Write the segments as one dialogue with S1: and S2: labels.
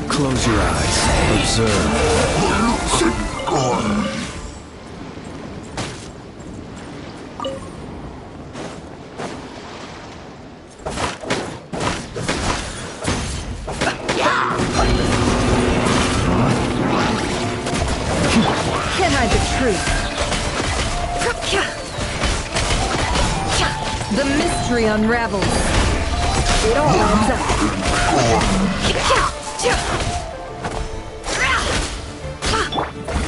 S1: Close your eyes. Observe.
S2: Can't hide the truth. The mystery unravels. It all adds up.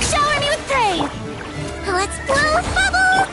S3: Shower me with praise! Let's blow bubbles!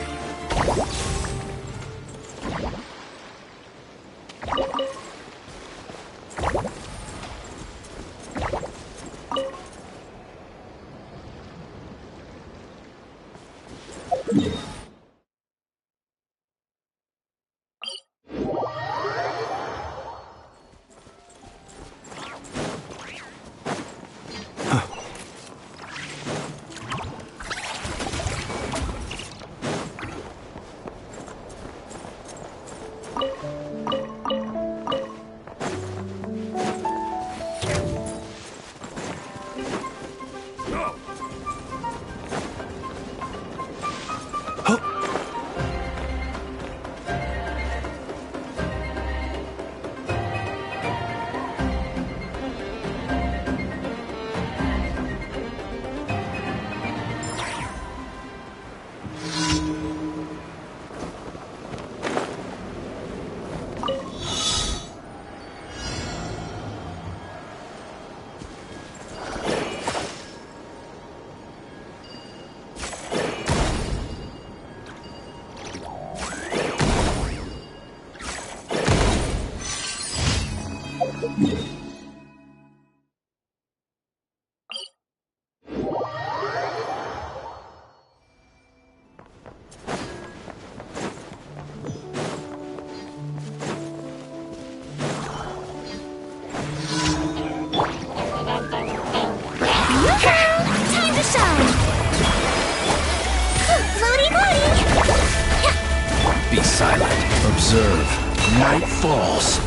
S1: Be silent. Observe. Night falls.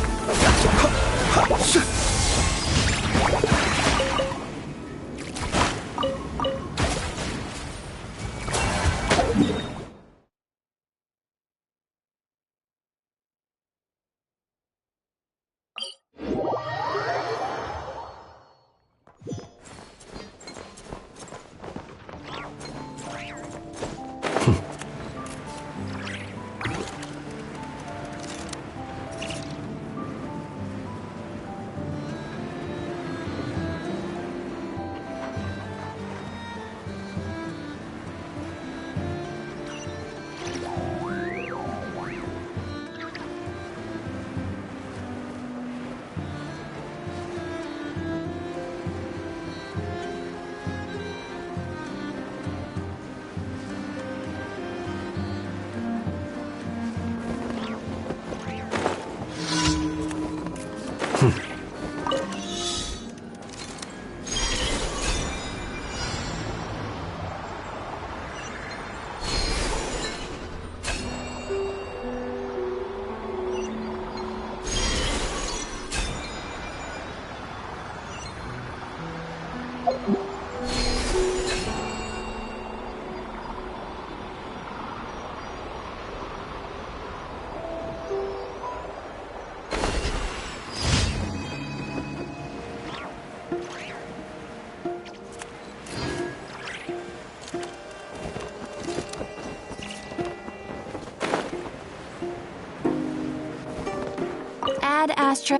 S4: Ad Astra.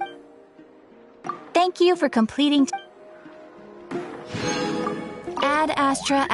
S4: Thank you for completing. Ad Astra.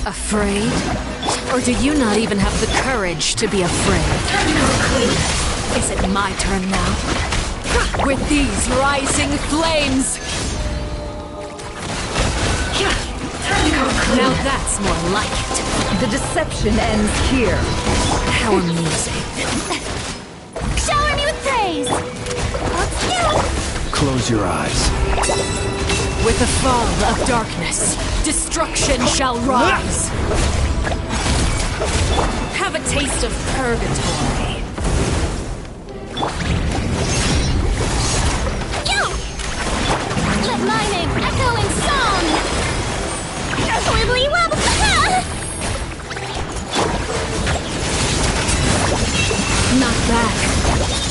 S2: Afraid? Or do you not even have the courage to be afraid? Is it my turn now? With these rising flames! Now that's more like it.
S5: The deception ends here.
S2: How amusing.
S3: Shower me with praise! Let's do!
S1: Close your eyes.
S2: With the fall of darkness, destruction shall rise. Have a taste of purgatory.
S3: You! Let my name echo in song! Wibbly wobble!
S2: Not bad.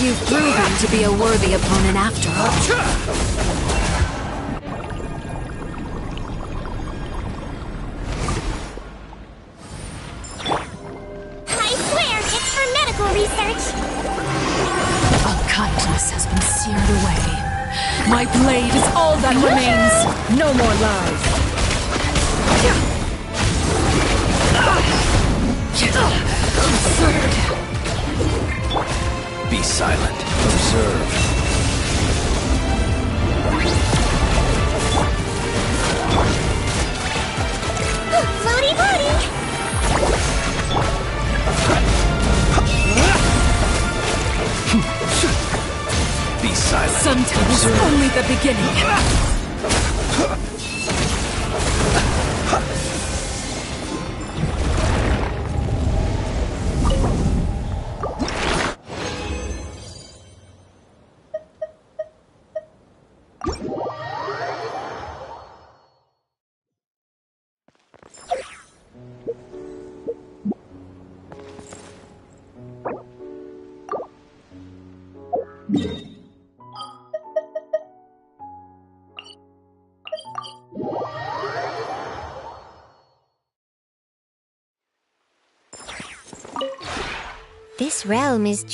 S2: You've proven to be a worthy opponent after all.
S3: Research.
S2: All kindness has been seared away. My blade is all that remains.
S5: No more lies.
S2: Absurd.
S1: Be silent. Observe.
S3: Floaty booty.
S1: Be silent.
S2: Sometimes it's only the beginning.
S3: This realm is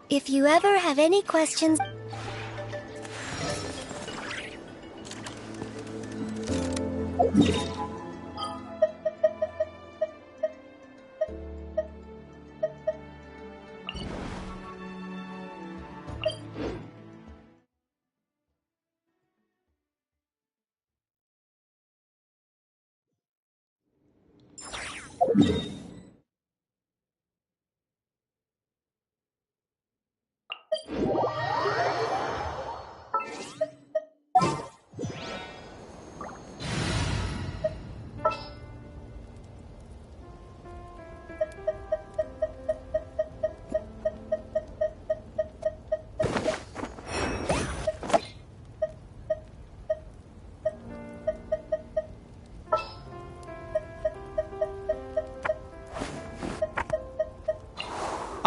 S3: If you ever have any questions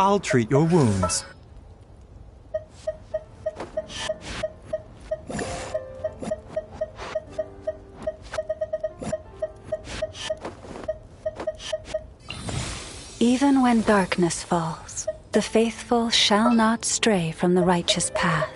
S6: I'll treat your wounds.
S4: Even when darkness falls, the faithful shall not stray from the righteous path.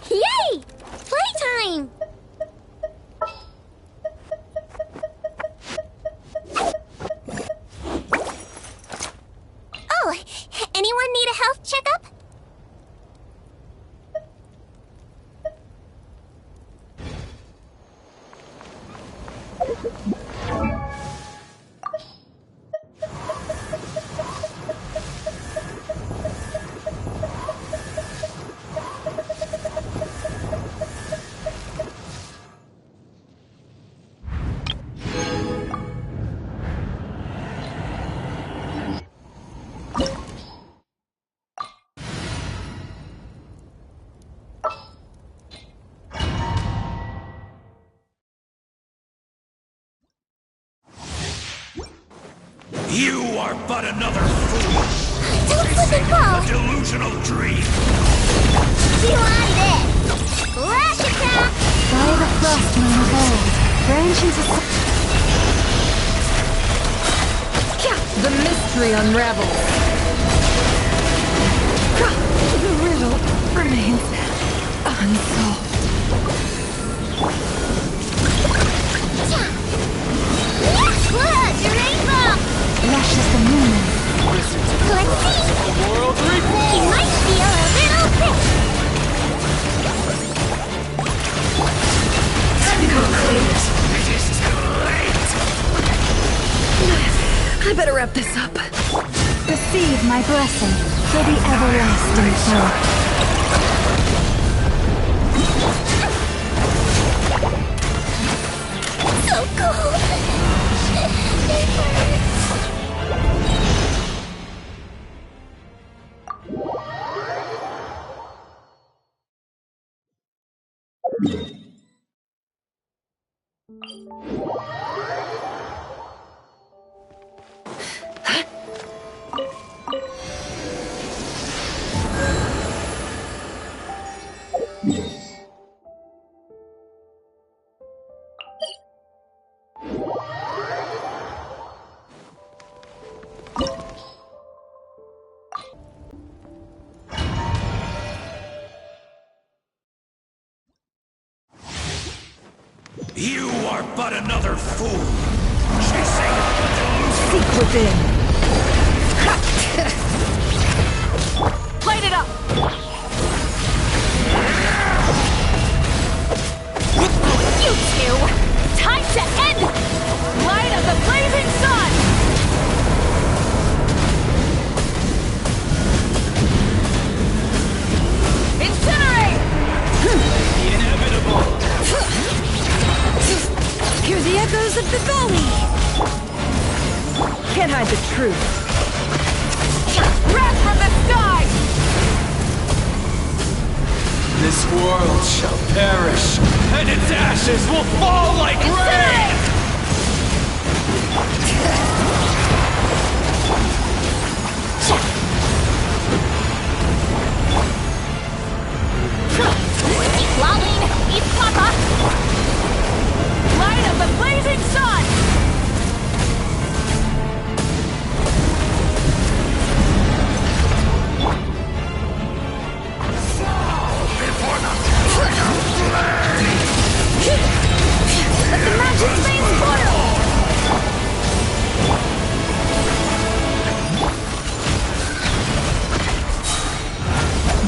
S3: Yay! Playtime! Oh, anyone need a health checkup?
S1: You are but another fool.
S3: Don't slip and fall!
S1: A delusional dream.
S3: You on this! Flash attack!
S4: By the frost moon of old, branches of...
S5: The mystery unravels. The riddle remains unsolved.
S3: Look! Your rainbow!
S4: Lashes the moon.
S3: Let's see!
S1: World reborn.
S3: You might feel a little bit!
S1: It is too late.
S5: I better wrap this up.
S4: Receive my blessing for the everlasting soul.
S3: So cool!
S1: You are but another fool. Chasing a delusional
S5: Seek within.
S2: Light it up! You two! Time to end! Light of the blazing sun! Incinerate!
S1: the inevitable.
S5: Hear the echoes of the valley. Can't hide the truth.
S2: Wrath from the sky!
S1: This world shall perish, and its ashes will fall like rain!
S3: Keep plowing! Keep Papa!
S2: Light of the blazing sun!
S3: Let the magic flame spoil!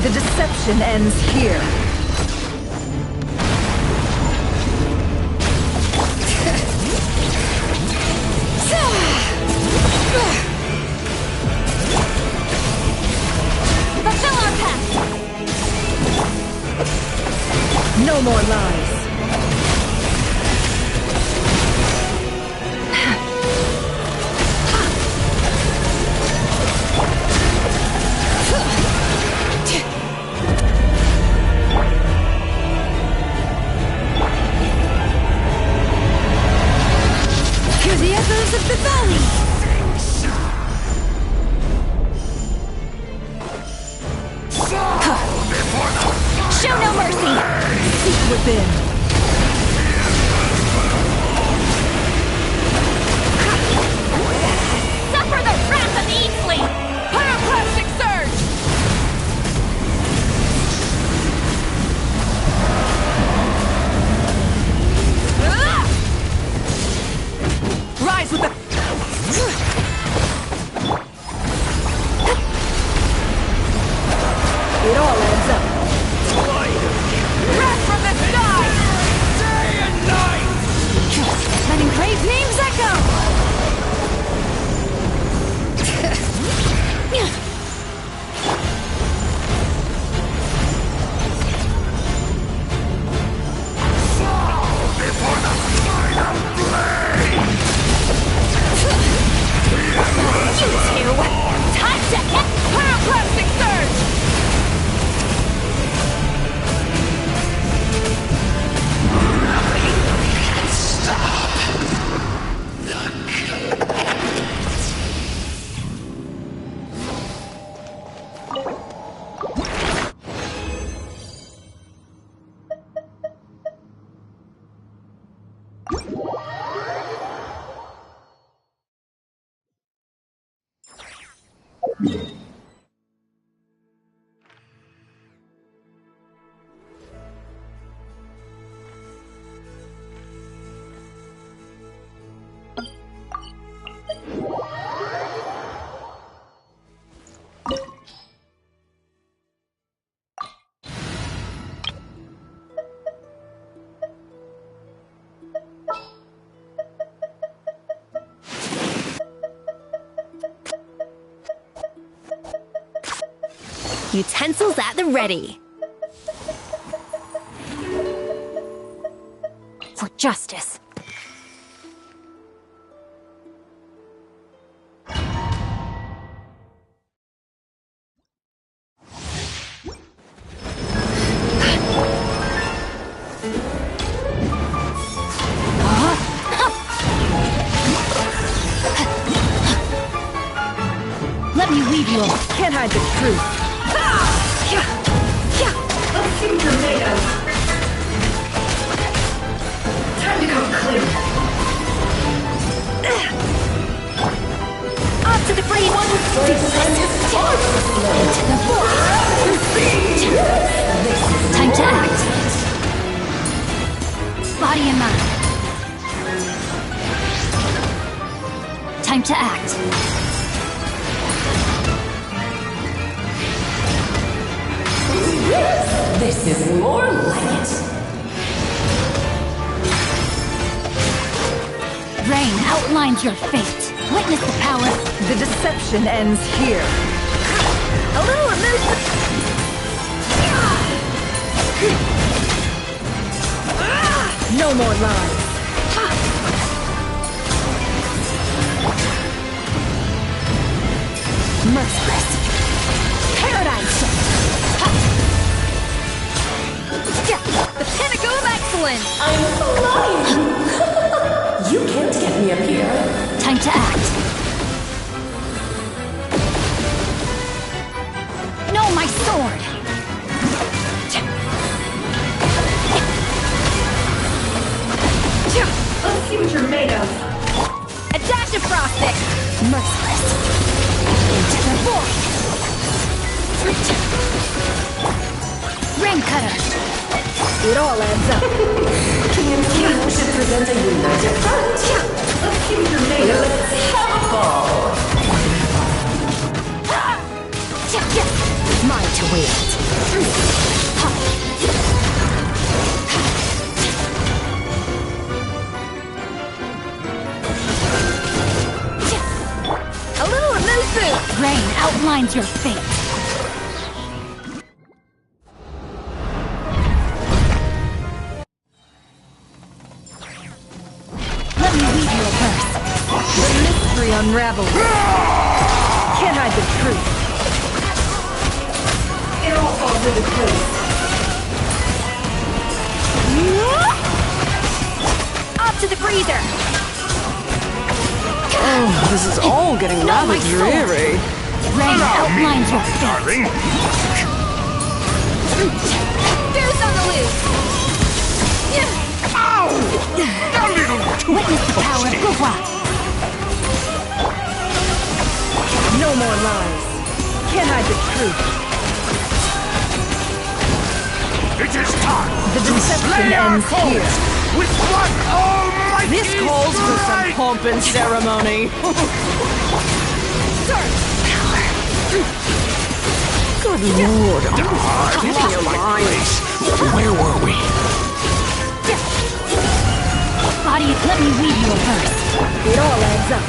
S5: The deception ends here.
S3: Fulfill our path!
S5: No more lies. spin.
S3: Suffer the wrath of the Eastling!
S2: Pyroclastic surge! Rise with the...
S5: It all adds up.
S2: Wrath from the sky!
S1: Day and night!
S2: Letting great names echo!
S1: Before the final blade!
S3: You two! Time to hit!
S2: Pyroclastic surge!
S3: Utensils at the ready.
S4: For justice.
S3: Let me weave you all.
S5: Can't hide the truth.
S6: Let's see what you're made of. Time to come clean.
S3: Up to the free one. Into the void. Time to act. Body and mind. Time to act.
S6: This is more like it.
S3: Rain outlines your fate. Witness the power.
S5: The deception ends here.
S3: A little elusive.
S5: No more lies.
S3: Merciless. Paradigm shift. The pinnacle of excellence.
S6: I'm flying. You can't get me up here.
S3: Time to act. No, my sword.
S6: Let's see what you're made of.
S3: A dash of frosting. Merciless. Into the void. Rain cutter.
S5: It all adds up.
S6: King and King should present a united front. Let's see what you're made of. Let's have a ball.
S5: Mine to wield.
S3: A little elusive. Rain outlines your fate. Let me weave you a verse.
S5: The mystery unravels. Can't hide the truth.
S6: It all falls into place.
S3: Up to the breather.
S7: Oh, this is all getting
S3: Not
S7: rather
S3: my sword.
S7: dreary.
S3: Rain outlines your fate.
S1: Darling!
S3: Goose on the loose.
S1: Ow! A little too
S3: Witness the power of
S1: toasty.
S3: Gugwa.
S5: No more lies. Can't hide the truth.
S1: It is time
S5: The
S1: to
S5: deception
S1: slay our
S5: ends
S1: foes
S5: here.
S1: with one almighty
S5: This calls for some
S1: strike.
S5: pomp and ceremony. Good lord, I'm forgetting your lines.
S1: Where were we?
S3: Body, let me read you a verse.
S5: It all adds up.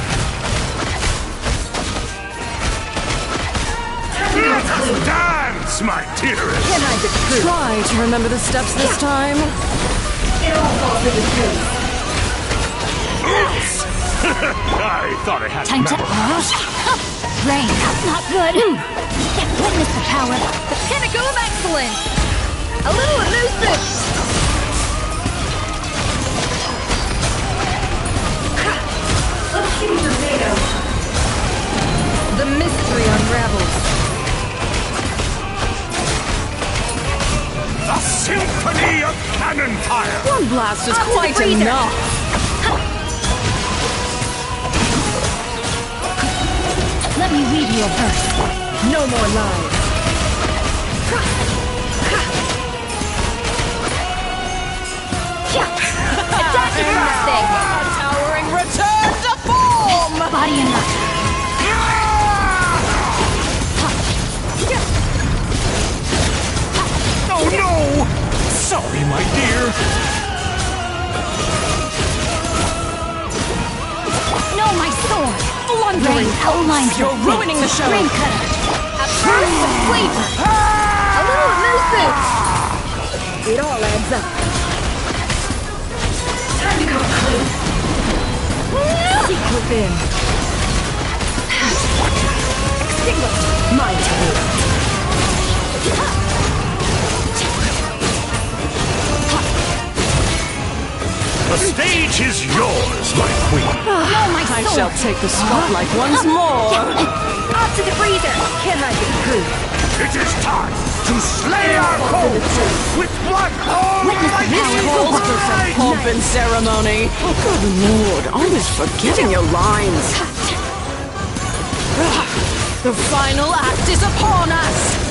S1: Dance, my dearest.
S5: Can't hide the truth. Try to remember the steps this time.
S6: It all falls into place.
S1: Oops. I thought I had
S3: Time to... Rain, not good. Witness the power. The pinnacle of excellence. A little elusive.
S6: A few tomatoes.
S5: The mystery unravels.
S1: a symphony of cannon fire.
S5: One blast is
S3: Up to the
S5: quite
S3: freezer.
S5: enough.
S3: Let me read you a verse.
S5: No more lies.
S3: Attack the first thing.
S5: A towering return to form!
S3: Body and mind.
S1: Oh no! Sorry, my dear.
S3: No, my sword.
S5: Blundering
S3: Rain outlines your
S5: You're ruining the show.
S3: Rain cutter. A burst of flavor. A little elusive.
S5: It all adds up.
S6: Time to go clean.
S5: Seek within. Extinguish my tail.
S1: The stage is yours, my queen.
S3: No, my
S5: I
S3: sword.
S5: shall take the spotlight once more.
S3: Off to the freezer.
S5: Can I be truth?
S1: It is time to slay our foes with one almighty
S5: This calls for some
S1: strike.
S5: pomp and ceremony. Oh, good lord, always forgetting your lines. The final act is upon us.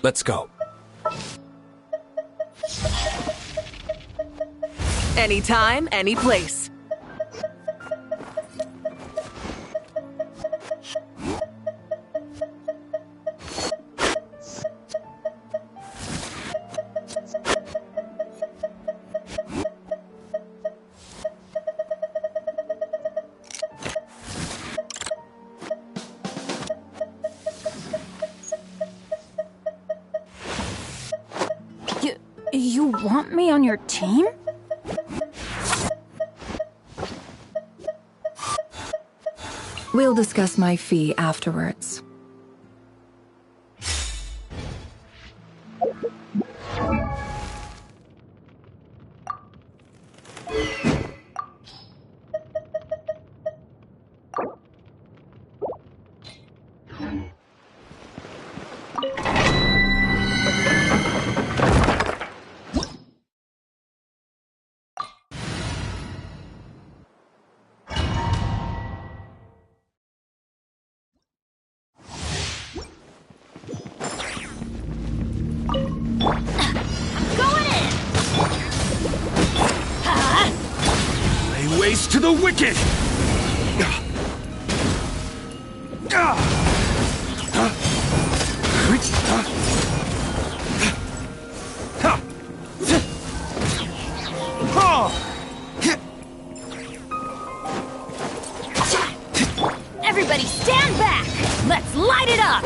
S1: Let's go.
S5: Anytime, any place.
S3: You want me on your team?
S5: We'll discuss my fee afterwards.
S1: To the wicked!
S3: Everybody stand back! Let's light it up!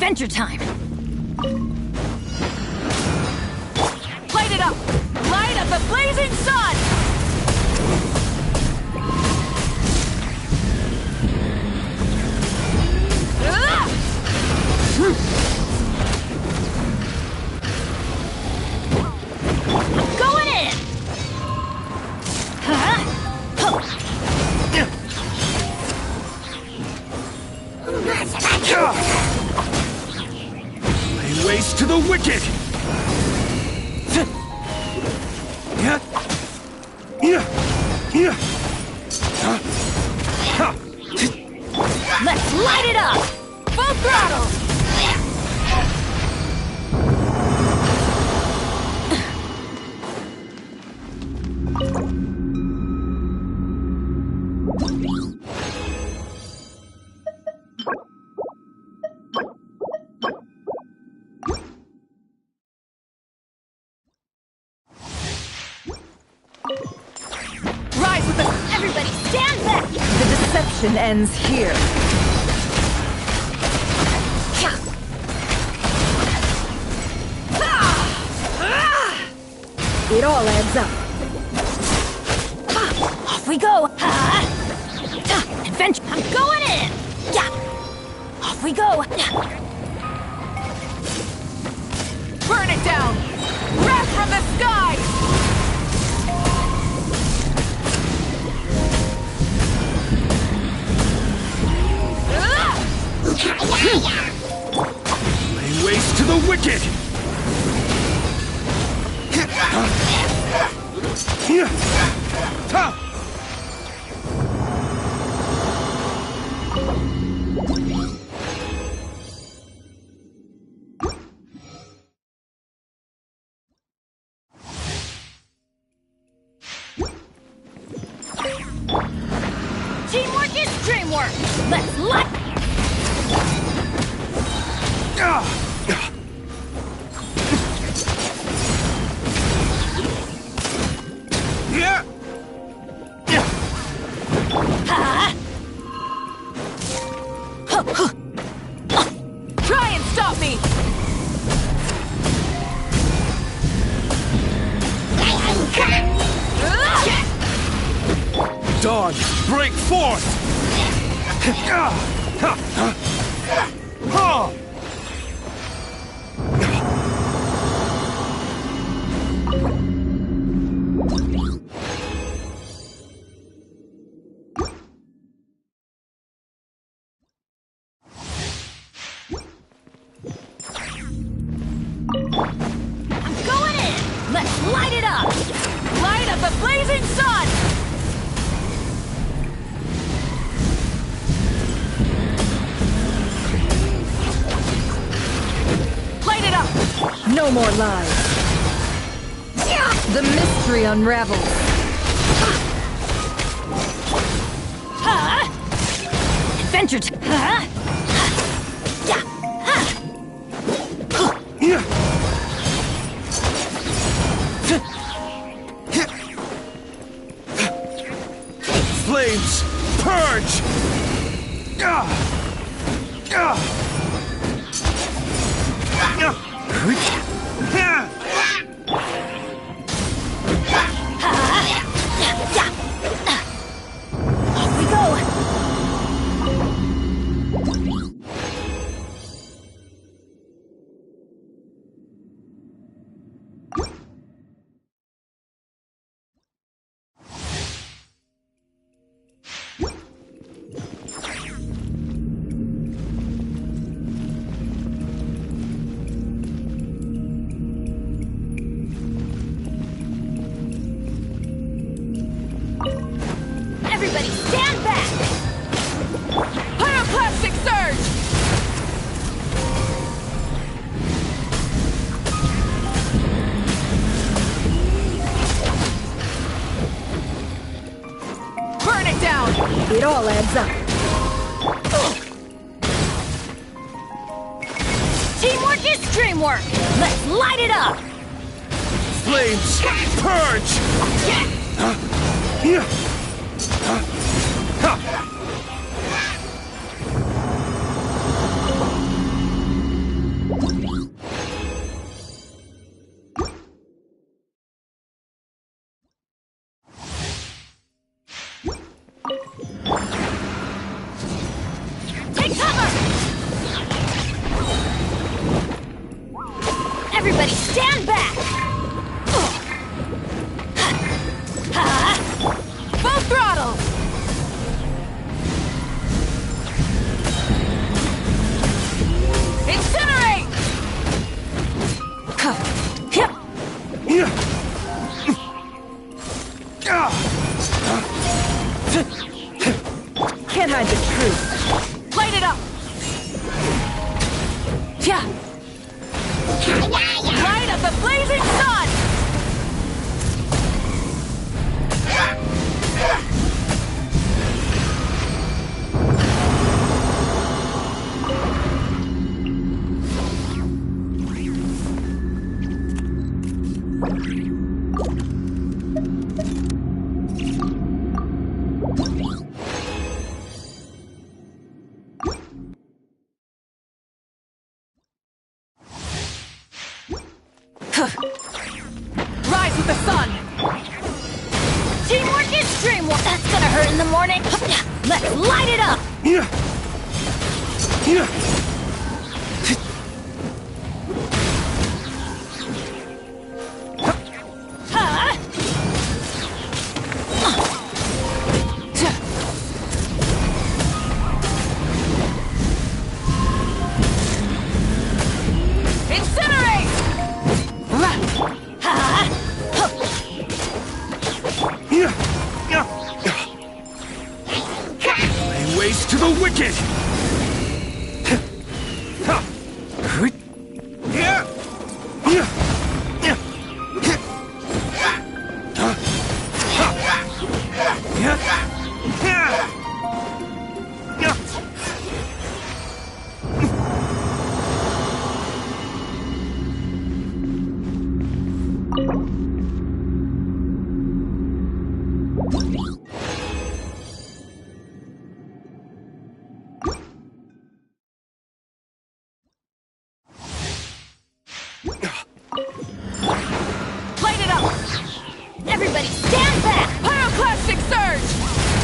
S3: Adventure time!
S5: Light it up! Light up the blazing sun!
S3: Going in!
S1: Lay waste to the wicked!
S3: Let's light it up! Full throttle!
S5: Rise with us!
S3: Everybody stand back!
S5: The deception ends here. It all adds up.
S3: Off we go! Adventure! I'm going in! Off we go!
S5: Burn it down! Wrath from the sky!
S1: Lay waste to the wicked!
S3: Teamwork is dreamwork! Let's light!
S1: dawn, break forth!
S3: Light it up! Light up the blazing sun! Light it up!
S5: No more lies. The mystery unravels.
S3: Adventure
S1: Flames, purge!
S3: Off we go! Everybody stand back!
S2: Pyroclastic surge! Burn it down!
S5: It all adds up.
S3: Teamwork is dreamwork! Let's light it up!
S1: Flames, purge!
S3: Take cover! Everybody stand back!
S2: Full throttle! Incinerate!
S5: Can't hide the truth.
S2: Light it up! Yeah. Light up the blazing sun! Rise with the sun!
S3: Teamwork is dreamwork! That's gonna hurt in the morning! Let's light it up!
S2: Incinerate!
S1: Lay waste to the wicked!
S3: Light it up! Everybody stand back!
S2: Pyroclastic surge!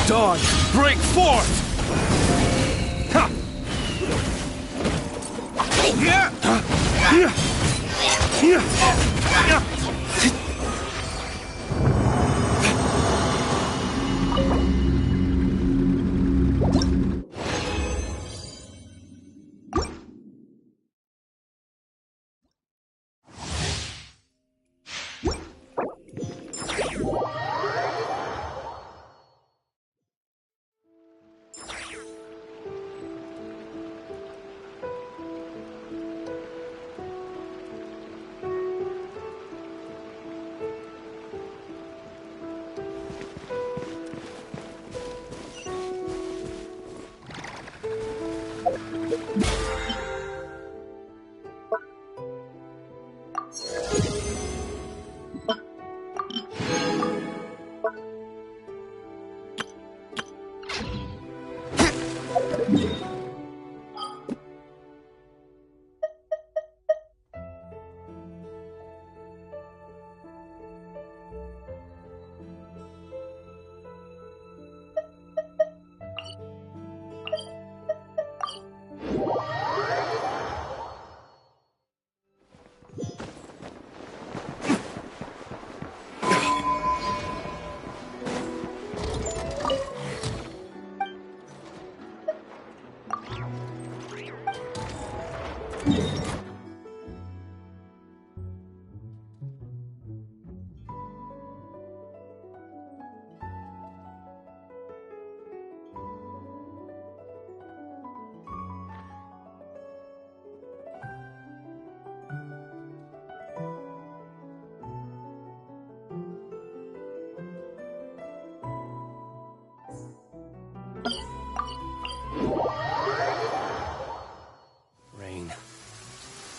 S1: Dawn, break forth!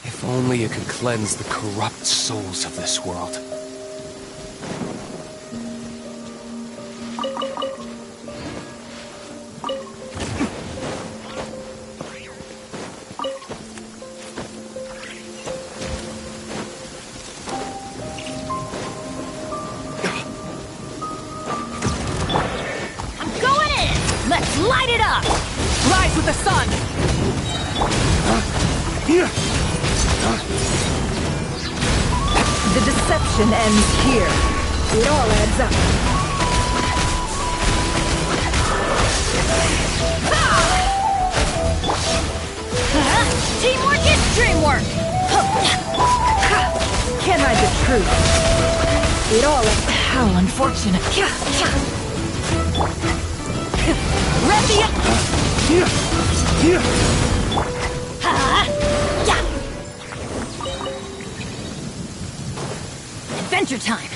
S1: If only it could cleanse the corrupt souls of this world.
S3: I'm going in! Let's light it up!
S5: Rise with the sun! The deception ends here. It all adds up.
S3: Teamwork is dreamwork!
S5: Can't hide the truth. It all how unfortunate.
S3: Ready? Adventure time!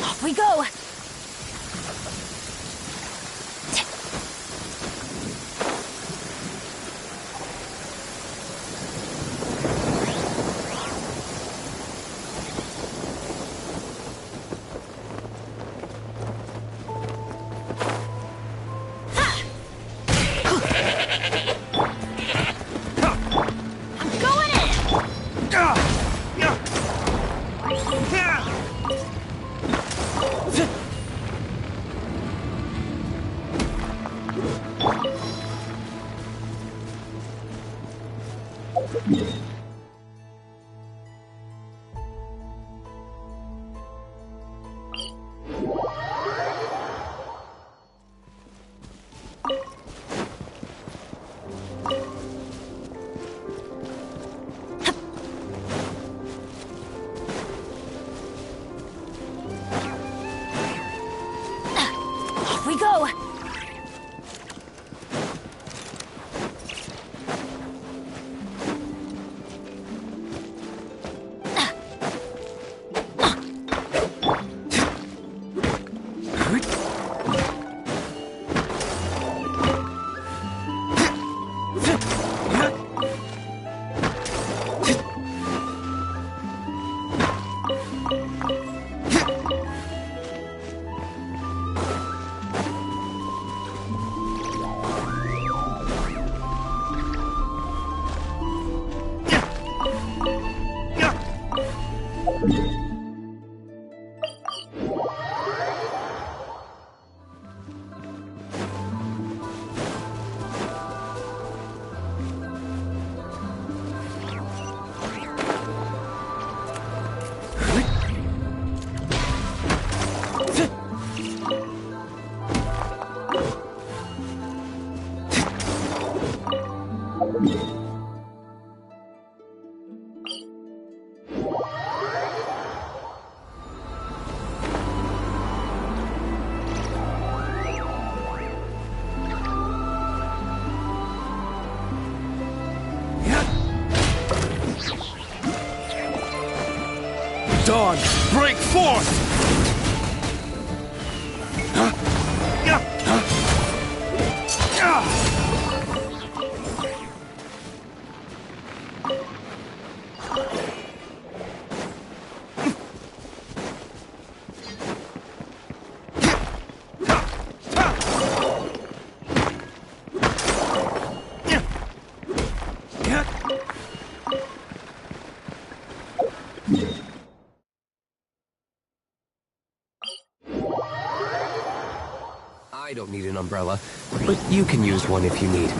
S3: Off we go! Off we go!
S1: Dawn, break forth!
S8: I don't need an umbrella, but you can use one if you need.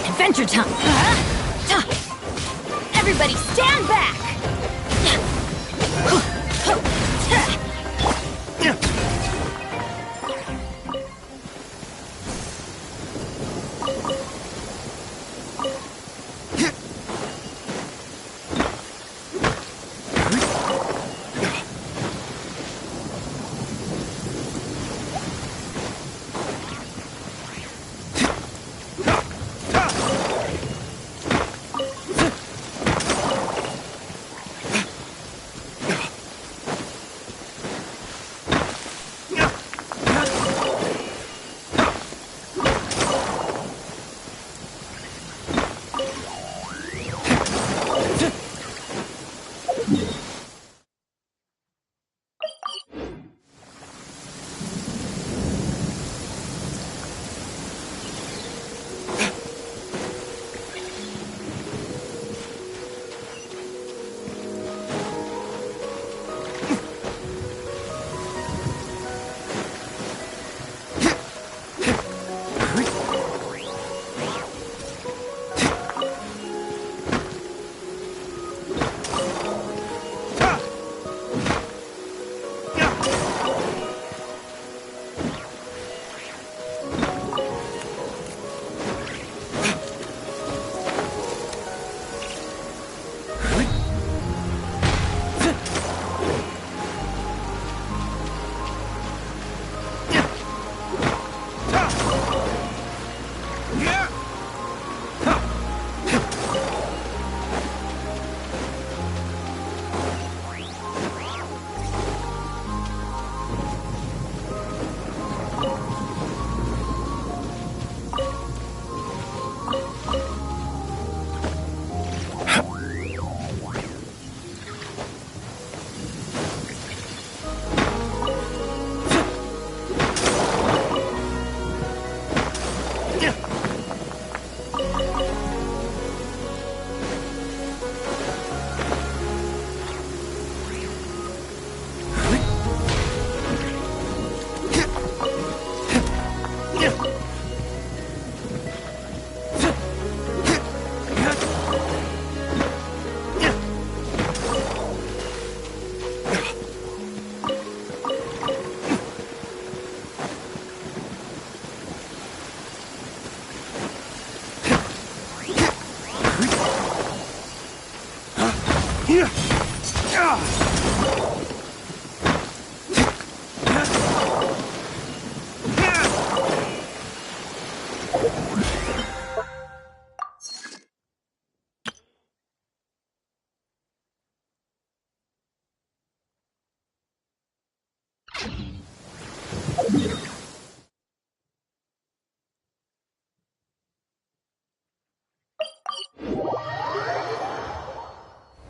S3: Adventure time! Everybody stand back!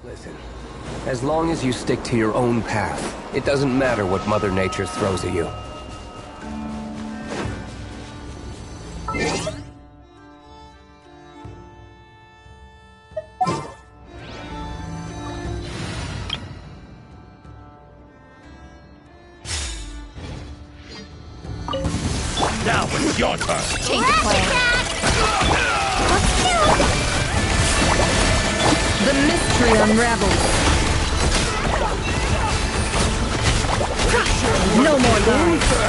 S8: Listen, As long as you stick to your own path, it doesn't matter what Mother Nature throws at you.
S1: Now it's your turn.
S3: Change the plan.
S5: The mystery unravels. No more lies.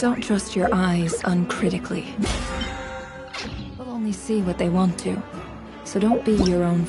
S5: Don't trust your eyes uncritically. They'll only see what they want to. So don't be your own...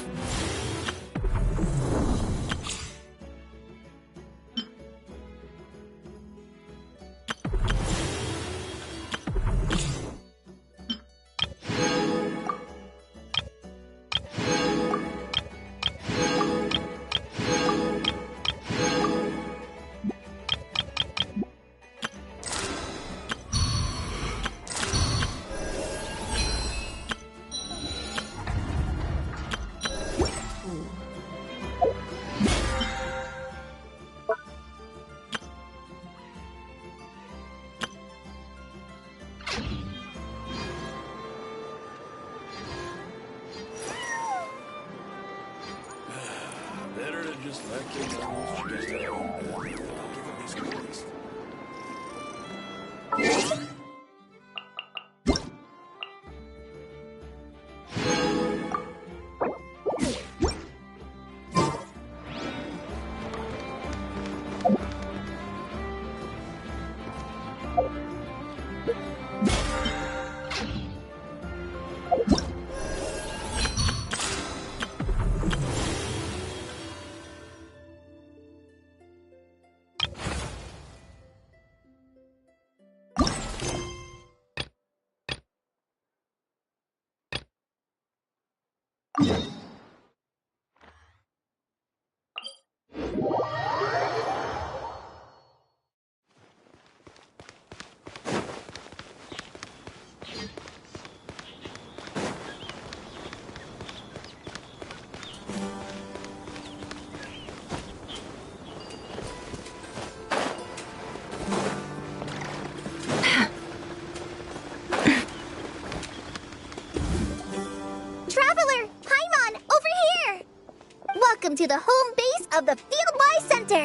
S3: To the home base of the Field-wise Center.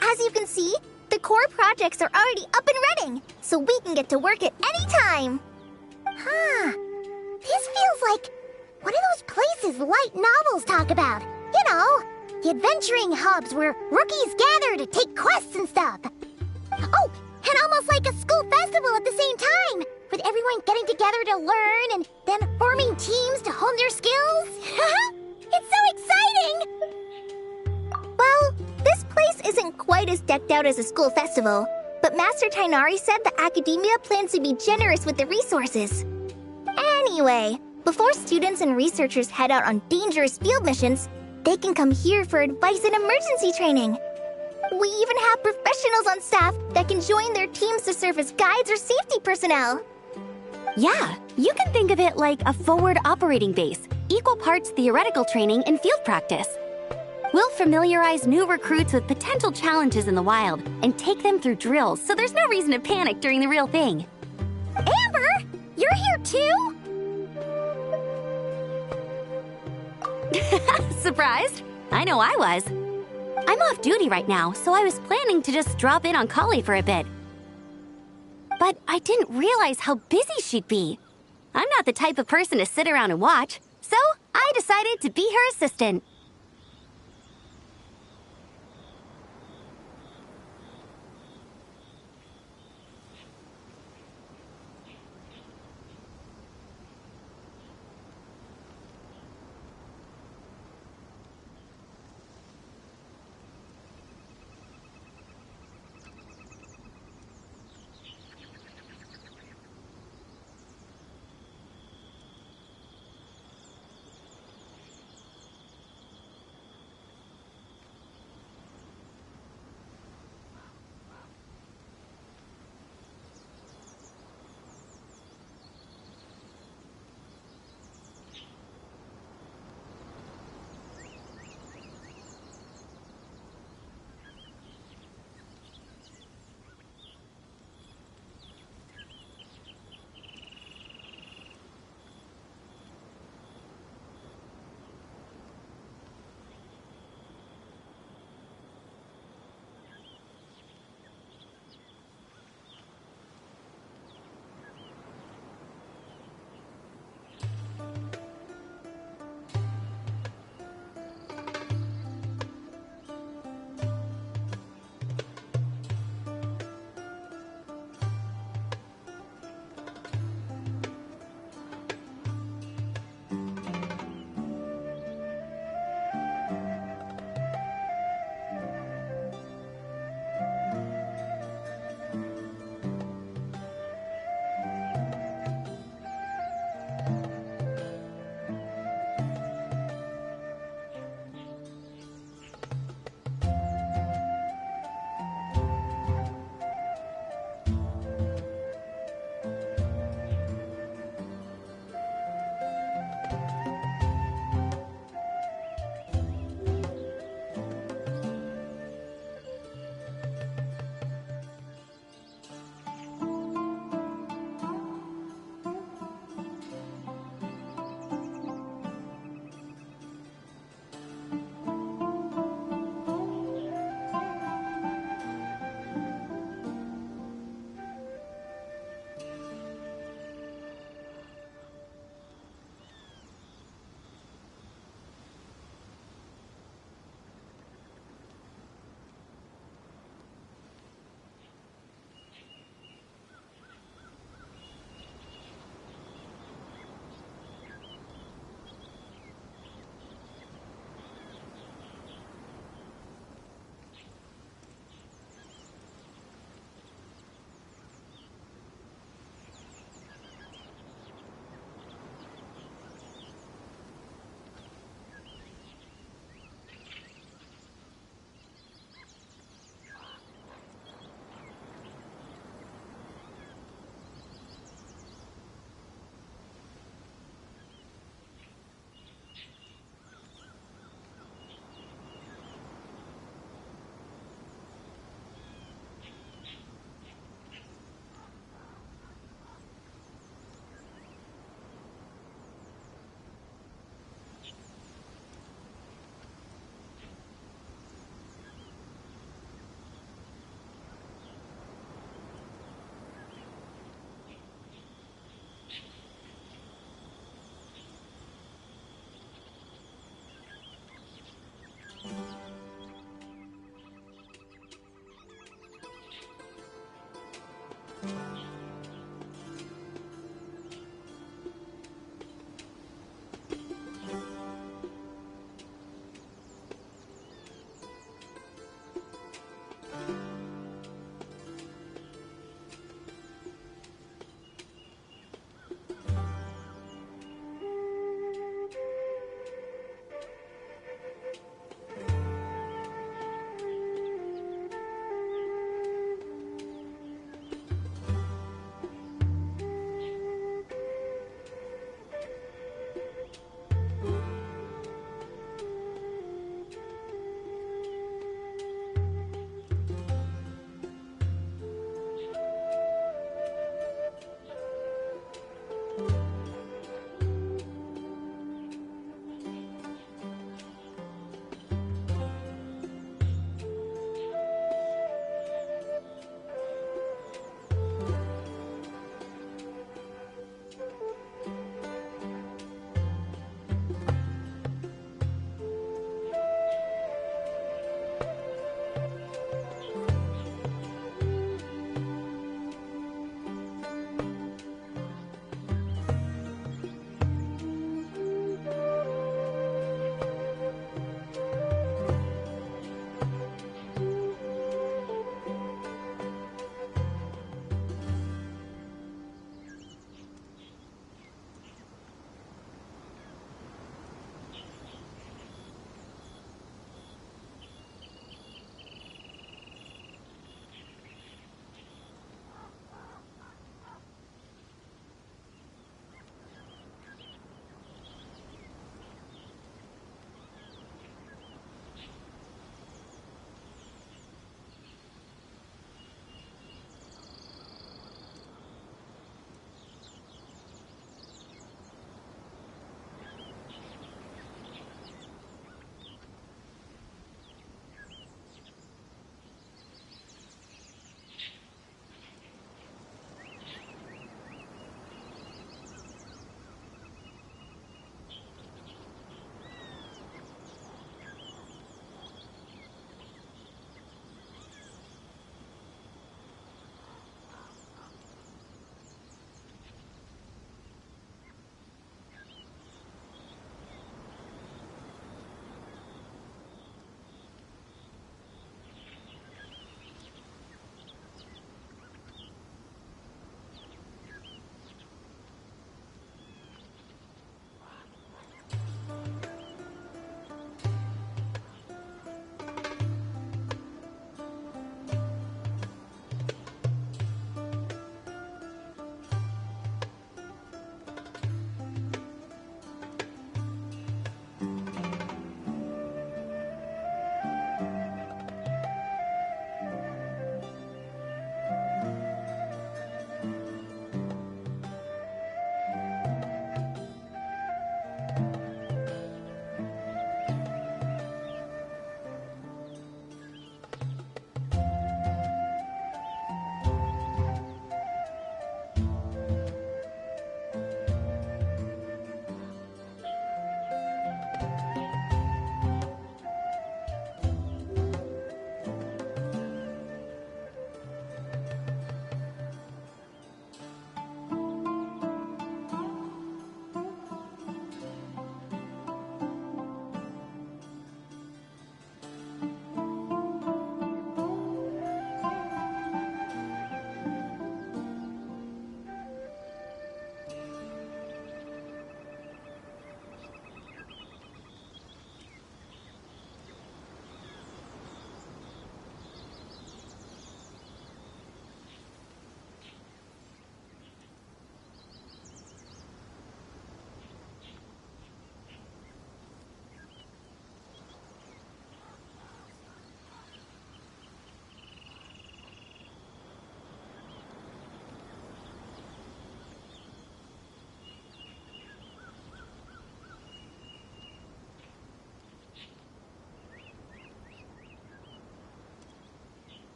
S3: As you can see, the core projects are already up and running, so we can get to work at any time. This feels like one of those places light novels talk about. You know, the adventuring hubs where rookies gather to take quests and stuff. Oh, and almost like a school festival at the same time, with everyone getting together to learn and then forming teams to hone their skills. It's so exciting! Well, this place isn't quite as decked out as a school festival, but Master Tainari said the academia plans to be generous with the resources. Anyway, before students and researchers head out on dangerous field missions, they can come here for advice and emergency training. We even have professionals on staff that can join their teams to serve as guides or safety personnel.
S9: Yeah, you can think of it like a forward operating base, equal parts theoretical training and field practice. We'll familiarize new recruits with potential challenges in the wild and take them through drills so there's no reason to panic during the real thing.
S3: Amber, you're here too?
S9: Surprised? I know I was. I'm off duty right now, so I was planning to just drop in on Kali for a bit. But I didn't realize how busy she'd be. I'm not the type of person to sit around and watch, so I decided to be her assistant.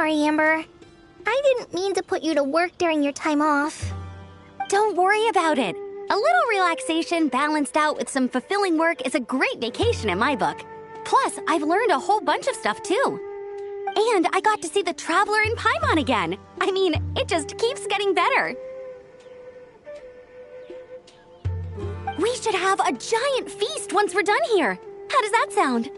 S3: sorry, Amber. I didn't mean to put you to work during your time off.
S9: Don't worry about it. A little relaxation balanced out with some fulfilling work is a great vacation in my book. Plus, I've learned a whole bunch of stuff too. And I got to see the Traveler in Paimon again. I mean, it just keeps getting better. We should have a giant feast once we're done here. How does that sound?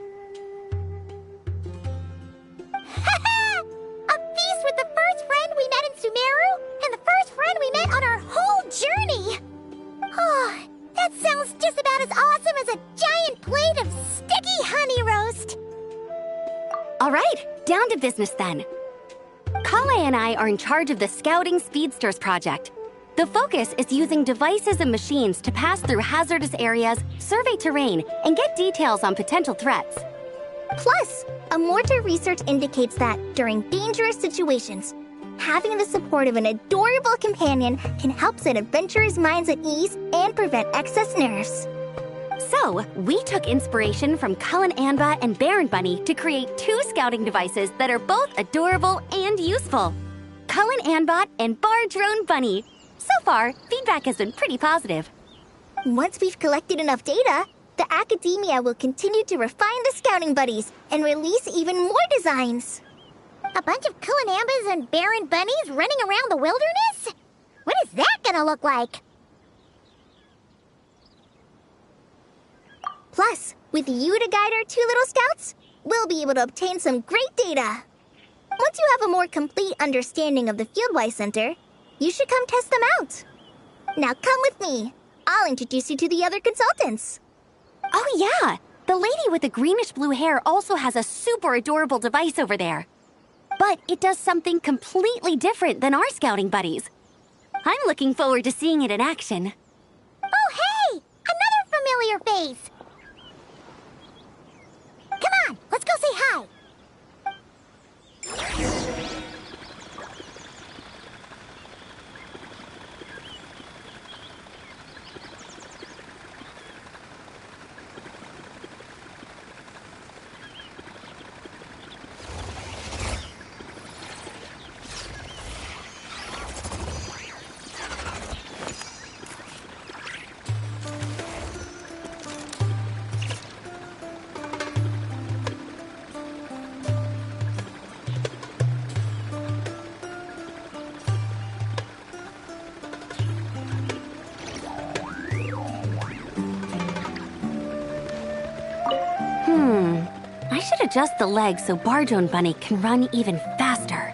S3: A feast with the first friend we met in Sumeru and the first friend we met on our whole journey. Oh, that sounds just about as awesome as a giant plate of sticky honey roast.
S9: All right, down to business then. Kale and I are in charge of the Scouting Speedsters project. The focus is using devices and machines to pass through hazardous areas, survey terrain, and get details on potential threats.
S3: Plus, a mortar research indicates that during dangerous situations, having the support of an adorable companion can help set adventurers' minds at ease and prevent excess nerves.
S9: So, we took inspiration from Cullen Anba and Baron Bunny to create 2 scouting devices that are both adorable and useful. Cullen Anbot and Bar Drone Bunny. So far, feedback has been pretty positive.
S3: Once we've collected enough data, the academia will continue to refine the scouting buddies and release even more designs. A bunch of Kulanambas and Baron Bunnies running around the wilderness? What is that gonna look like? Plus, with you to guide our 2 little scouts, we'll be able to obtain some great data. Once you have a more complete understanding of the Fieldwise Center, you should come test them out. Now come with me. I'll introduce you to the other consultants.
S9: Oh yeah, the lady with the greenish-blue hair also has a super adorable device over there. But it does something completely different than our scouting buddies. I'm looking forward to seeing it in action.
S3: Oh, hey! Another familiar face! Come on, let's go say hi.
S9: I should adjust the legs so Bardrone Bunny can run even faster.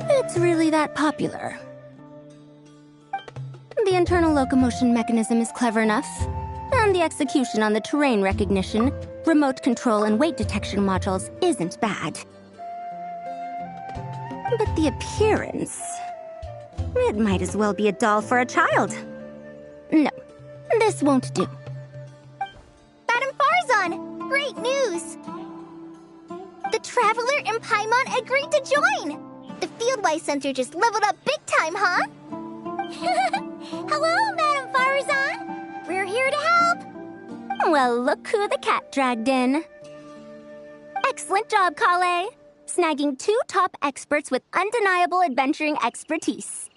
S9: It's really that popular. The internal locomotion mechanism is clever enough, and the execution on the terrain recognition, remote control, and weight detection modules isn't bad. But the appearance... it might as well be a doll for a child. No, this won't do.
S3: Madam Farzan, great news! The Traveler in Paimon agreed to join! The Fieldwise Center just leveled up big time, huh? Hello, Madam Farzan! We're here to help!
S9: Well, look who the cat dragged in. Excellent job, Kale. Snagging 2 top experts with undeniable adventuring expertise.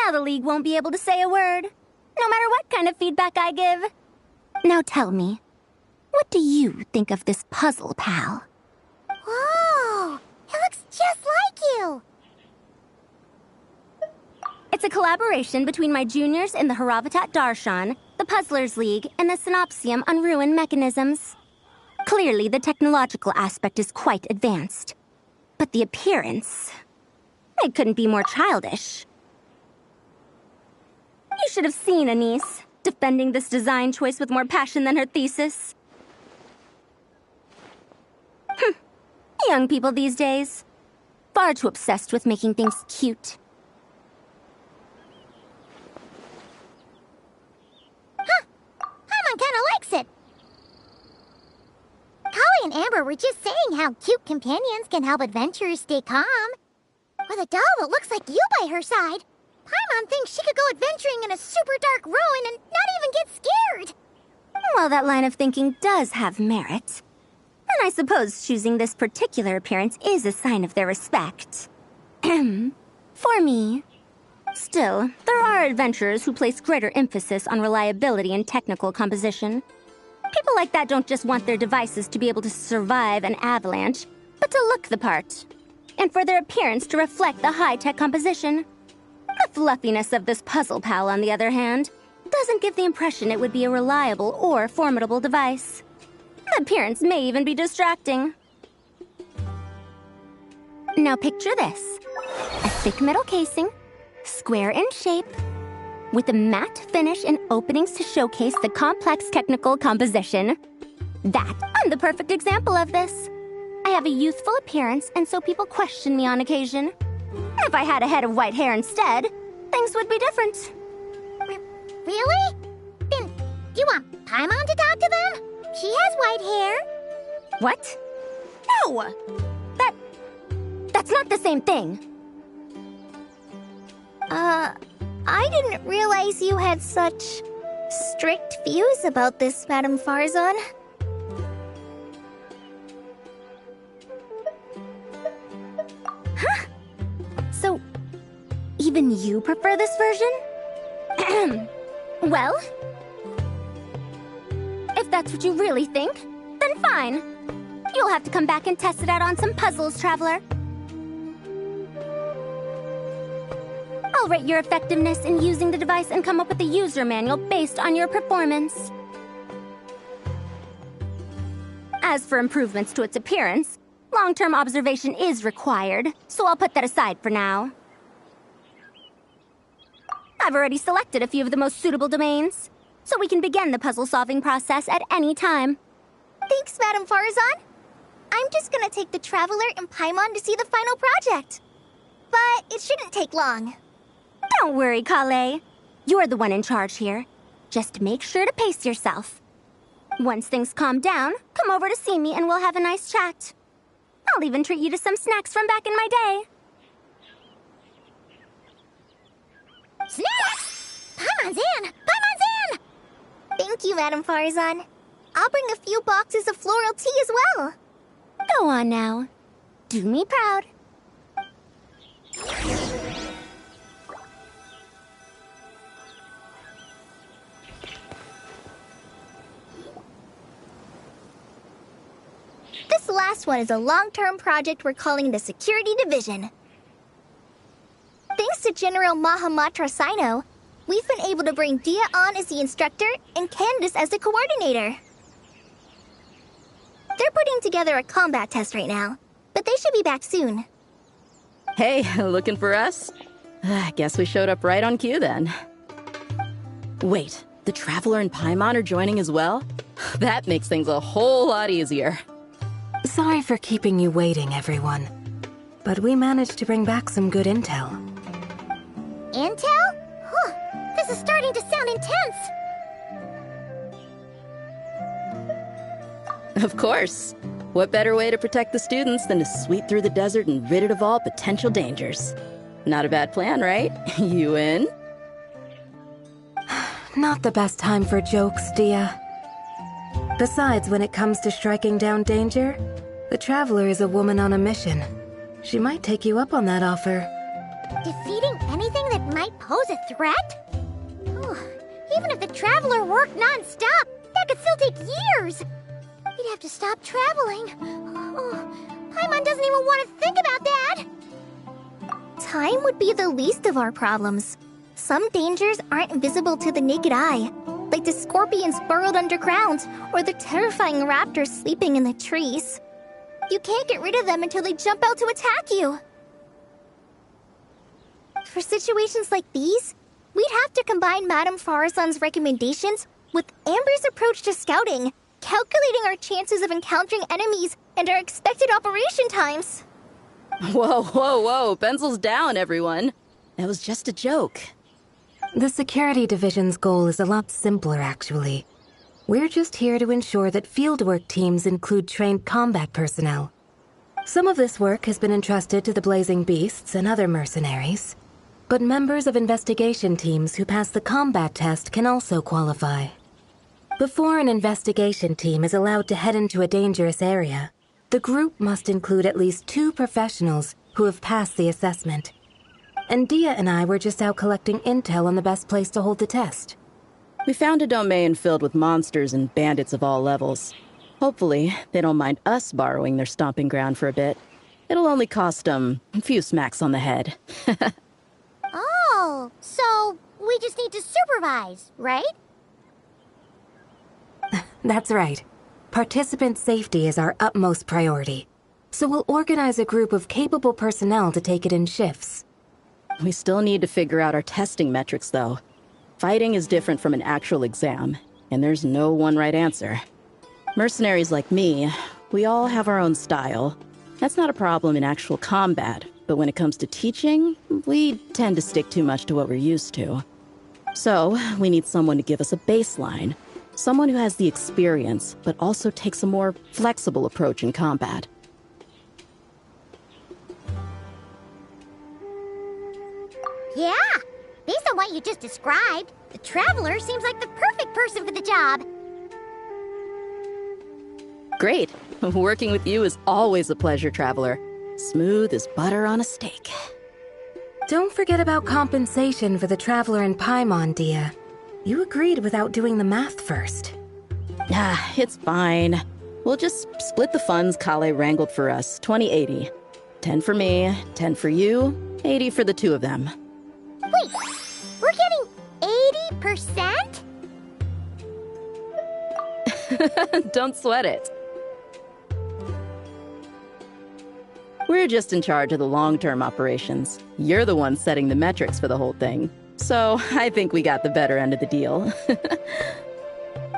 S9: Now the League won't be able to say a word, no matter what kind of feedback I give. Now tell me, what do you think of this puzzle, pal?
S3: Whoa! It looks just like you!
S9: It's a collaboration between my juniors in the Haravatat Darshan, the Puzzlers League, and the Synopsium on Ruin Mechanisms. Clearly, the technological aspect is quite advanced. But the appearance... it couldn't be more childish. You should have seen Anise, defending this design choice with more passion than her thesis. Young people these days. Far too obsessed with making things cute.
S3: Huh. Paimon kinda likes it. Kali and Amber were just saying how cute companions can help adventurers stay calm. With a doll that looks like you by her side, Paimon thinks she could go adventuring in a super dark ruin and not even get scared.
S9: Well, that line of thinking does have merit. And I suppose choosing this particular appearance is a sign of their respect. For me. Still, there are adventurers who place greater emphasis on reliability and technical composition. People like that don't just want their devices to be able to survive an avalanche, but to look the part. And for their appearance to reflect the high-tech composition. The fluffiness of this puzzle pal, on the other hand, doesn't give the impression it would be a reliable or formidable device. The appearance may even be distracting. Now picture this. A thick metal casing, square in shape, with a matte finish and openings to showcase the complex technical composition. I'm the perfect example of this. I have a youthful appearance, and so people question me on occasion. If I had a head of white hair instead, things would be different.
S3: Really? Then, do you want Paimon to talk to them? She has white hair.
S9: What? No! That's not the same thing.
S3: I didn't realize you had such strict views about this, Madame Farzan.
S9: Huh? So, even you prefer this version? Well, if that's what you really think, then fine. You'll have to come back and test it out on some puzzles, Traveler. I'll rate your effectiveness in using the device and come up with a user manual based on your performance. As for improvements to its appearance, long-term observation is required, so I'll put that aside for now. I've already selected a few of the most suitable domains, so we can begin the puzzle-solving process at any time.
S3: Thanks, Madame Farzan. I'm just gonna take the Traveler and Paimon to see the final project. But it shouldn't take long.
S9: Don't worry, Kale. You're the one in charge here. Just make sure to pace yourself. Once things calm down, come over to see me and we'll have a nice chat. I'll even treat you to some snacks from back in my day.
S3: Snacks! Paimon's in! Paimon's in! Thank you, Madame Farzan. I'll bring a few boxes of floral tea as well.
S9: Go on now. Do me proud.
S3: This last one is a long-term project we're calling the Security Division. Thanks to General Mahamatra Sino, we've been able to bring Dia on as the instructor and Candace as the coordinator. They're putting together a combat test right now, but they should be back soon.
S10: Hey, looking for us? I guess we showed up right on cue then. Wait, the Traveler and Paimon are joining as well? That makes things a whole lot easier.
S11: Sorry for keeping you waiting, everyone. But we managed to bring back some good intel.
S3: Intel? Huh, this is starting to sound intense.
S10: Of course. What better way to protect the students than to sweep through the desert and rid it of all potential dangers? Not a bad plan, right? You in?
S11: Not the best time for jokes, Dia. Besides, when it comes to striking down danger, the Traveler is a woman on a mission. She might take you up on that offer.
S3: Defeating anything that might pose a threat? Even if the Traveler worked non-stop, that could still take years. We'd have to stop traveling. Paimon doesn't even want to think about that. Time would be the least of our problems. Some dangers aren't visible to the naked eye, like the scorpions burrowed underground, or the terrifying raptors sleeping in the trees. You can't get rid of them until they jump out to attack you. For situations like these, we'd have to combine Madame Farazan's recommendations with Amber's approach to scouting, calculating our chances of encountering enemies and our expected operation times.
S10: Whoa, whoa, whoa, pencils down, everyone. That was just a joke.
S11: The Security Division's goal is a lot simpler, actually. We're just here to ensure that fieldwork teams include trained combat personnel. Some of this work has been entrusted to the Blazing Beasts and other mercenaries, but members of investigation teams who pass the combat test can also qualify. Before an investigation team is allowed to head into a dangerous area, the group must include at least 2 professionals who have passed the assessment. And Dia and I were just out collecting intel on the best place to hold the test.
S10: We found a domain filled with monsters and bandits of all levels. Hopefully, they don't mind us borrowing their stomping ground for a bit. It'll only cost them a few smacks on the head.
S3: Oh, so we just need to supervise, right?
S11: That's right. Participant safety is our utmost priority. So we'll organize a group of capable personnel to take it in shifts.
S10: We still need to figure out our testing metrics, though. Fighting is different from an actual exam, and there's no one right answer. Mercenaries like me, we all have our own style. That's not a problem in actual combat, but when it comes to teaching, we tend to stick too much to what we're used to. So, we need someone to give us a baseline. Someone who has the experience, but also takes a more flexible approach in combat.
S3: Yeah, based on what you just described, the Traveler seems like the perfect person for the job.
S10: Great. Working with you is always a pleasure, Traveler. Smooth as butter on a steak.
S11: Don't forget about compensation for the Traveler in Paimon, Dia. You agreed without doing the math first.
S10: It's fine. We'll just split the funds Kale wrangled for us, 20-80. 10 for me, 10 for you, 80 for the 2 of them.
S3: Wait, we're getting 80%?
S10: Don't sweat it. We're just in charge of the long-term operations. You're the one setting the metrics for the whole thing. So I think we got the better end of the deal.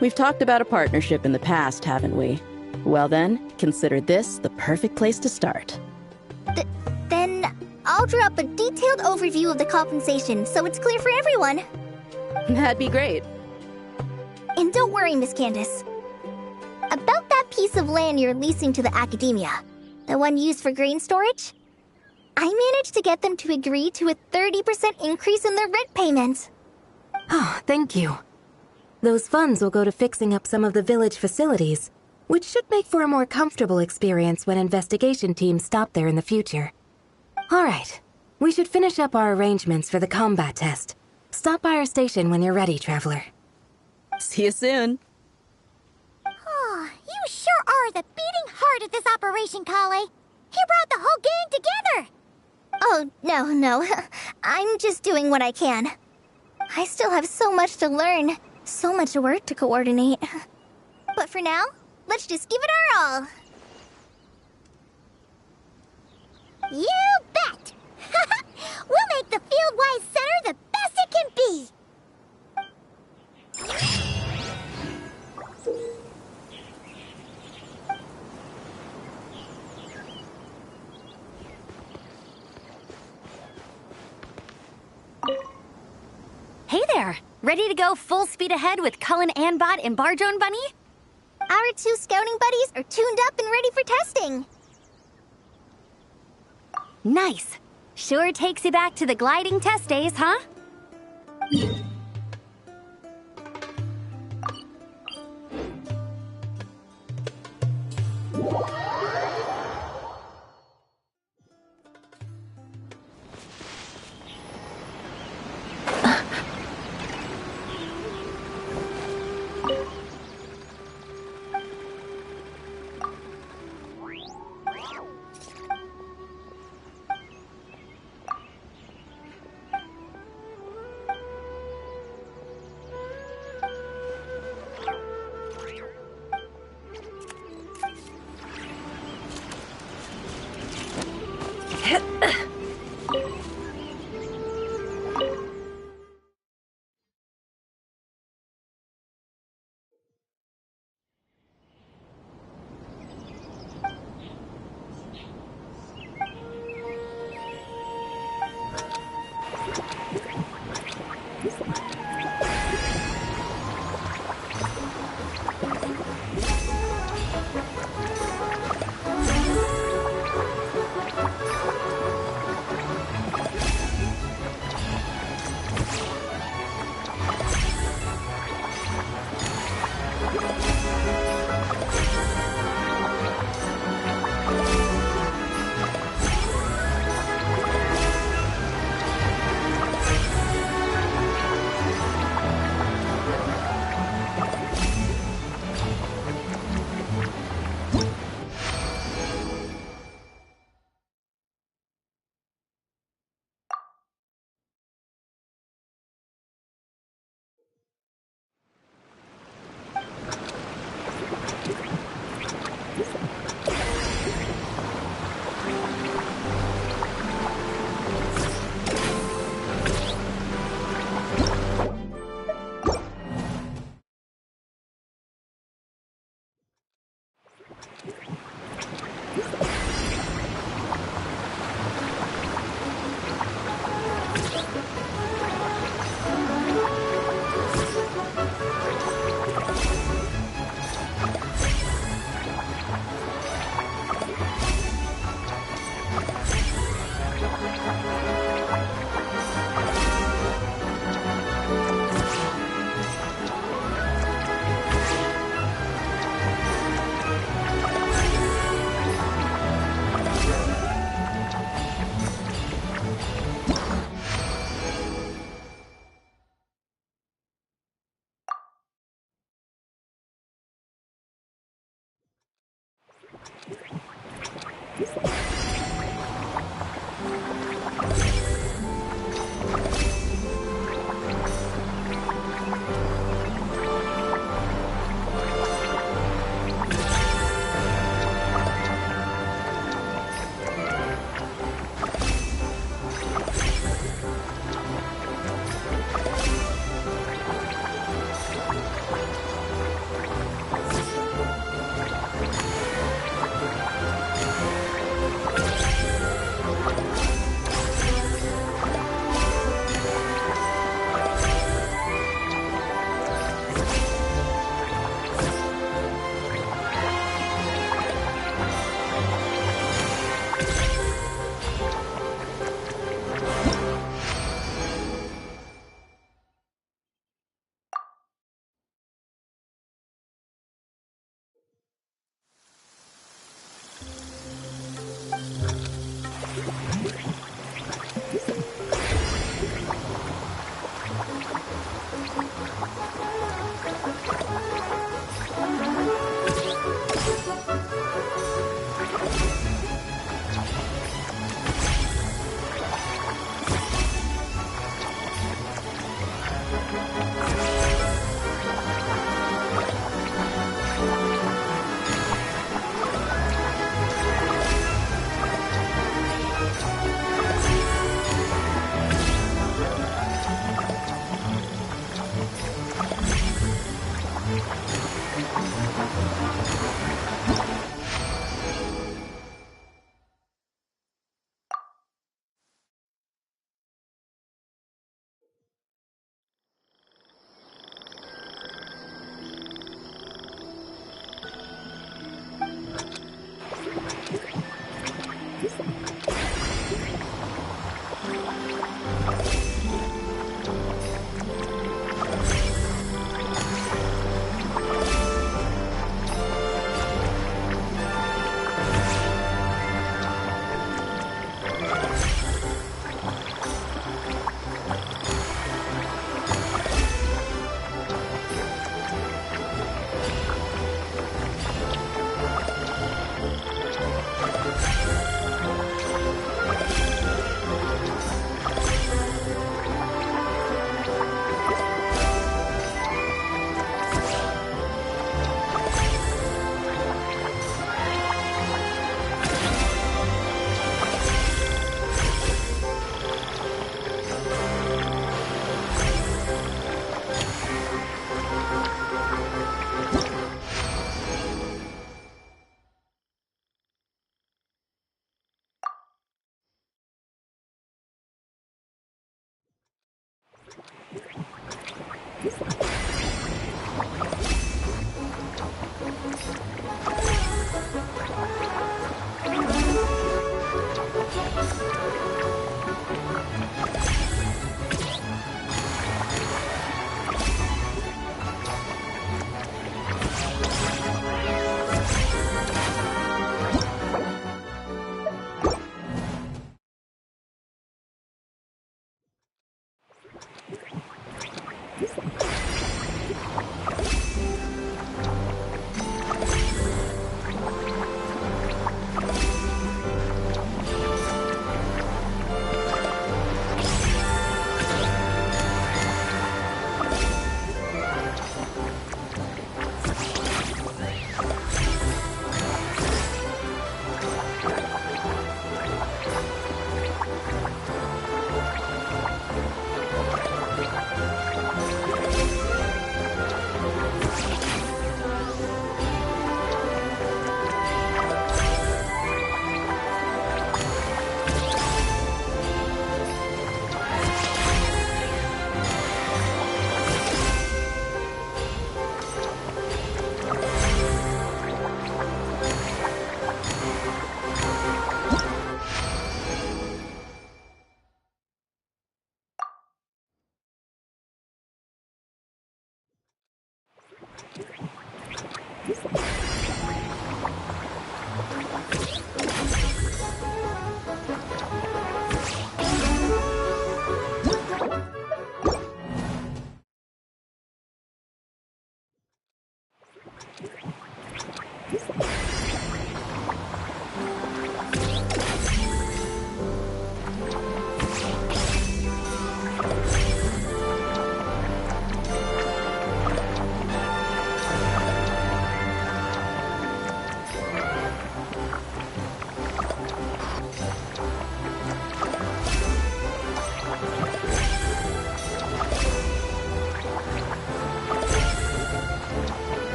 S10: We've talked about a partnership in the past, haven't we? Well then, consider this the perfect place to start.
S3: Then I'll draw up a detailed overview of the compensation so it's clear for everyone.
S10: That'd be great.
S3: And don't worry, Miss Candace. About that piece of land you're leasing to the academia, the one used for grain storage, I managed to get them to agree to a 30% increase in their rent payments.
S11: Oh, thank you. Those funds will go to fixing up some of the village facilities, which should make for a more comfortable experience when investigation teams stop there in the future. All right, we should finish up our arrangements for the combat test. Stop by our station when you're ready, Traveler.
S10: See you soon.
S3: Oh, you sure are the beating heart of this operation, Kale. You brought the whole gang together. Oh, no. I'm just doing what I can. I still have so much to learn, so much work to coordinate. But for now, let's just give it our all. You bet! We'll make the Fieldwise Center the best it can be!
S9: Hey there! Ready to go full speed ahead with Cullen Anbot and Bardrone Bunny?
S3: Our 2 scouting buddies are tuned up and ready for testing.
S9: Nice. Sure takes you back to the gliding test days, huh?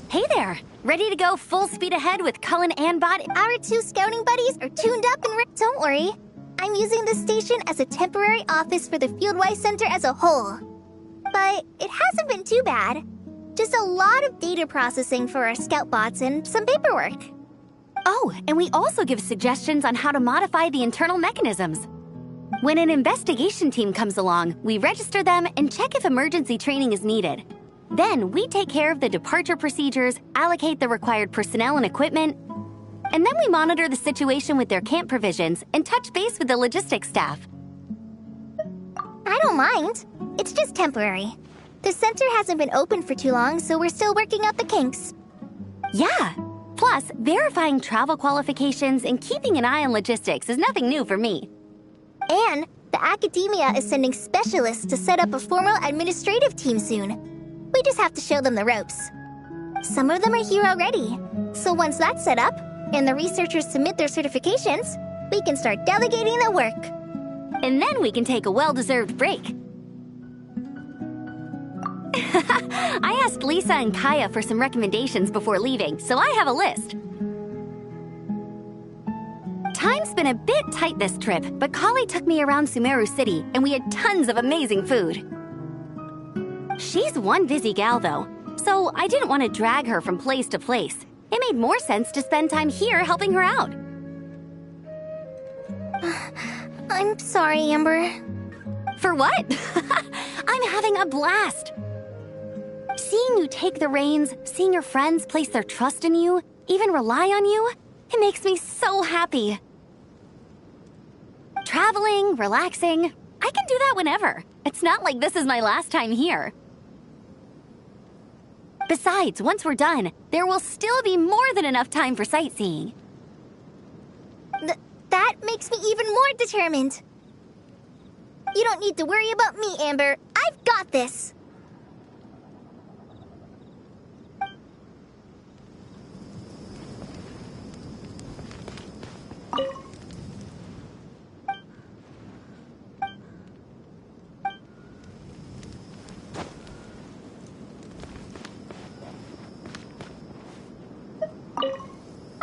S9: Hey there! Ready to go full speed ahead with Cullen and Bot?
S3: Our two scouting buddies are tuned up and ready. Don't worry. I'm using this station as a temporary office for the Fieldwise Center as a whole. But it hasn't been too bad. Just a lot of data processing for our scout bots and some paperwork.
S9: Oh, and we also give suggestions on how to modify the internal mechanisms. When an investigation team comes along, we register them and check if emergency training is needed. Then we take care of the departure procedures, allocate the required personnel and equipment, and then we monitor the situation with their camp provisions and touch base with the logistics staff.
S3: I don't mind. It's just temporary. The center hasn't been open for too long, so we're still working out the kinks.
S9: Yeah. Plus, verifying travel qualifications and keeping an eye on logistics is nothing new for me.
S3: And the academia is sending specialists to set up a formal administrative team soon. We just have to show them the ropes. Some of them are here already. So once that's set up, and the researchers submit their certifications, we can start delegating the work.
S9: And then we can take a well-deserved break. I asked Lisa and Kaya for some recommendations before leaving, so I have a list. Time's been a bit tight this trip, but Kali took me around Sumeru City, and we had tons of amazing food. She's one busy gal, though, so I didn't want to drag her from place to place. It made more sense to spend time here helping her out.
S3: I'm sorry, Amber.
S9: For what? I'm having a blast. Seeing you take the reins, seeing your friends place their trust in you, even rely on you, it makes me so happy. Traveling, relaxing, I can do that whenever. It's not like this is my last time here. Besides, once we're done, there will still be more than enough time for sightseeing.
S3: That makes me even more determined. You don't need to worry about me, Amber. I've got this.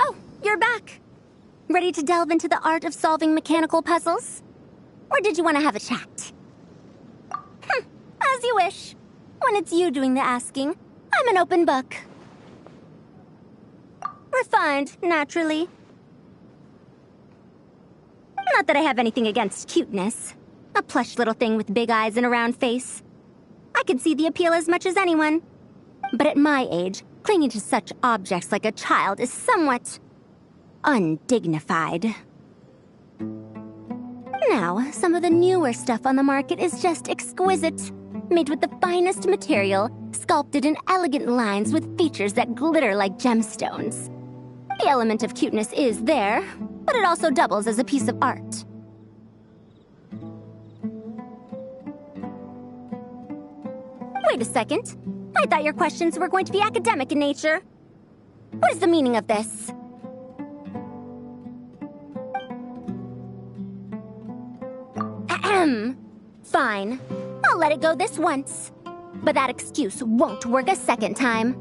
S9: Oh, you're back. Ready to delve into the art of solving mechanical puzzles? Or did you want to have a chat? As you wish. When it's you doing the asking, I'm an open book. Refined, naturally. Not that I have anything against cuteness. A plush little thing with big eyes and a round face. I could see the appeal as much as anyone. But at my age, clinging to such objects like a child is somewhat undignified. Now, some of the newer stuff on the market is just exquisite. Made with the finest material, sculpted in elegant lines with features that glitter like gemstones. The element of cuteness is there, but it also doubles as a piece of art. Wait a second. I thought your questions were going to be academic in nature. What is the meaning of this? Ahem. Fine. I'll let it go this once. But that excuse won't work a second time.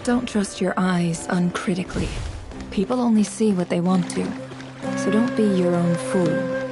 S5: Don't trust your eyes uncritically. People only see what they want to, so don't be your own fool.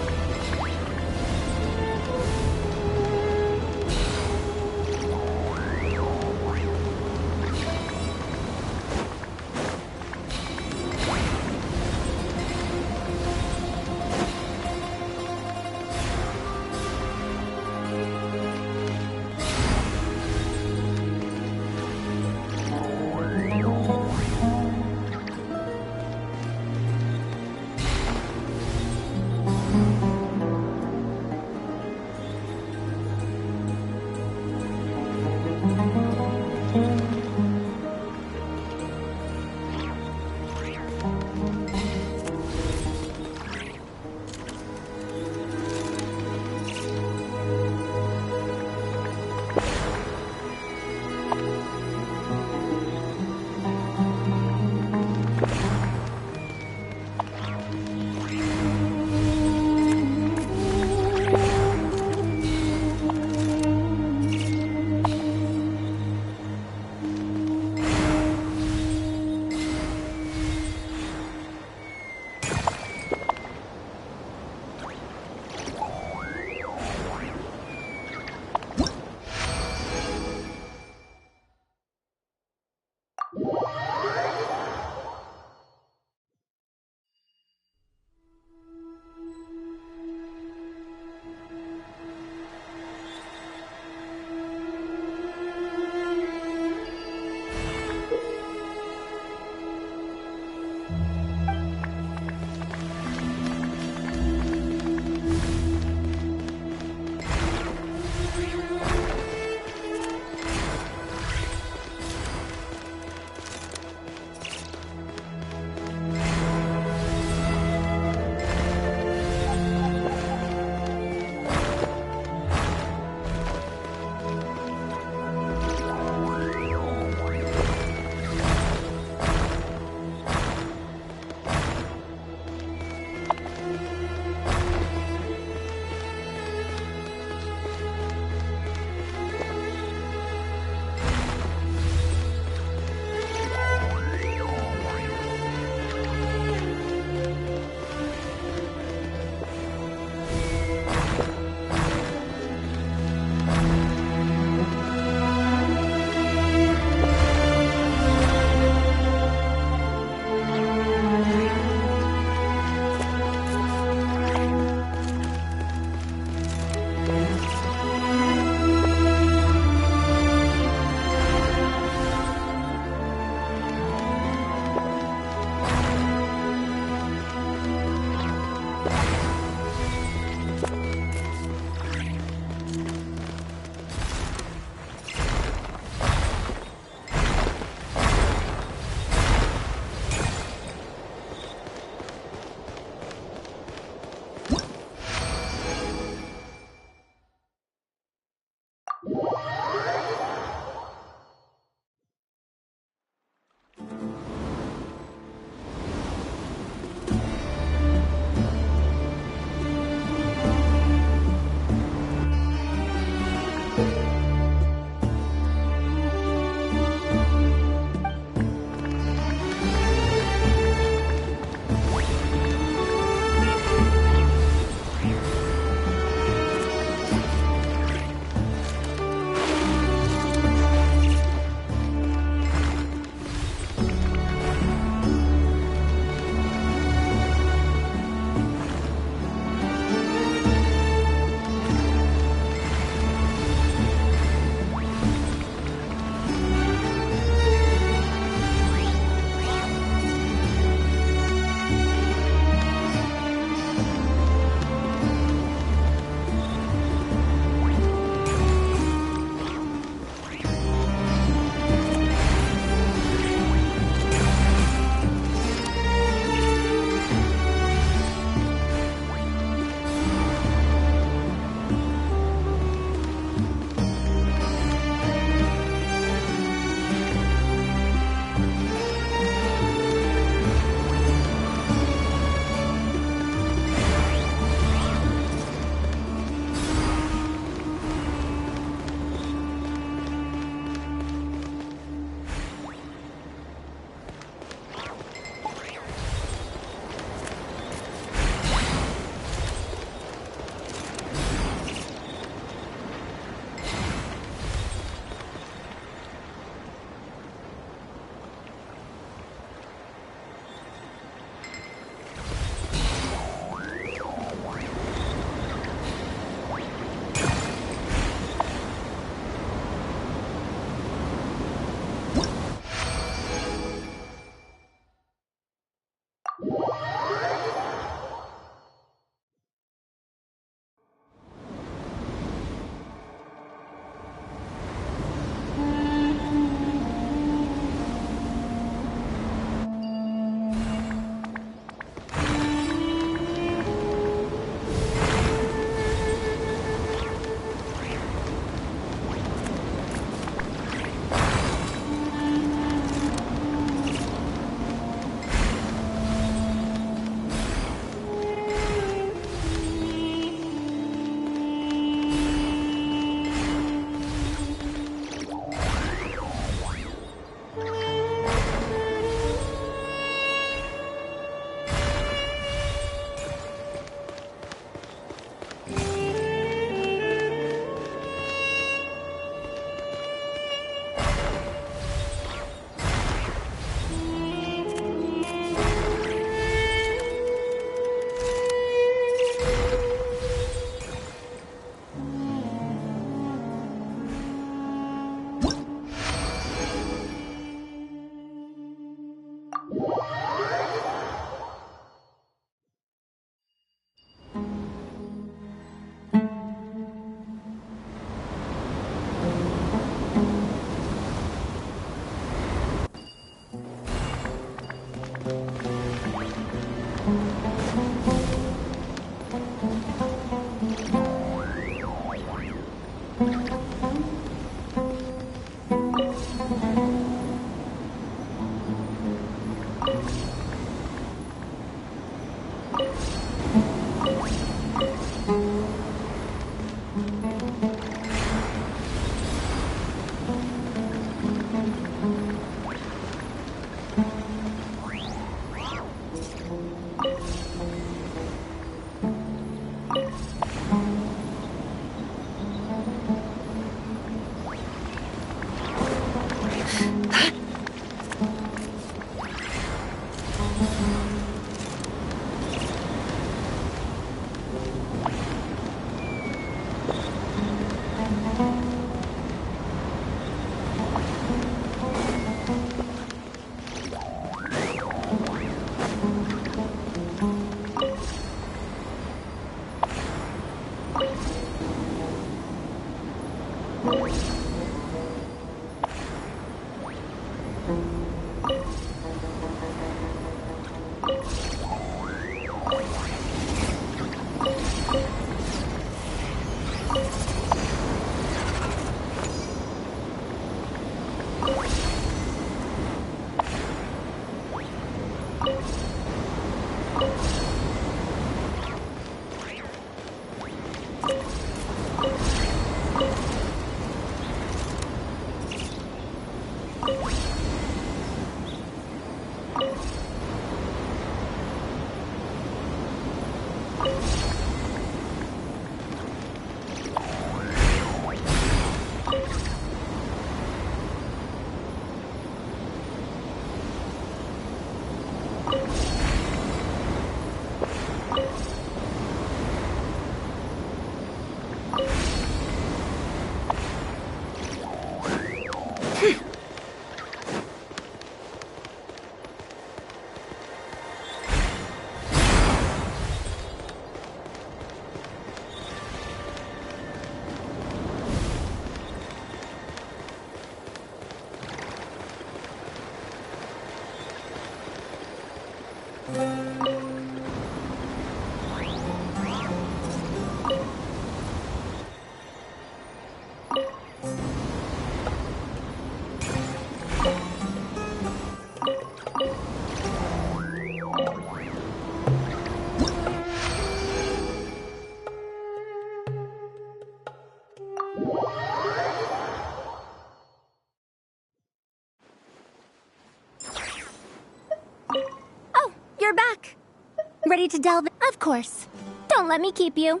S9: Ready to delve? Of course. Don't let me keep you.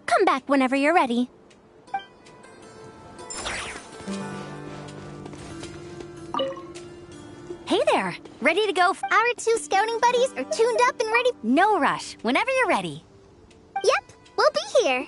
S9: Come back whenever you're ready. Hey there. Ready to go?
S3: Our two scouting buddies are tuned up and ready.
S9: No rush. Whenever you're ready.
S3: Yep, we'll be here.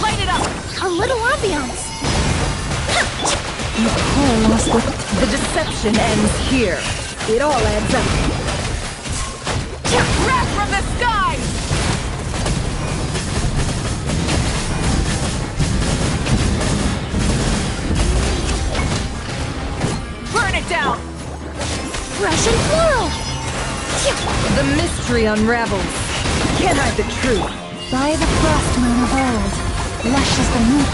S2: Light it up!
S3: A little ambiance.
S2: The deception ends here. It all adds up. Wrath from the sky! Burn it down!
S3: Russian plural.
S2: The mystery unravels. Can't hide the truth.
S5: By the frost moon of old, lush as the moon,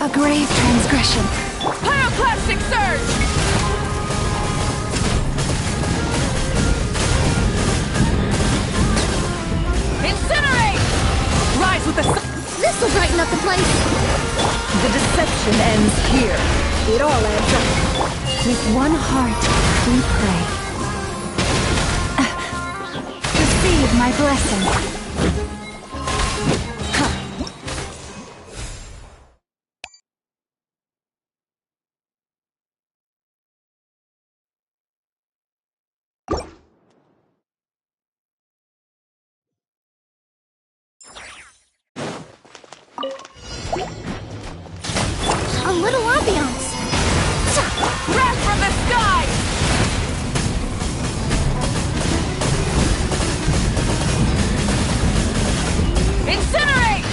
S5: a grave transgression.
S2: Pyroclastic surge! Incinerate! Rise with the sun!
S3: This'll brighten up the place.
S2: The deception ends here. It all adds up.
S5: With one heart, we pray. Receive my blessing.
S3: A little ambiance.
S2: Wrath from the sky! Incinerate!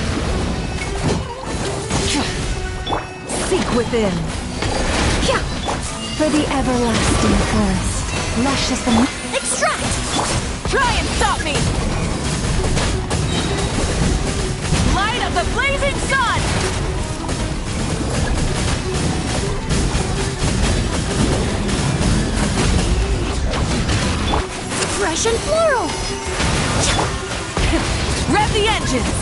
S2: Seek within.
S5: For the everlasting forest, lush as the moon.
S3: Extract!
S2: Try and stop me! Light of the blazing sun!
S3: Russian plural.
S2: Rev the engines!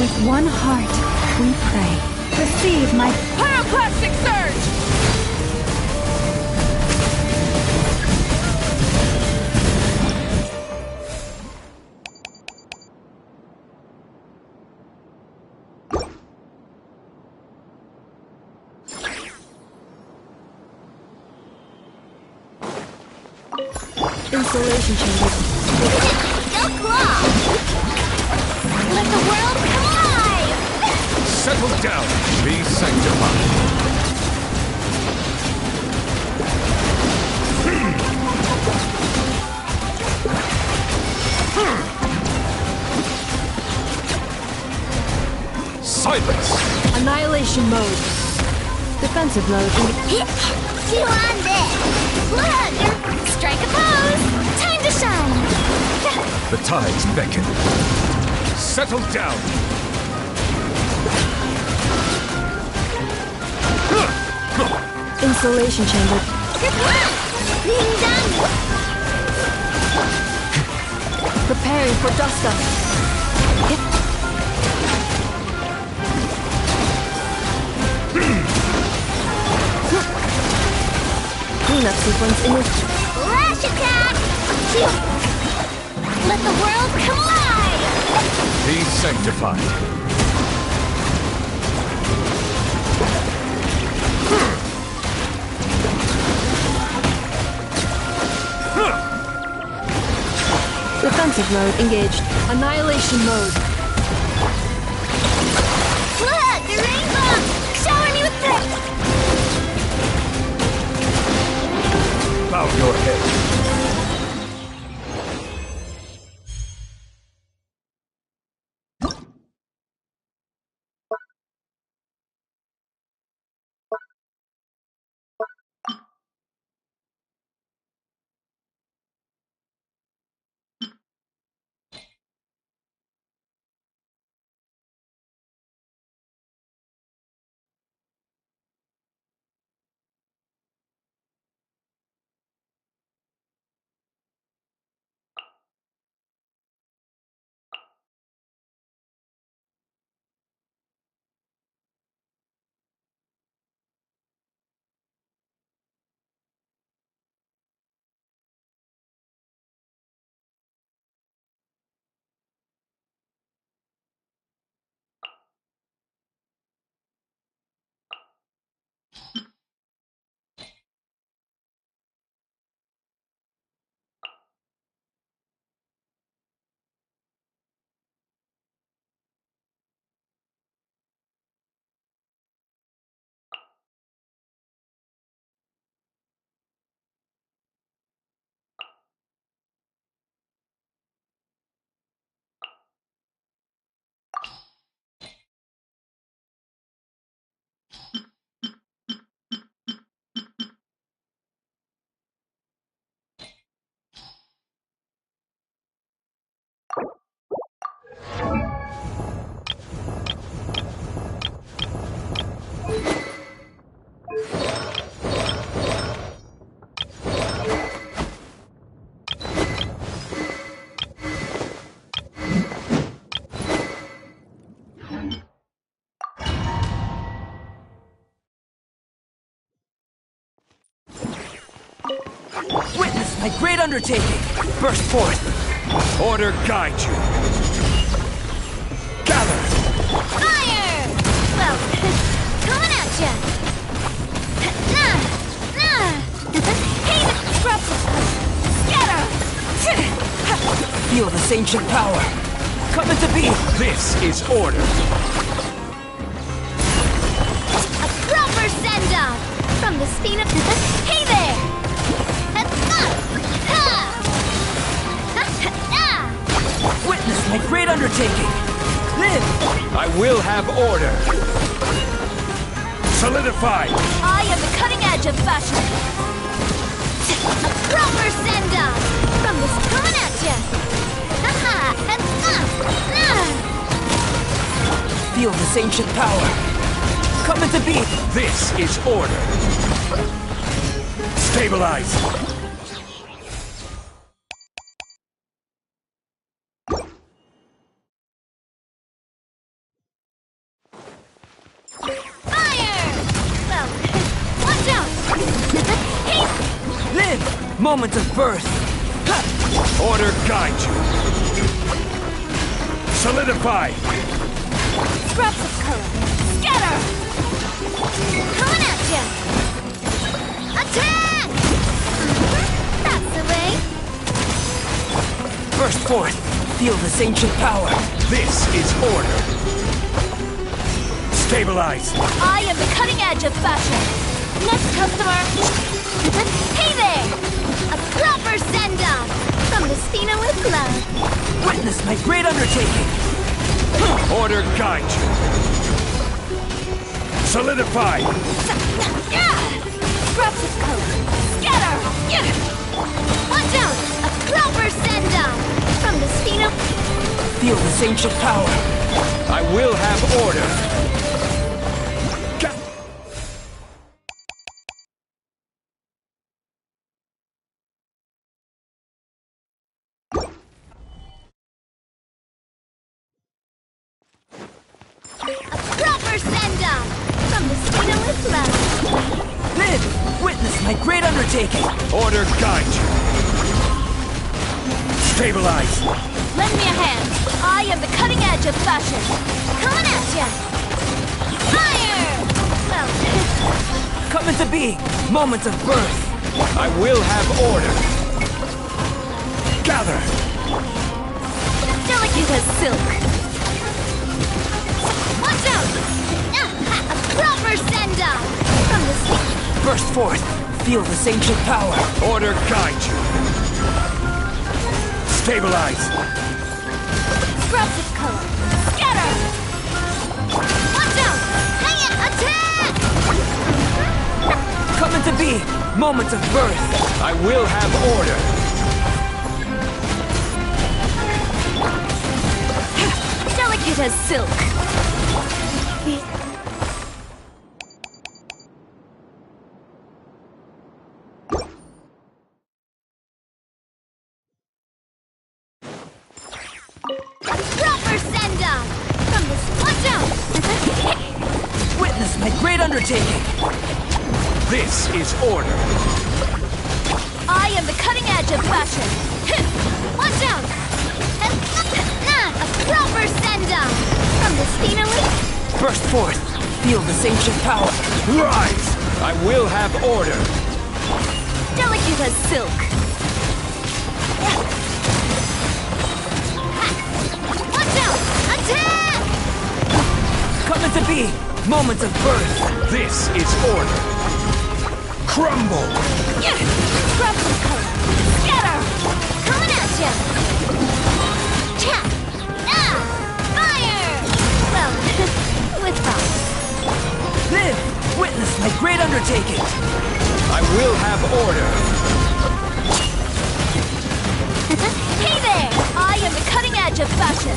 S4: With one heart, we pray. Receive my
S2: Pyroclastic surge!
S5: Installation chamber.
S3: Go claw! Let the world come alive!
S1: Settle down. Be sanctified. Silence!
S5: Annihilation mode. Defensive mode.
S3: Chew on this! Look! Strike a pose! Time to shine!
S1: The tides beckon. Settle down.
S5: Installation chamber.
S3: Being done!
S5: Preparing for dust up. Cleanup sequence initiated.
S3: Lash attack! Let the world come alive!
S1: Be sanctified.
S5: Defensive mode engaged. Annihilation mode.
S3: Look! The rainbow! Shower me with this!
S1: Bow your head.
S6: Witness my great undertaking! Burst forth!
S1: Order guide you. Gather!
S3: Fire! Well, coming at ya! Nah! Hey, disrupt! Scatter!
S6: Feel this ancient power! Come into being!
S1: This is order.
S3: A proper send-off! From the spin of Hey there!
S6: Witness my great undertaking! Live!
S1: I will have order. Solidify.
S3: I am the cutting edge of fashion. A proper send-off! From this coming at ya!
S6: Feel this ancient power! Come into being!
S1: This is order. Stabilize.
S7: moment of birth.
S1: Order guide you. Solidify.
S2: Scraps of color. Scatter!
S3: Coming at ya! Attack! That's the way.
S7: Burst forth. Feel this ancient power.
S1: This is order. Stabilize.
S2: I am the cutting edge of fashion. Next customer. Hey there!
S3: A proper send-off from the Spina with love.
S7: Witness my great undertaking.
S1: Order guide you. Solidify.
S2: Scraps of color. Scatter!
S3: Watch out! A proper send-off from the Spina.
S7: Feel this ancient power.
S1: I will have order.
S3: Proper send-off from the Spina with love.
S7: Then, witness my great undertaking.
S1: Order guide you. Stabilize.
S2: Lend me a hand. I am the cutting edge of fashion.
S3: Coming at ya! Fire! Well,
S7: Come into being. Moment of birth.
S1: I will have order. Gather.
S2: Delicate as silk.
S3: watch out! A proper send-off from the Spina.
S7: Burst forth. Feel this ancient power.
S1: Order guide you. Stabilize.
S2: Scraps of color. Scatter!
S3: Watch out! Hang it! Attack!
S7: Come into being. Moment of birth.
S1: I will have order.
S2: Delicate as silk.
S3: Proper send-off from the watch out!
S7: Witness my great undertaking.
S1: This is order.
S2: I am the cutting edge of fashion.
S3: Watch out! A proper send-off from the Spina.
S7: Burst forth. Feel this ancient power.
S1: Rise! I will have order.
S2: Delicate as silk.
S3: Watch out! Attack!
S7: Come into being. Moment of birth.
S1: This is order. Crumble!
S2: Scraps of color. Scatter!
S3: Coming at ya! Cha! Fire! Well, with thought.
S7: Live! Witness my great undertaking.
S1: I will have order.
S2: Hey there! I am the cutting edge of fashion.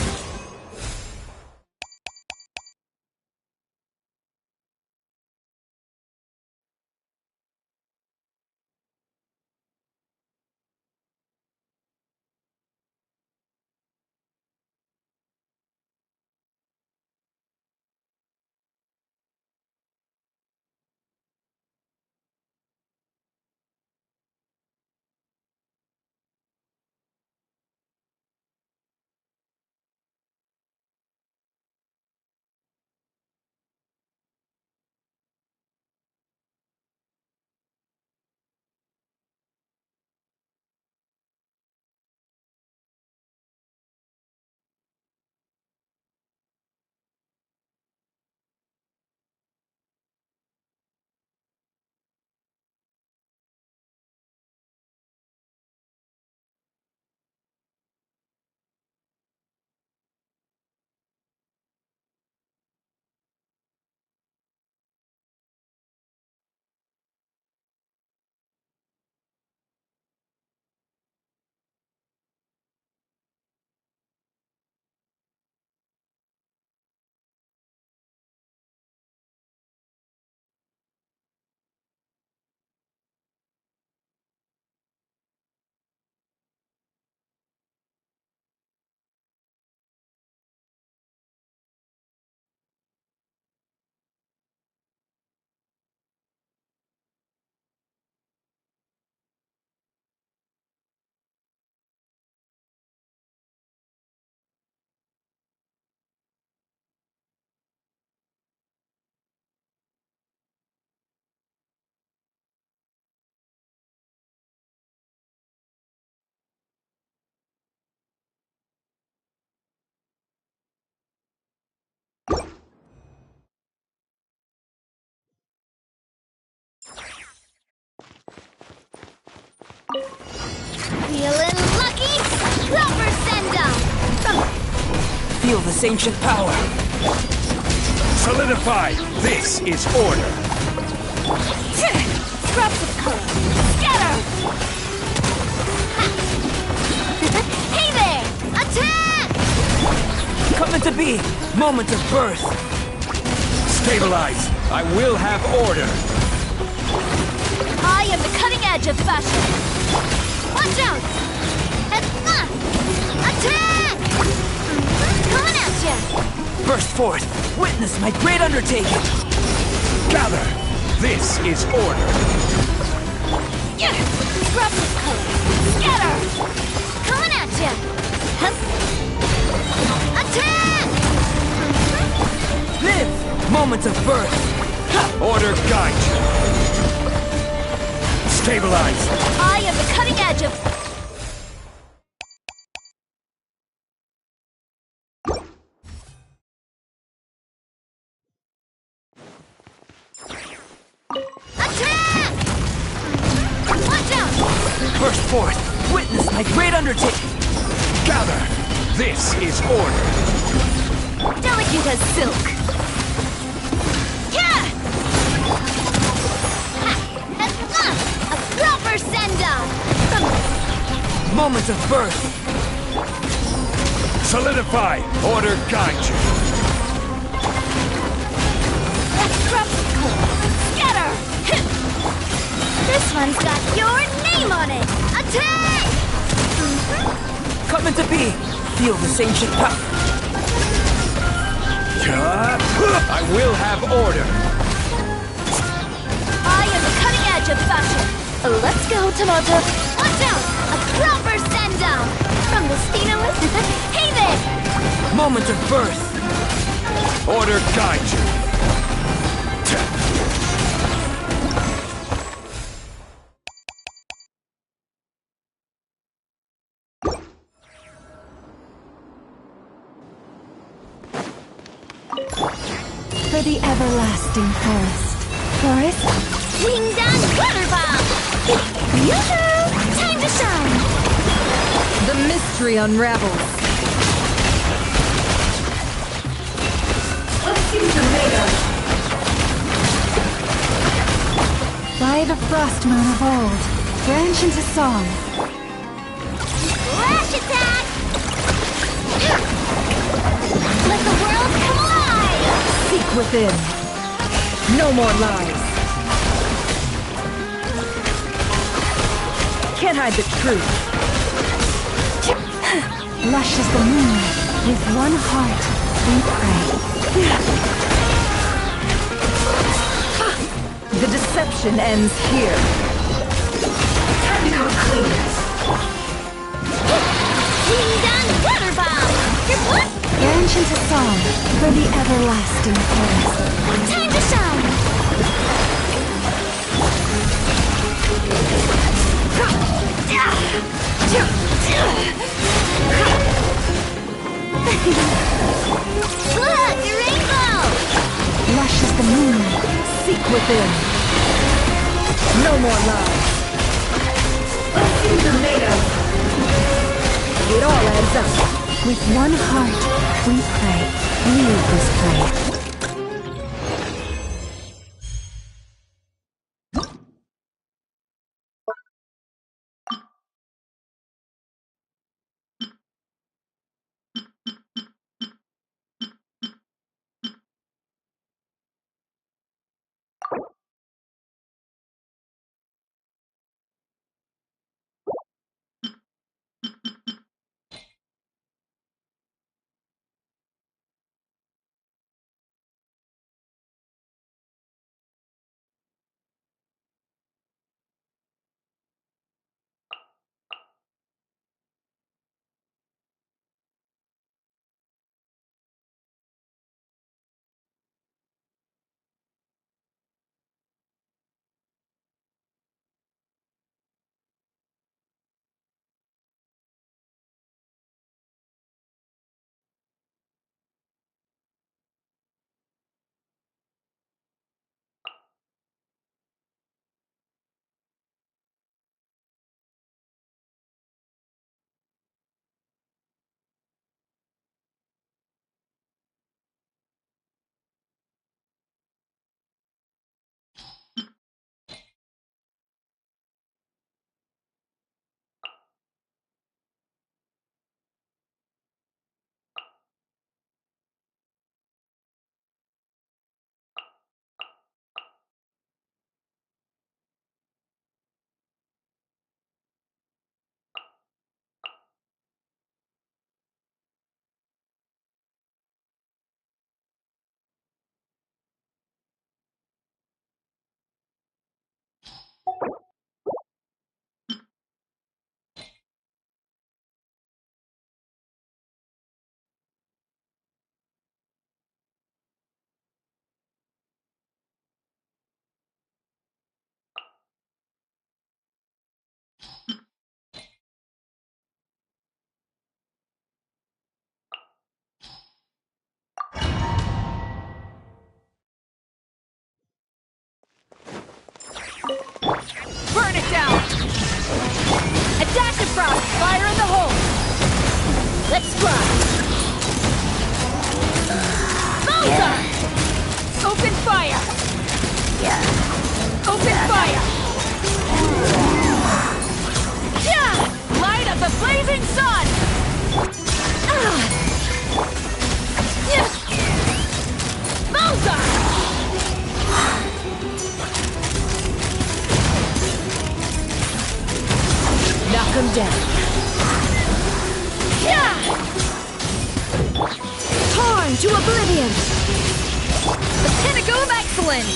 S9: proper send-down!
S7: Feel this ancient power.
S1: Solidify! This is order!
S9: Scraps of color! Scatter! Hey there! Attack!
S7: Coming to be! Moment of birth!
S1: Stabilize! I will have order!
S9: I am the cutting edge of fashion! Watch out! Attack! Coming at ya!
S7: Burst forth! Witness my great undertaking!
S1: Gather! This is order!
S9: Scraps of color! Scatter! Coming at ya! Attack!
S7: Live! Moment of birth!
S1: Order guide you! Stabilize!
S9: I am the cutting edge of... Attack! Watch out!
S7: Burst forth! Witness my great undertaking!
S1: Gather! This is order!
S9: Delicate as silk! Yeah! A proper send-down!
S7: Moment of birth!
S1: Solidify! Order guide you!
S9: Scatter! This one's got your name on it! Attack!
S7: Coming to be! Feel this ancient power!
S1: I will have order!
S9: I am the cutting edge of fashion! Let's go, Tomato! Watch out! A proper send-down! From the Stenoist... Hey there!
S7: Moment of birth!
S1: Order guide you!
S5: For the everlasting forest.
S9: Wing down water bomb! Yoo-hoo! Time to shine!
S5: The mystery unravels. By the frost moon of old, branch into song.
S9: Flash attack! Let the world come alive!
S5: Seek within. No more lies. Can't hide the truth. Lush as the moon, with one heart we pray. The deception ends here.
S6: Time to come clean.
S9: Wing down water bomb! What?
S5: Branch into song for the everlasting forest.
S9: Time to shine! Look, rainbow!
S5: Lush as the moon, seek within. No more lies. It all adds up. With one heart, we pray. Leave this place.
S2: Dash and frost! Fire in the hole! Let's fly! Bullseye! Open fire! Open fire! Light up the blazing sun! Bullseye! Knock him down. Torn to oblivion! The pinnacle of excellence!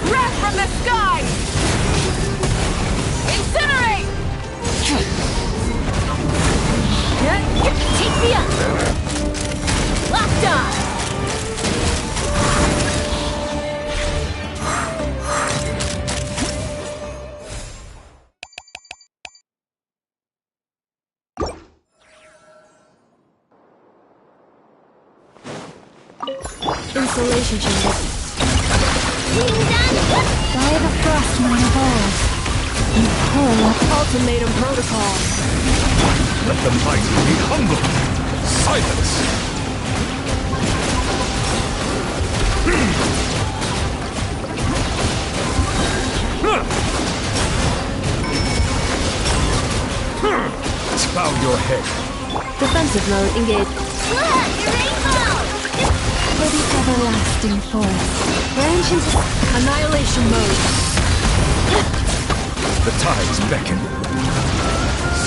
S2: Breath from the sky! Incinerate! Take me up! Locked on! Insulation chamber. By the frost mine of ours. Ultimatum protocol.
S1: Let the mighty be humble. Silence. Bow your head.
S2: Defensive mode engaged. For the everlasting forest. Branch into annihilation mode.
S1: The tides beckon.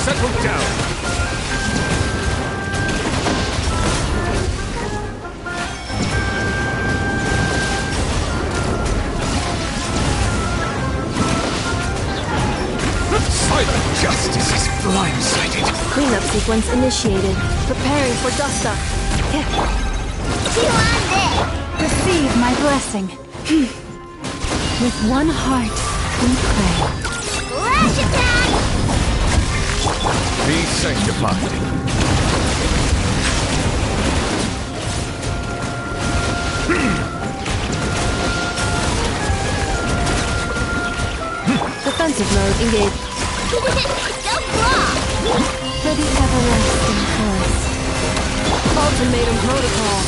S1: Settle down. Silent justice is blindsided.
S2: Cleanup sequence initiated. Preparing for dust up. Receive my blessing. With one heart, we pray.
S3: Flash attack!
S1: Be sanctified.
S2: Defensive mode engaged.
S3: Don't block!
S2: For the everlasting forest. Ultimatum protocol.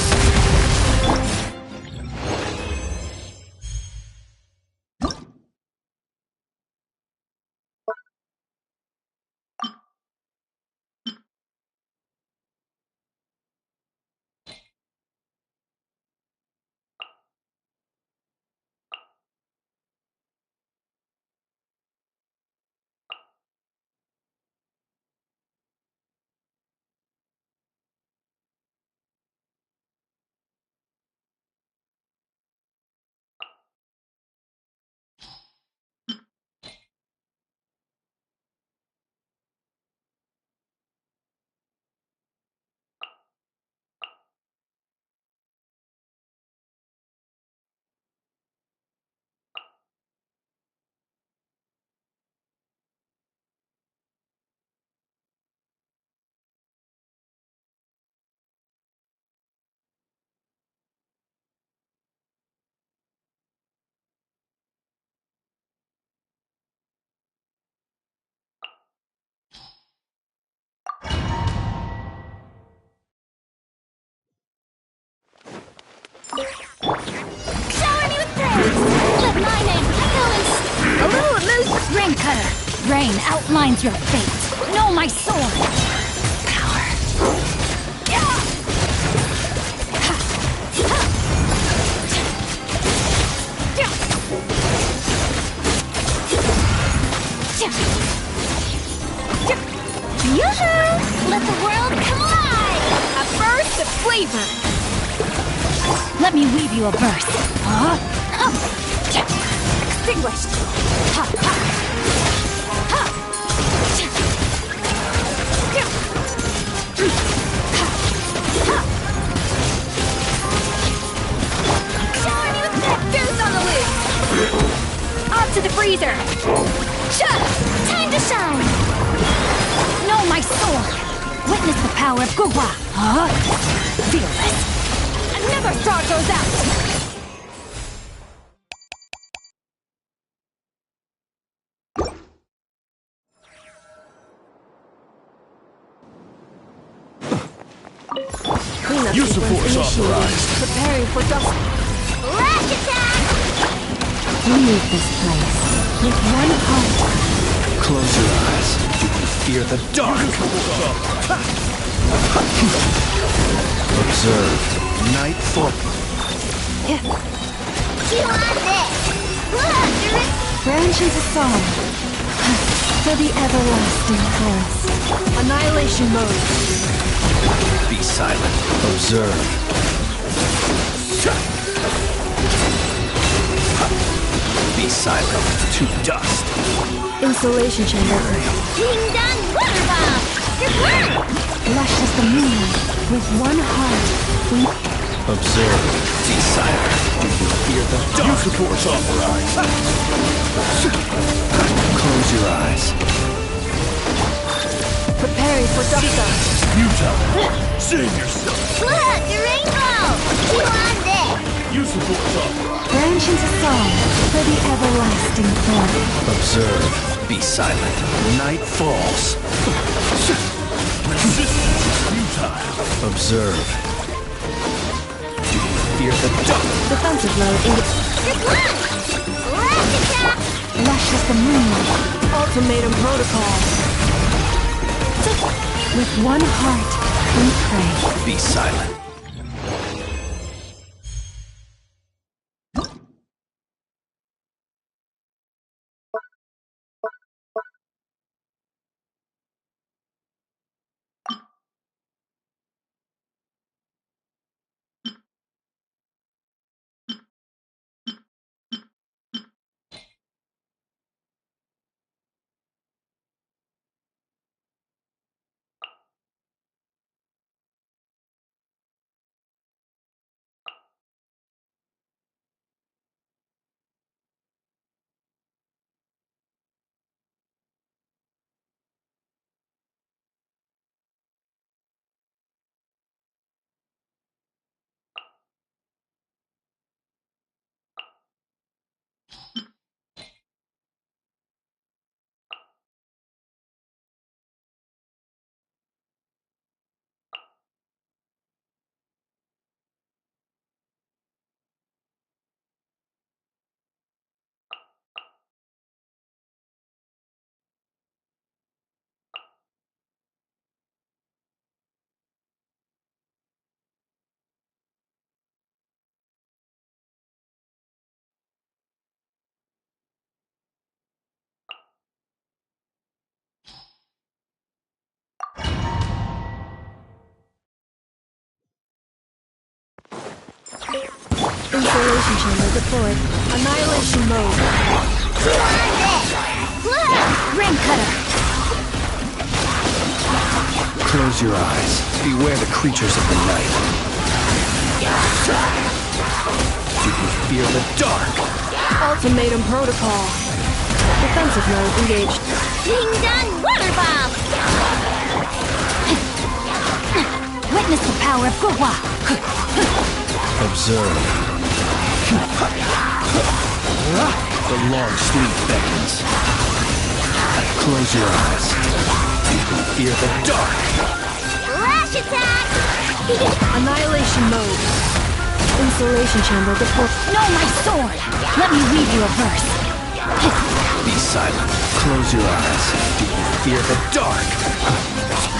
S3: Shower me with praise! Let my name echo in...
S2: Hello, Moose! Rain Cutter! Rain outlines your fate. Know my sword! Power.
S3: Yoo-hoo! Let the world come alive!
S2: A burst of flavor! Let me weave you a verse. Extinguished! Fierce on the loose! Off to the freezer!
S3: Time to shine!
S2: Know my sword! Witness the power of Gugwa! Fearless! Never start goes out!
S5: cleanup
S1: Use the
S5: sequence
S1: force
S5: initiated.
S1: authorized.
S5: Preparing for dust.
S3: Lash attack!
S4: We leave this place with one heart.
S8: Close your eyes. Do you fear the dark? Observe. Nightfall.
S3: Chew on this!
S5: Branch into song. For the everlasting forest. Annihilation mode.
S8: Be silent. Observe. Be silent. To dust.
S5: Insulation chamber.
S3: Ding dong water bomb!
S5: Lush as the moon. With one heart. We
S8: Observe. Be silent. Do you fear the dark?
S1: Use the force authorized.
S8: Close your eyes.
S5: preparing for dust.
S1: Futile. Save yourself.
S3: Look, the rainbow! Chew on this!
S1: Use the force authorized.
S5: Branch into song for the everlasting thorn.
S8: Observe. Be silent. Night falls.
S1: Resistance is futile.
S8: Observe. Do you fear the dark?
S5: Defensive mode in the
S3: Good luck! Lash attack!
S5: lush as the moon. Ultimatum protocol. With one heart, we pray.
S8: Be silent.
S5: Insulation chamber deployed. Annihilation mode.
S9: Ring cutter.
S8: Close your eyes. Beware the creatures of the night. Do you fear the dark?
S5: Ultimatum protocol. Defensive mode engaged.
S3: Ding dong water bomb!
S9: Witness the power of Gurwa.
S8: Observe. The long sleep beckons. Close your eyes. Do you fear the dark?
S3: Lash attack!
S5: Annihilation mode. Insulation chamber deployed.
S9: No, my sword. Let me read you a verse.
S8: Be silent. Close your eyes. Do you fear the dark?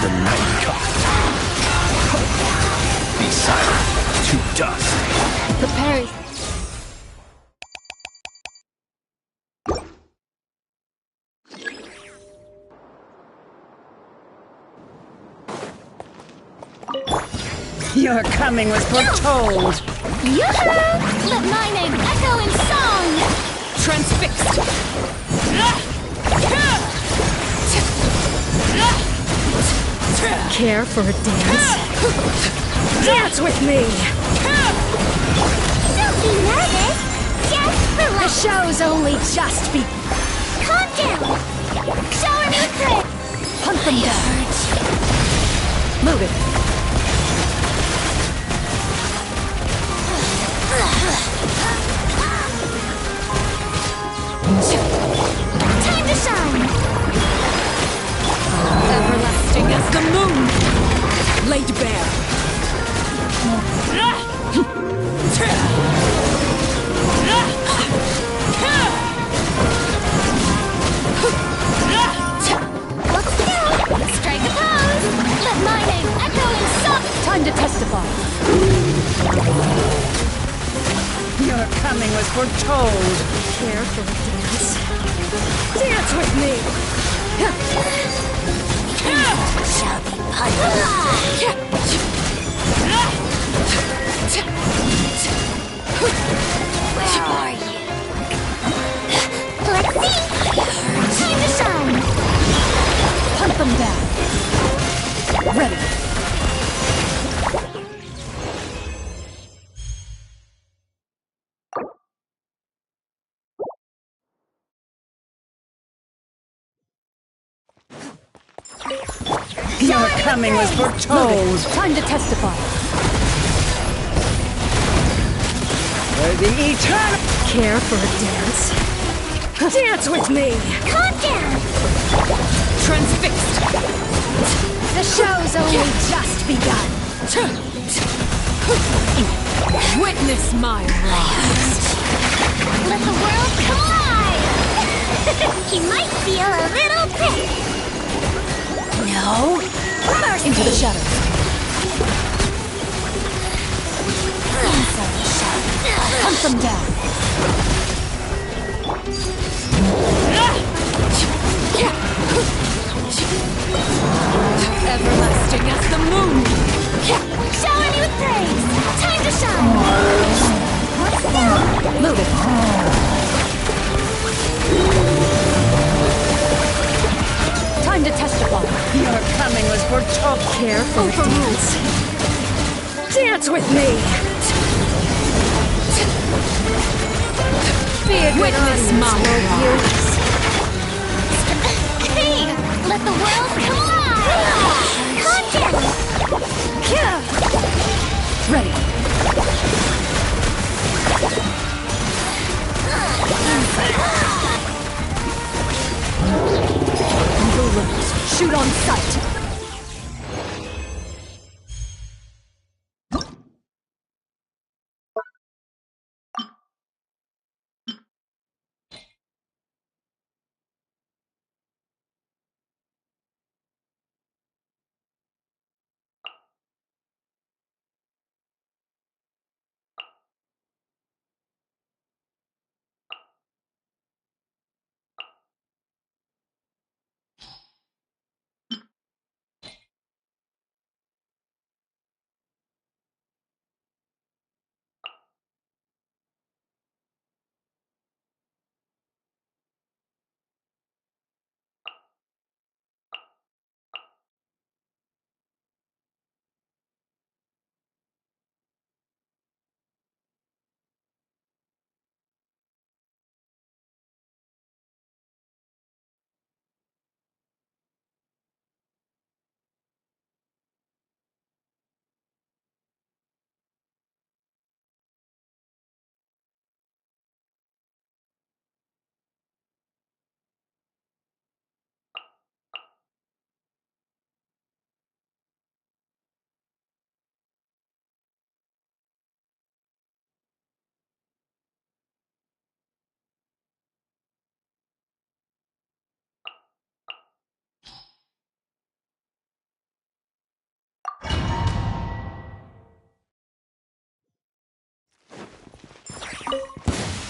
S8: The night comes. Be silent. To dust.
S5: Preparing.
S6: Your coming was foretold.
S9: Yoo-hoo! Let my name echo in song.
S2: Transfixed!
S5: Care for a dance?
S2: Dance with me!
S3: Don't be nervous! Just
S2: The
S3: relax!
S2: show's only just begun.
S3: Calm down! Show him your trick!
S2: Hunt them down.
S5: Move it.
S3: Time to shine!
S2: Everlasting as the moon, laid bare. Strike a pose! Let my name echo in song! Time to testify.
S7: Your coming was foretold.
S2: Care for a dance? Dance with me! Shall be punished. Where are you?
S3: Let's see! Time to shine!
S2: Hunt them down. Ready.
S7: Your coming was foretold.
S2: Time to testify.
S7: For the eternal
S2: Care for a dance? Dance with me!
S3: Calm down!
S2: Transfixed! The show's only just begun! Witness my rise!
S3: Let the world collide! You might feel a little prick!
S2: No! Into the shadows! Inside the shadows! Hunt them down! Everlasting as the moon!
S3: Shower me with praise! Time to shine!
S2: Move it! Time to testify!
S7: Your coming was foretold.
S2: Care for a dance? Dance with me! Witness my rise!
S3: Hey! Let the world collide! Calm down!
S2: Ready! Eagle rose. Shoot on sight!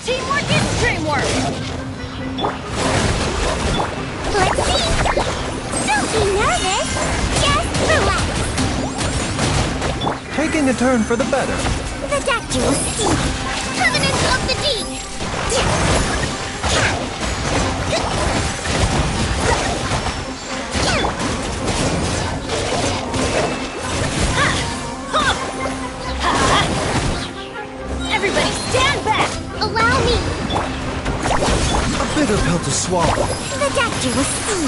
S3: Teamwork is dreamwork! Let's see! Don't be nervous! Just relax!
S12: Taking a turn for the better.
S3: The doctor will see! Covenant of the Deep!
S2: Everybody stand back!
S3: Allow me!
S12: A bitter pill to swallow.
S3: The doctor will see!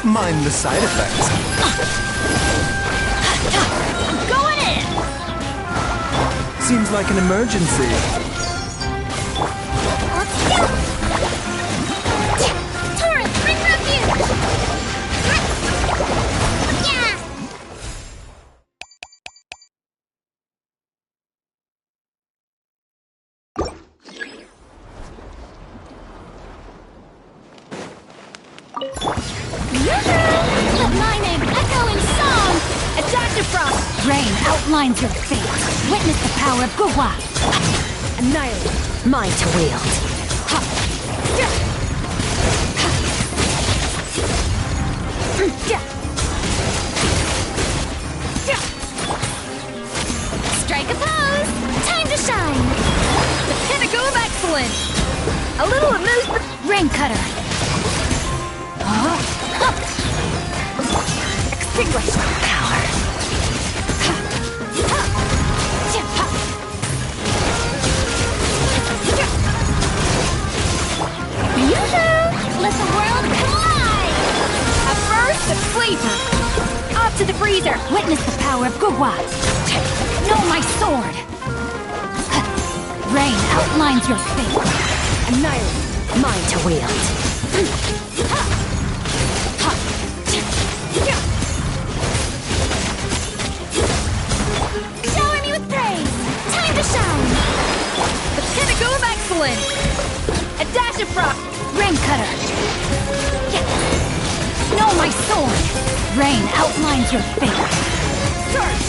S12: Mind the side effects.
S2: I'm going in!
S12: Seems like an emergency.
S3: Torrent, bring them
S2: Let my name echo in song! Adaptive Frost! Rain outlines your fate. Witness the power of Gugwa. Annihilate. Mine to wield. Strike a pose! Time to shine! The pinnacle of excellence! A little amusement. Rain Cutter! Extinguish power! Let the world collide! A burst of flavor! Up to the freezer! Witness the power of Gugwa! Know my sword! Rain outlines your fate! Annihilate! Mine to wield! Shower me with praise! Time to shine! The pinnacle of excellence! A dash of frost! Rain Cutter! Know my sword! Rain outlines your fate! Surge!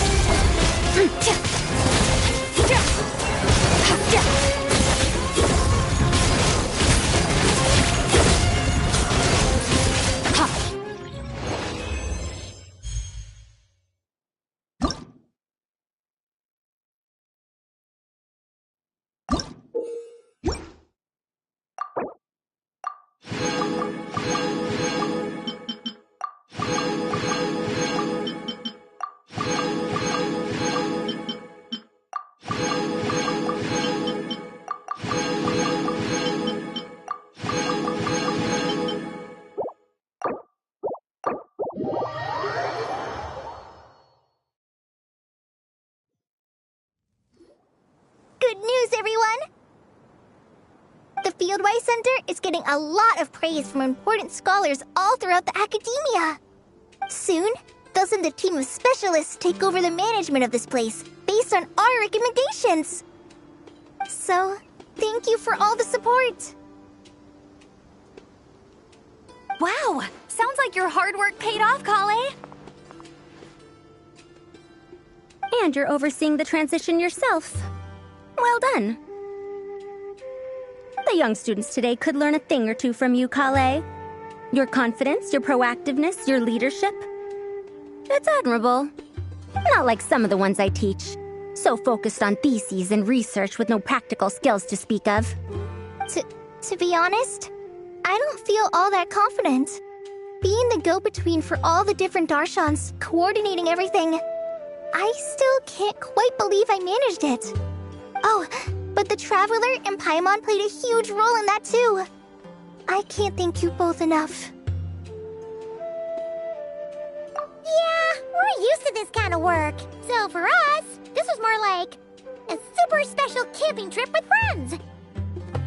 S3: Good news, everyone! The Fieldwise Center is getting a lot of praise from important scholars all throughout the academia. Soon, they'll send a team of specialists to take over the management of this place based on our recommendations. So, thank you for all the support.
S9: Wow! Sounds like your hard work paid off, Kale. And you're overseeing the transition yourself. Well done. The young students today could learn a thing or two from you, Kale. Your confidence, your proactiveness, your leadership. It's admirable. Not like some of the ones I teach. So focused on theses and research with no practical skills to speak of.
S3: To be honest, I don't feel all that confident. Being the go-between for all the different Darshans, coordinating everything, I still can't quite believe I managed it. Oh, but the Traveler and Paimon played a huge role in that too. I can't thank you both enough.
S13: Yeah, we're used to this kind of work. So for us, this was more like a super special camping trip with friends.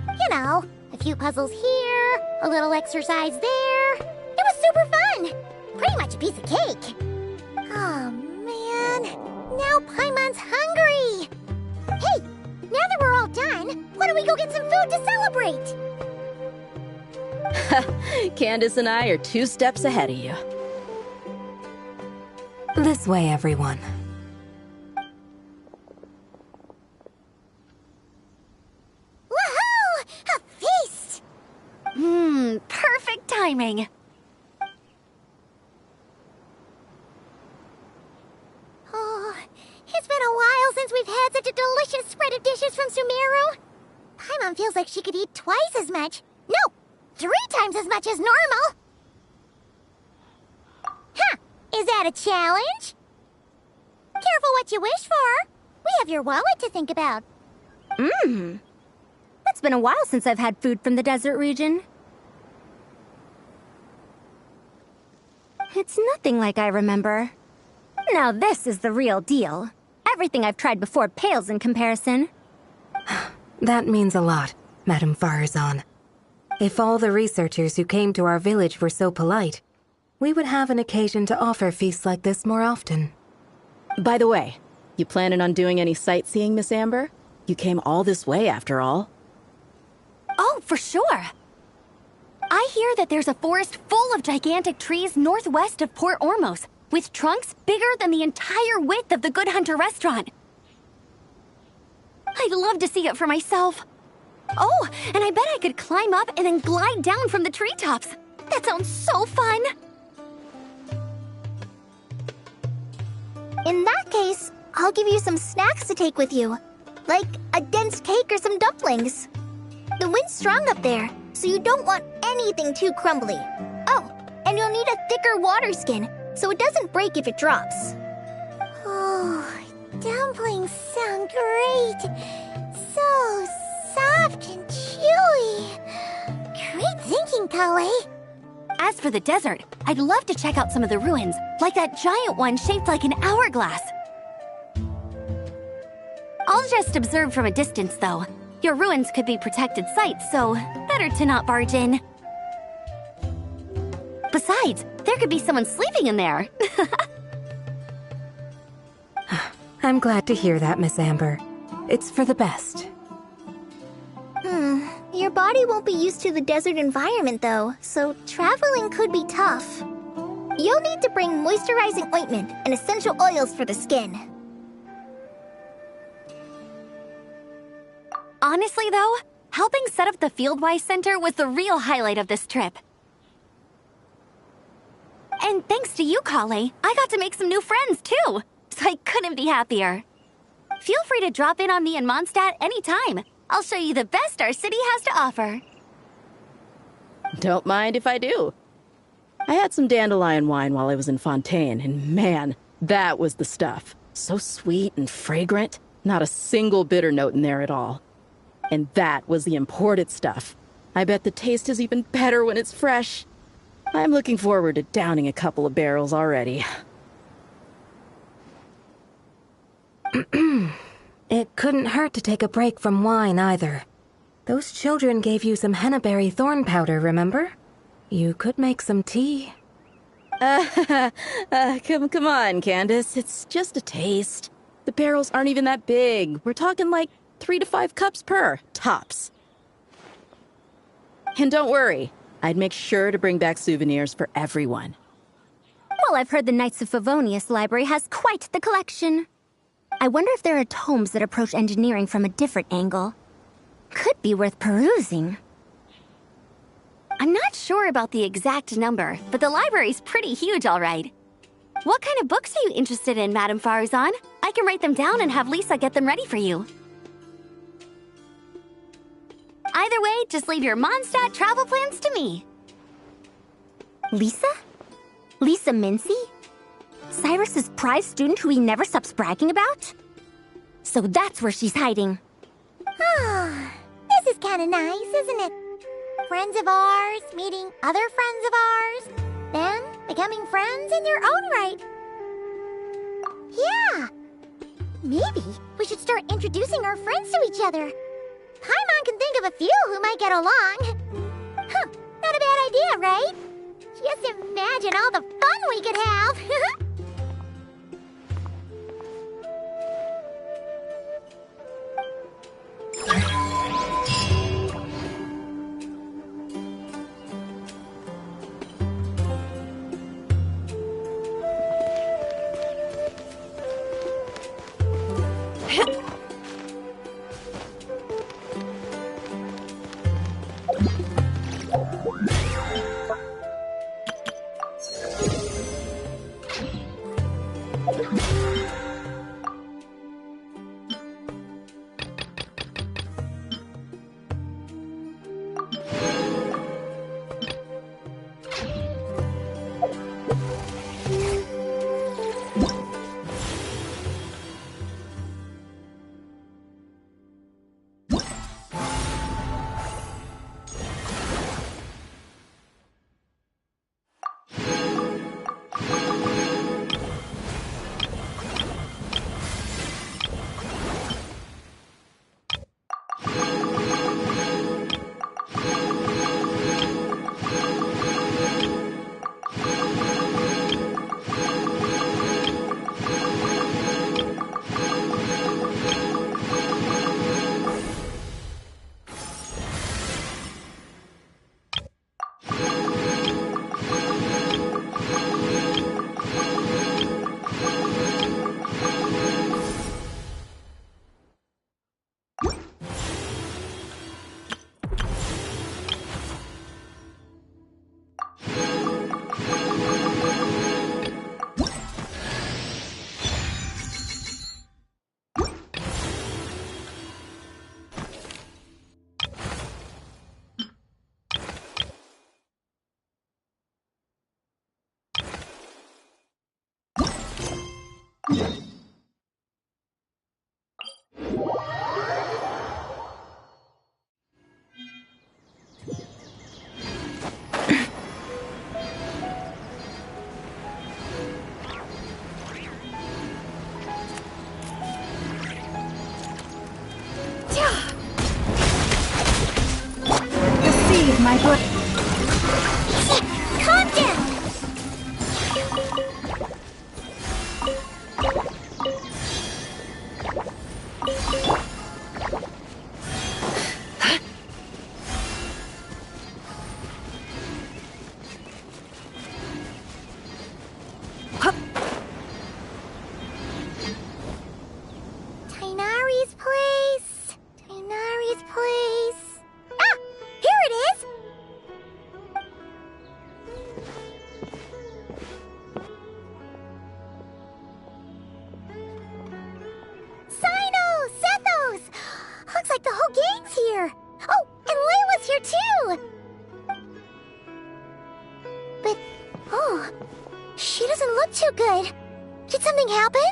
S13: You know, a few puzzles here, a little exercise there. It was super fun. Pretty much a piece of cake. Oh, man. Now Paimon's hungry. Hey, now that we're all done, why don't we go get some food to celebrate?
S10: Candace and I are 2 steps ahead of you.
S11: This way, everyone.
S13: Woohoo! A feast!
S9: Perfect timing.
S13: Oh, it's been a while since we've had such a delicious spread of dishes from Sumeru. Paimon feels like she could eat twice as much. No, 3 times as much as normal. Huh, is that a challenge? Careful what you wish for. We have your wallet to think about.
S9: It's been a while since I've had food from the desert region. It's nothing like I remember. Now this is the real deal. Everything I've tried before pales in comparison.
S11: That means a lot, Madame Farazan. If all the researchers who came to our village were so polite, we would have an occasion to offer feasts like this more often.
S10: By the way, you planning on doing any sightseeing, Miss Amber? You came all this way after all.
S9: Oh, for sure. I hear that there's a forest full full of gigantic trees northwest of Port Ormos, with trunks bigger than the entire width of the Good Hunter restaurant. I'd love to see it for myself. Oh, and I bet I could climb up and then glide down from the treetops. That sounds so fun!
S13: In that case, I'll give you some snacks to take with you. Like a dense cake or some dumplings. The wind's strong up there, so you don't want anything too crumbly. Oh, and you'll need a thicker water skin, so it doesn't break if it drops. Oh, dumplings sound great. So soft and chewy. Great thinking, Kale.
S9: As for the desert, I'd love to check out some of the ruins, like that giant one shaped like an hourglass. I'll just observe from a distance, though. Your ruins could be protected sites, so better to not barge in. Besides, there could be someone sleeping in there.
S11: I'm glad to hear that, Miss Amber. It's for the best.
S13: Your body won't be used to the desert environment, though, so traveling could be tough. You'll need to bring moisturizing ointment and essential oils for the skin.
S9: Honestly, though, helping set up the Fieldwise Center was the real highlight of this trip. And thanks to you, Kale, I got to make some new friends, too. So I couldn't be happier. Feel free to drop in on me in Mondstadt anytime. I'll show you the best our city has to offer.
S10: Don't mind if I do. I had some dandelion wine while I was in Fontaine, and man, that was the stuff. So sweet and fragrant. Not a single bitter note in there at all. And that was the imported stuff. I bet the taste is even better when it's fresh. I'm looking forward to downing a couple of barrels already.
S11: It couldn't hurt to take a break from wine, either. Those children gave you some hennaberry thorn powder, remember? You could make some tea.
S10: Come on, Candace. It's just a taste. The barrels aren't even that big. We're talking like 3 to 5 cups per, tops. And don't worry, I'd make sure to bring back souvenirs for everyone.
S13: Well, I've heard the Knights of Favonius Library has quite the collection. I wonder if there are tomes that approach engineering from a different angle. Could be worth perusing.
S9: I'm not sure about the exact number, but the library's pretty huge, all right. What kind of books are you interested in, Madame Faruzan? I can write them down and have Lisa get them ready for you. Either way, just leave your Mondstadt travel plans to me.
S13: Lisa? Lisa Mincy? Cyrus's prize student who he never stops bragging about? So that's where she's hiding. This is kind of nice, isn't it? Friends of ours meeting other friends of ours, then becoming friends in their own right. Yeah! Maybe we should start introducing our friends to each other. Paimon can think of a few who might get along. Huh, not a bad idea, right? Just imagine all the fun we could have! Sino! Sethos! Looks like the whole gang's here! Oh, and Layla's here too! But, oh, she doesn't look too good. Did something happen?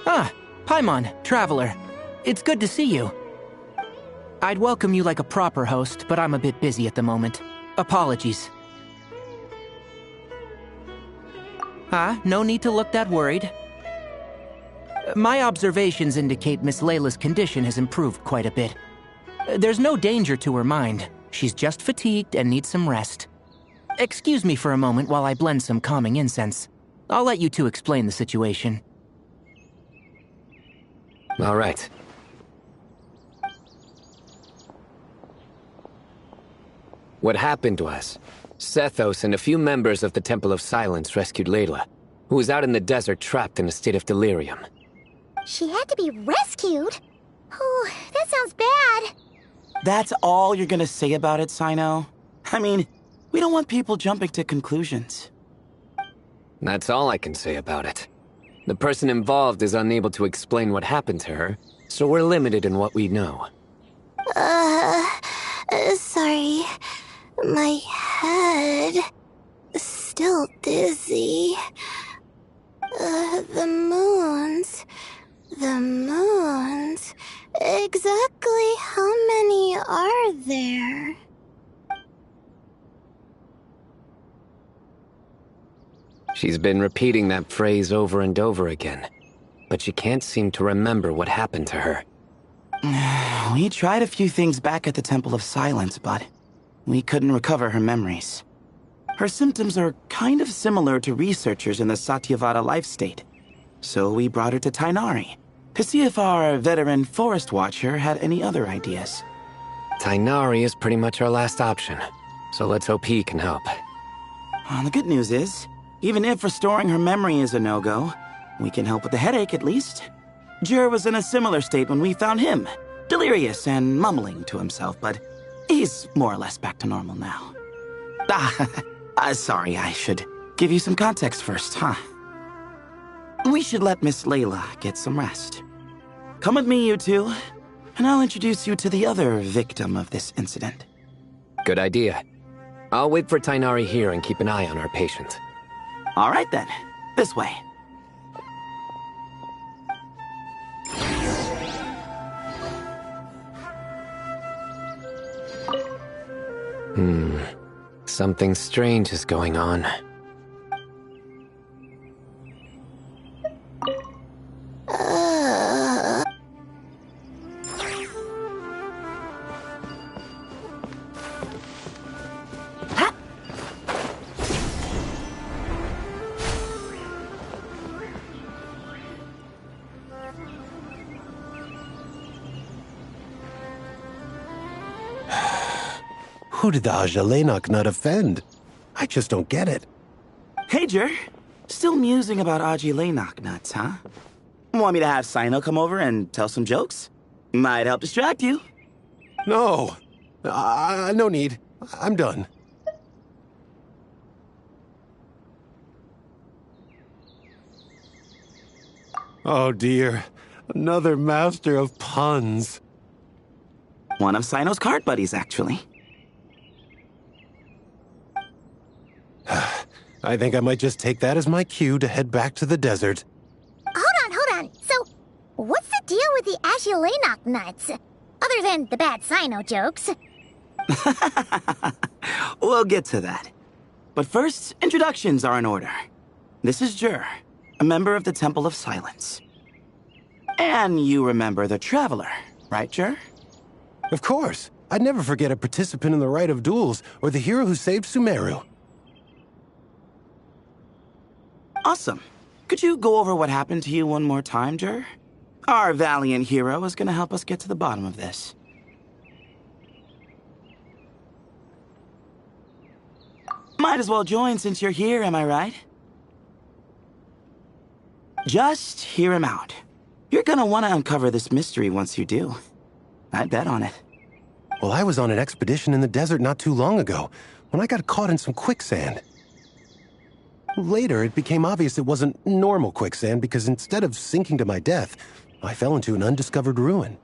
S14: Ah, Paimon, Traveler. It's good to see you. I'd welcome you like a proper host, but I'm a bit busy at the moment. Apologies. No need to look that worried. My observations indicate Miss Layla's condition has improved quite a bit. There's no danger to her mind. She's just fatigued and needs some rest. Excuse me for a moment while I blend some calming incense. I'll let you two explain the situation.
S15: All right. What happened was, Sethos and a few members of the Temple of Silence rescued Layla, who was out in the desert trapped in a state of delirium.
S13: She had to be rescued? Oh, that sounds bad.
S16: That's all you're gonna say about it, Sino? I mean, we don't want people jumping to conclusions.
S15: That's all I can say about it. The person involved is unable to explain what happened to her, so we're limited in what we know.
S13: Sorry. My head... still dizzy. The moons... Exactly how many are there?
S15: She's been repeating that phrase over and over again, but she can't seem to remember what happened to her.
S16: We tried a few things back at the Temple of Silence, but we couldn't recover her memories. Her symptoms are kind of similar to researchers in the Satyavada life state. So we brought her to Tainari to see if our veteran forest watcher had any other ideas.
S15: Tainari is pretty much our last option, so let's hope he can help.
S16: The good news is, even if restoring her memory is a no-go, we can help with the headache at least. Jur was in a similar state when we found him, delirious and mumbling to himself, but he's more or less back to normal now. Sorry, I should give you some context first, huh? We should let Miss Layla get some rest. Come with me, you two, and I'll introduce you to the other victim of this incident.
S15: Good idea. I'll wait for Tainari here and keep an eye on our patient.
S16: All right then, this way.
S15: Something strange is going on.
S17: Who did the Ajalenok not offend? I just don't get it.
S16: Hey, Jur. Still musing about Ajalenok nuts, huh? Want me to have Sino come over and tell some jokes? Might help distract you.
S17: No. No need. I'm done. Oh dear. Another master of puns.
S16: One of Sino's card buddies, actually.
S17: I think I might just take that as my cue to head back to the desert.
S13: Hold on. So, what's the deal with the Ajalenok nuts? Other than the bad Sino jokes.
S16: We'll get to that. But first, introductions are in order. This is Jur, a member of the Temple of Silence. And you remember the Traveler, right, Jur?
S17: Of course. I'd never forget a participant in the Rite of Duels or the hero who saved Sumeru.
S16: Awesome. Could you go over what happened to you one more time, Jur? Our valiant hero is gonna help us get to the bottom of this. Might as well join since you're here, am I right? Just hear him out. You're gonna want to uncover this mystery once you do. I'd bet on it.
S17: Well, I was on an expedition in the desert not too long ago when I got caught in some quicksand. Later, it became obvious it wasn't normal quicksand because instead of sinking to my death, I fell into an undiscovered ruin.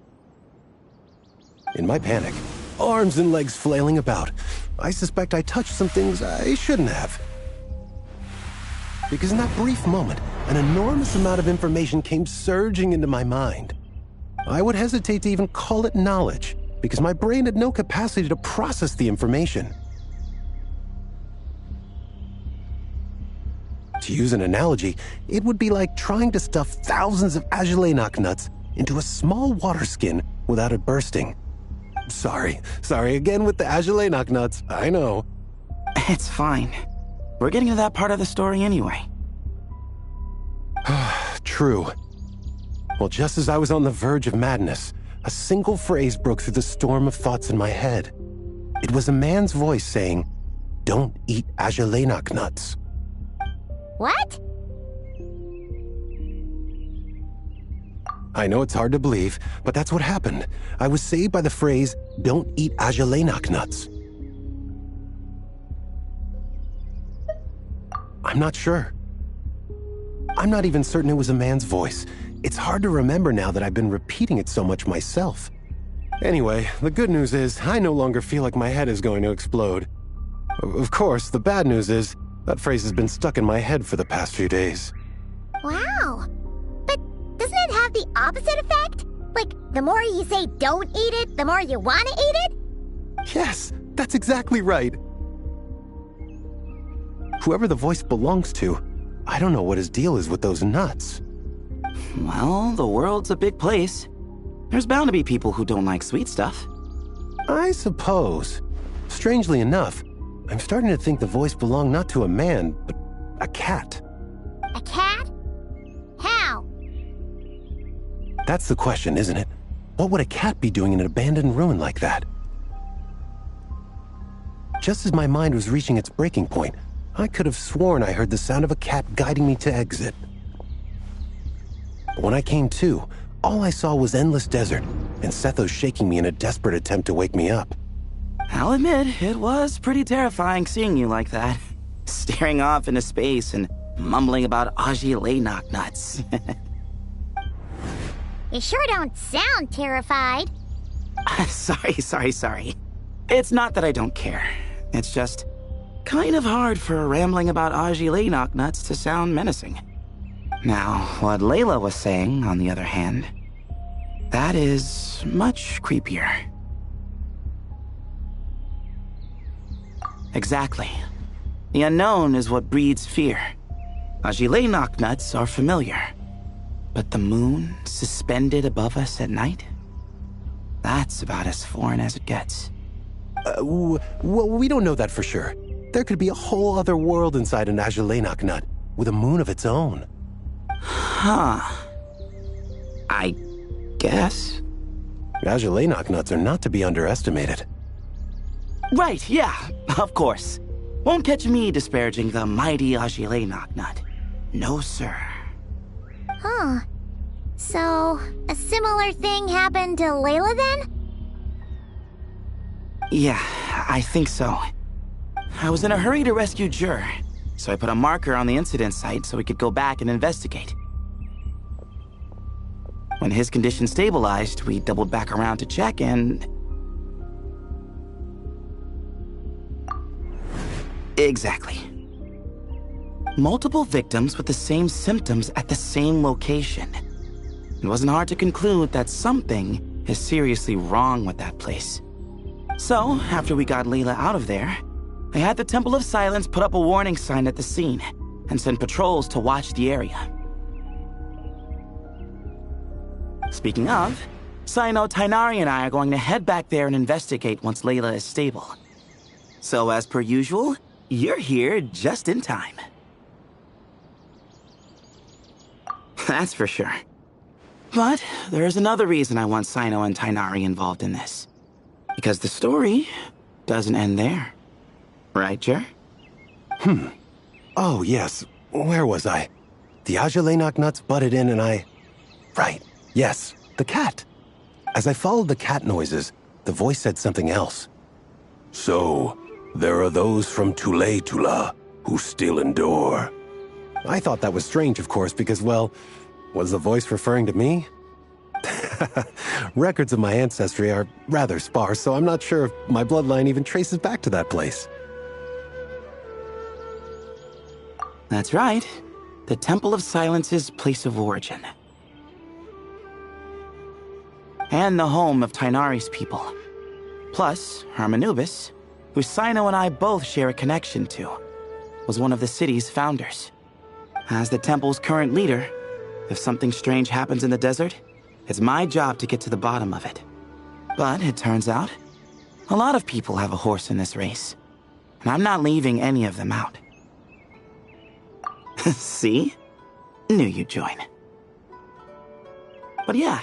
S17: In my panic, arms and legs flailing about, I suspect I touched some things I shouldn't have. Because in that brief moment, an enormous amount of information came surging into my mind. I would hesitate to even call it knowledge, because my brain had no capacity to process the information. To use an analogy, it would be like trying to stuff thousands of agelenok nuts into a small water skin without it bursting. Sorry again with the agelenok nuts, I know.
S16: It's fine. We're getting to that part of the story anyway.
S17: True. Well, just as I was on the verge of madness, a single phrase broke through the storm of thoughts in my head. It was a man's voice saying, "Don't eat agelenok nuts."
S13: What?
S17: I know it's hard to believe, but that's what happened. I was saved by the phrase, "Don't eat agelenok nuts." I'm not sure. I'm not even certain it was a man's voice. It's hard to remember now that I've been repeating it so much myself. Anyway, the good news is I no longer feel like my head is going to explode. Of course, the bad news is that phrase has been stuck in my head for the past few days.
S13: Wow. But doesn't it have the opposite effect? Like, the more you say don't eat it, the more you want to eat it?
S17: Yes, that's exactly right. Whoever the voice belongs to, I don't know what his deal is with those nuts.
S16: Well, the world's a big place. There's bound to be people who don't like sweet stuff.
S17: I suppose. Strangely enough, I'm starting to think the voice belonged not to a man, but a cat.
S13: A cat? How?
S17: That's the question, isn't it? What would a cat be doing in an abandoned ruin like that? Just as my mind was reaching its breaking point, I could have sworn I heard the sound of a cat guiding me to exit. But when I came to, all I saw was endless desert, and Sethos shaking me in a desperate attempt to wake me up.
S16: I'll admit, it was pretty terrifying seeing you like that. Staring off into space and mumbling about agelenok nuts.
S13: You sure don't sound terrified.
S16: Sorry. It's not that I don't care. It's just kind of hard for rambling about agelenok nuts to sound menacing. Now, what Layla was saying, on the other hand, that is much creepier. Exactly. The unknown is what breeds fear. Agelenok nuts are familiar. But the moon suspended above us at night? That's about as foreign as it gets.
S17: Well, we don't know that for sure. There could be a whole other world inside an agelenok nut, with a moon of its own.
S16: Huh. I guess.
S17: Agelenok nuts are not to be underestimated.
S16: Right, yeah, of course. Won't catch me disparaging the mighty agelenok nut. No, sir.
S13: Huh. So, a similar thing happened to Layla then?
S16: Yeah, I think so. I was in a hurry to rescue Jur, so I put a marker on the incident site so we could go back and investigate. When his condition stabilized, we doubled back around to check and... Exactly. Multiple victims with the same symptoms at the same location. It wasn't hard to conclude that something is seriously wrong with that place. So, after we got Layla out of there, I had the Temple of Silence put up a warning sign at the scene and send patrols to watch the area. Speaking of, Sino, Tainari, and I are going to head back there and investigate once Layla is stable. So, as per usual, you're here just in time. That's for sure. But there's another reason I want Sino and Tainari involved in this. Because the story doesn't end there. Right, Jer?
S17: Oh, yes. Where was I? The Ajalainak nuts butted in and I... Right, yes, the cat. As I followed the cat noises, the voice said something else.
S18: So, there are those from Tula who still endure.
S17: I thought that was strange, of course, because, well, was the voice referring to me? Records of my ancestry are rather sparse, so I'm not sure if my bloodline even traces back to that place.
S16: That's right. The Temple of Silence's place of origin. And the home of Tainari's people. Plus, Hermanubis, who Sino and I both share a connection to, was one of the city's founders. As the temple's current leader, if something strange happens in the desert, it's my job to get to the bottom of it. But it turns out, a lot of people have a horse in this race, and I'm not leaving any of them out. See? Knew you'd join. But yeah,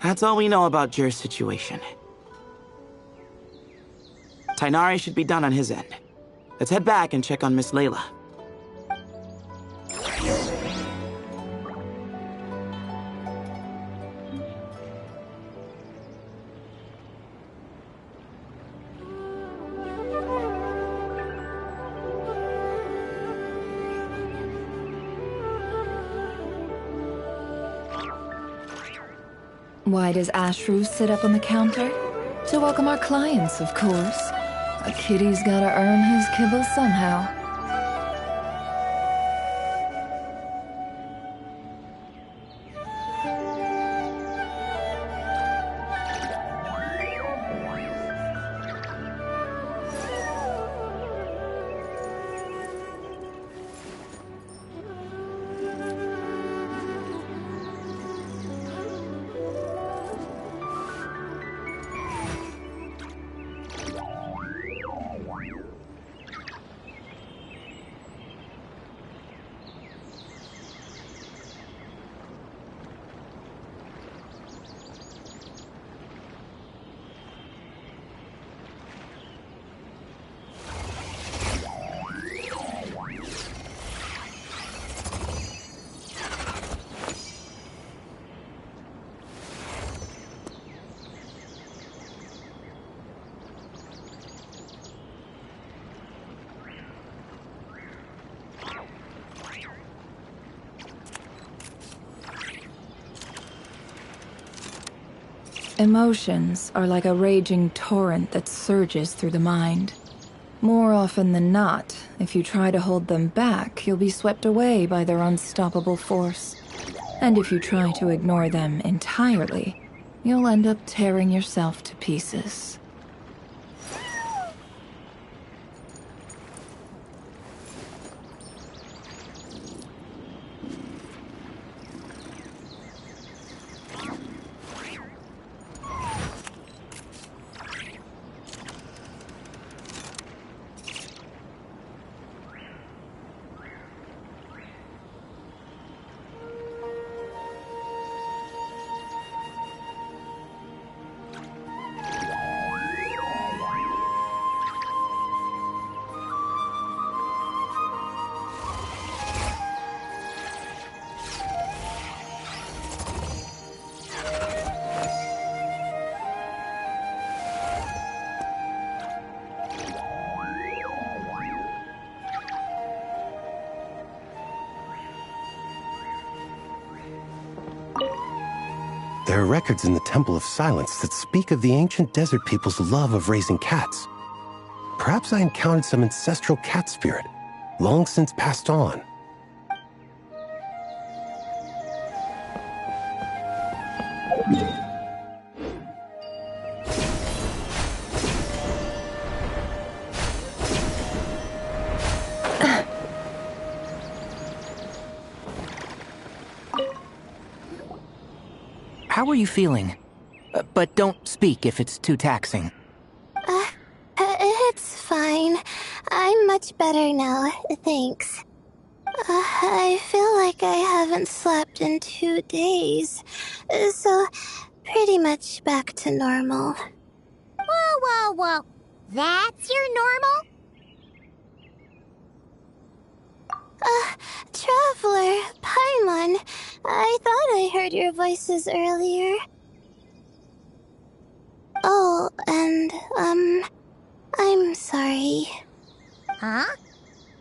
S16: that's all we know about Jer's situation. Tainari should be done on his end. Let's head back and check on Miss Layla.
S5: Why does Ashru sit up on the counter? To welcome our clients, of course. A kitty's gotta earn his kibble somehow. Emotions are like a raging torrent that surges through the mind. More often than not, if you try to hold them back, you'll be swept away by their unstoppable force. And if you try to ignore them entirely, you'll end up tearing yourself to pieces.
S17: There are records in the Temple of Silence that speak of the ancient desert people's love of raising cats. Perhaps I encountered some ancestral cat spirit, long since passed on.
S14: How are you feeling? But don't speak if it's too taxing.
S13: It's fine. I'm much better now, thanks. I feel like I haven't slept in 2 days, so pretty much back to normal.
S3: Whoa. That's your normal?
S13: Traveler, Paimon, I thought I heard your voices earlier. Oh, and, I'm sorry.
S3: Huh?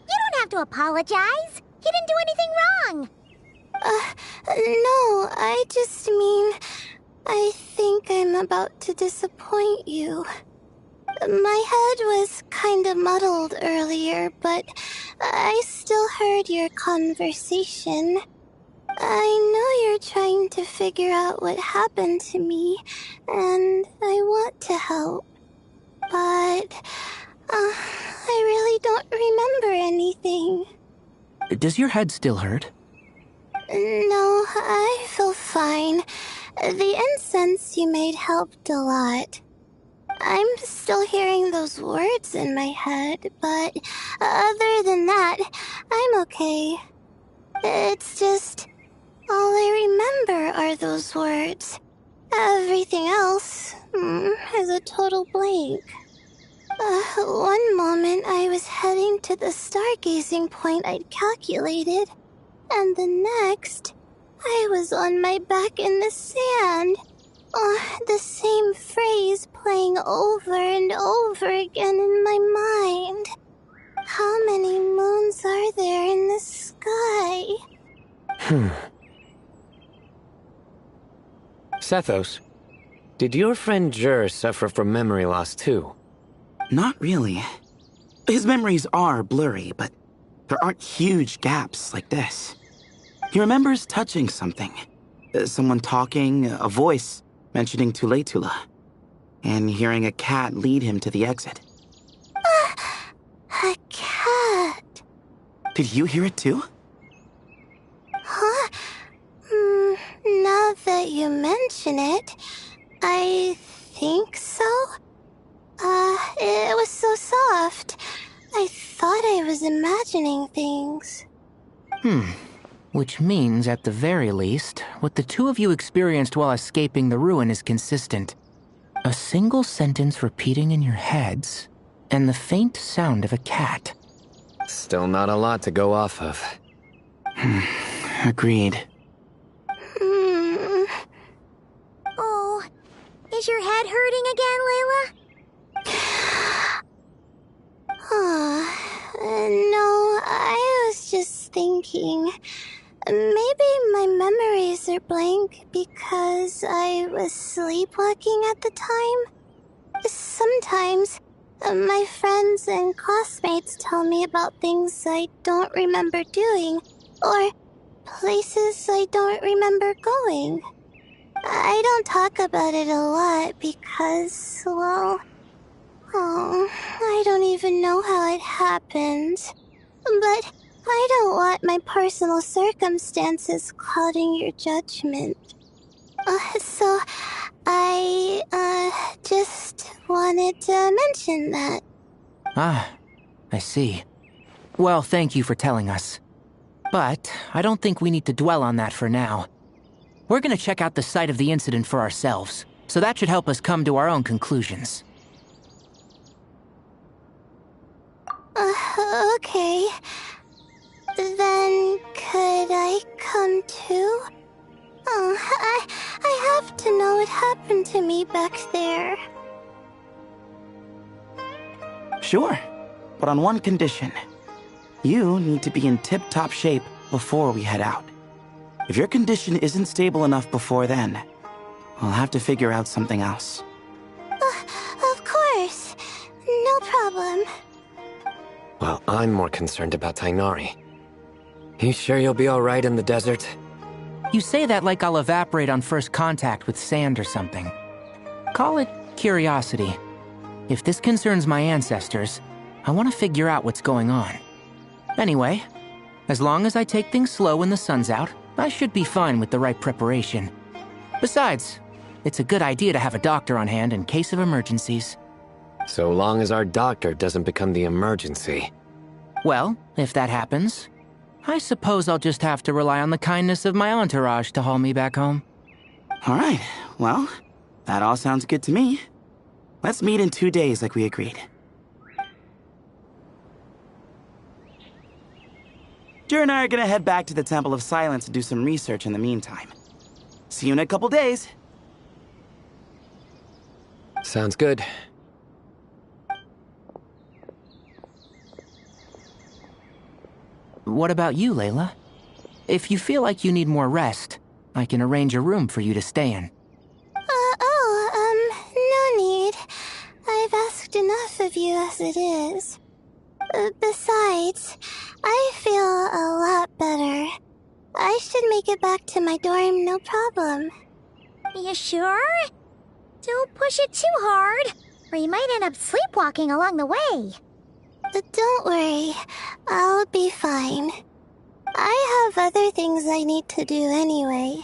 S3: You don't have to apologize. You didn't do anything wrong.
S13: No, I just mean, I think I'm about to disappoint you. My head was kinda muddled earlier, but I still heard your conversation. I know you're trying to figure out what happened to me, and I want to help. But, I really don't remember anything.
S14: Does your head still hurt?
S13: No, I feel fine. The incense you made helped a lot. I'm still hearing those words in my head, but other than that, I'm okay. It's just, all I remember are those words. Everything else is a total blank. One moment I was heading to the stargazing point I'd calculated, and the next, I was on my back in the sand. The same phrase playing over and over again in my mind. How many moons are there in the sky?
S15: Sethos, did your friend Jur suffer from memory loss too?
S16: Not really. His memories are blurry, but there aren't huge gaps like this. He remembers touching something. Someone talking, a voice mentioning Tula, and hearing a cat lead him to the exit.
S13: A cat?
S16: Did you hear it too?
S13: Huh? Now that you mention it, I think so. It was so soft. I thought I was imagining things.
S14: Which means, at the very least, what the two of you experienced while escaping the ruin is consistent. A single sentence repeating in your heads, and the faint sound of a cat.
S15: Still not a lot to go off of.
S16: Agreed.
S3: Oh, is your head hurting again, Layla?
S13: No, I was just thinking. Maybe my memories are blank because I was sleepwalking at the time. Sometimes, my friends and classmates tell me about things I don't remember doing, or places I don't remember going. I don't talk about it a lot because, well, I don't even know how it happened. But I don't want my personal circumstances clouding your judgment. So I, just wanted to mention that.
S14: I see. Well, thank you for telling us. But I don't think we need to dwell on that for now. We're gonna check out the site of the incident for ourselves, so that should help us come to our own conclusions.
S13: Okay. Then could I come too? I have to know what happened to me back there.
S16: Sure, but on one condition. You need to be in tip-top shape before we head out. If your condition isn't stable enough before then, we'll have to figure out something else.
S13: Of course. No problem.
S15: Well, I'm more concerned about Tainari. You sure you'll be alright in the desert?
S14: You say that like I'll evaporate on first contact with sand or something. Call it curiosity. If this concerns my ancestors, I want to figure out what's going on. Anyway, as long as I take things slow when the sun's out, I should be fine with the right preparation. Besides, it's a good idea to have a doctor on hand in case of emergencies.
S15: So long as our doctor doesn't become the emergency.
S14: Well, if that happens, I suppose I'll just have to rely on the kindness of my entourage to haul me back home.
S16: All right, well, that all sounds good to me. Let's meet in 2 days like we agreed. Jer and I are gonna head back to the Temple of Silence to do some research in the meantime. See you in a couple days.
S15: Sounds good.
S14: What about you, Layla? If you feel like you need more rest, I can arrange a room for you to stay in.
S13: No need. I've asked enough of you as it is. Besides, I feel a lot better. I should make it back to my dorm, no problem.
S3: You sure? Don't push it too hard, or you might end up sleepwalking along the way.
S13: Don't worry. I'll be fine. I have other things I need to do anyway.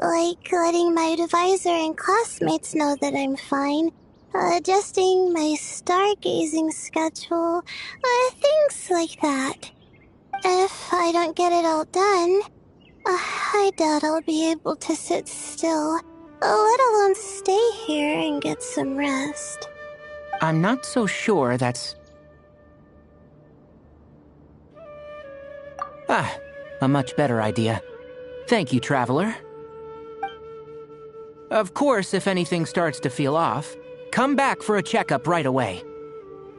S13: Like letting my advisor and classmates know that I'm fine. Adjusting my stargazing schedule. Things like that. If I don't get it all done, I doubt I'll be able to sit still, let alone stay here and get some rest.
S14: I'm not so sure that's... a much better idea. Thank you, Traveler. Of course, if anything starts to feel off, come back for a checkup right away.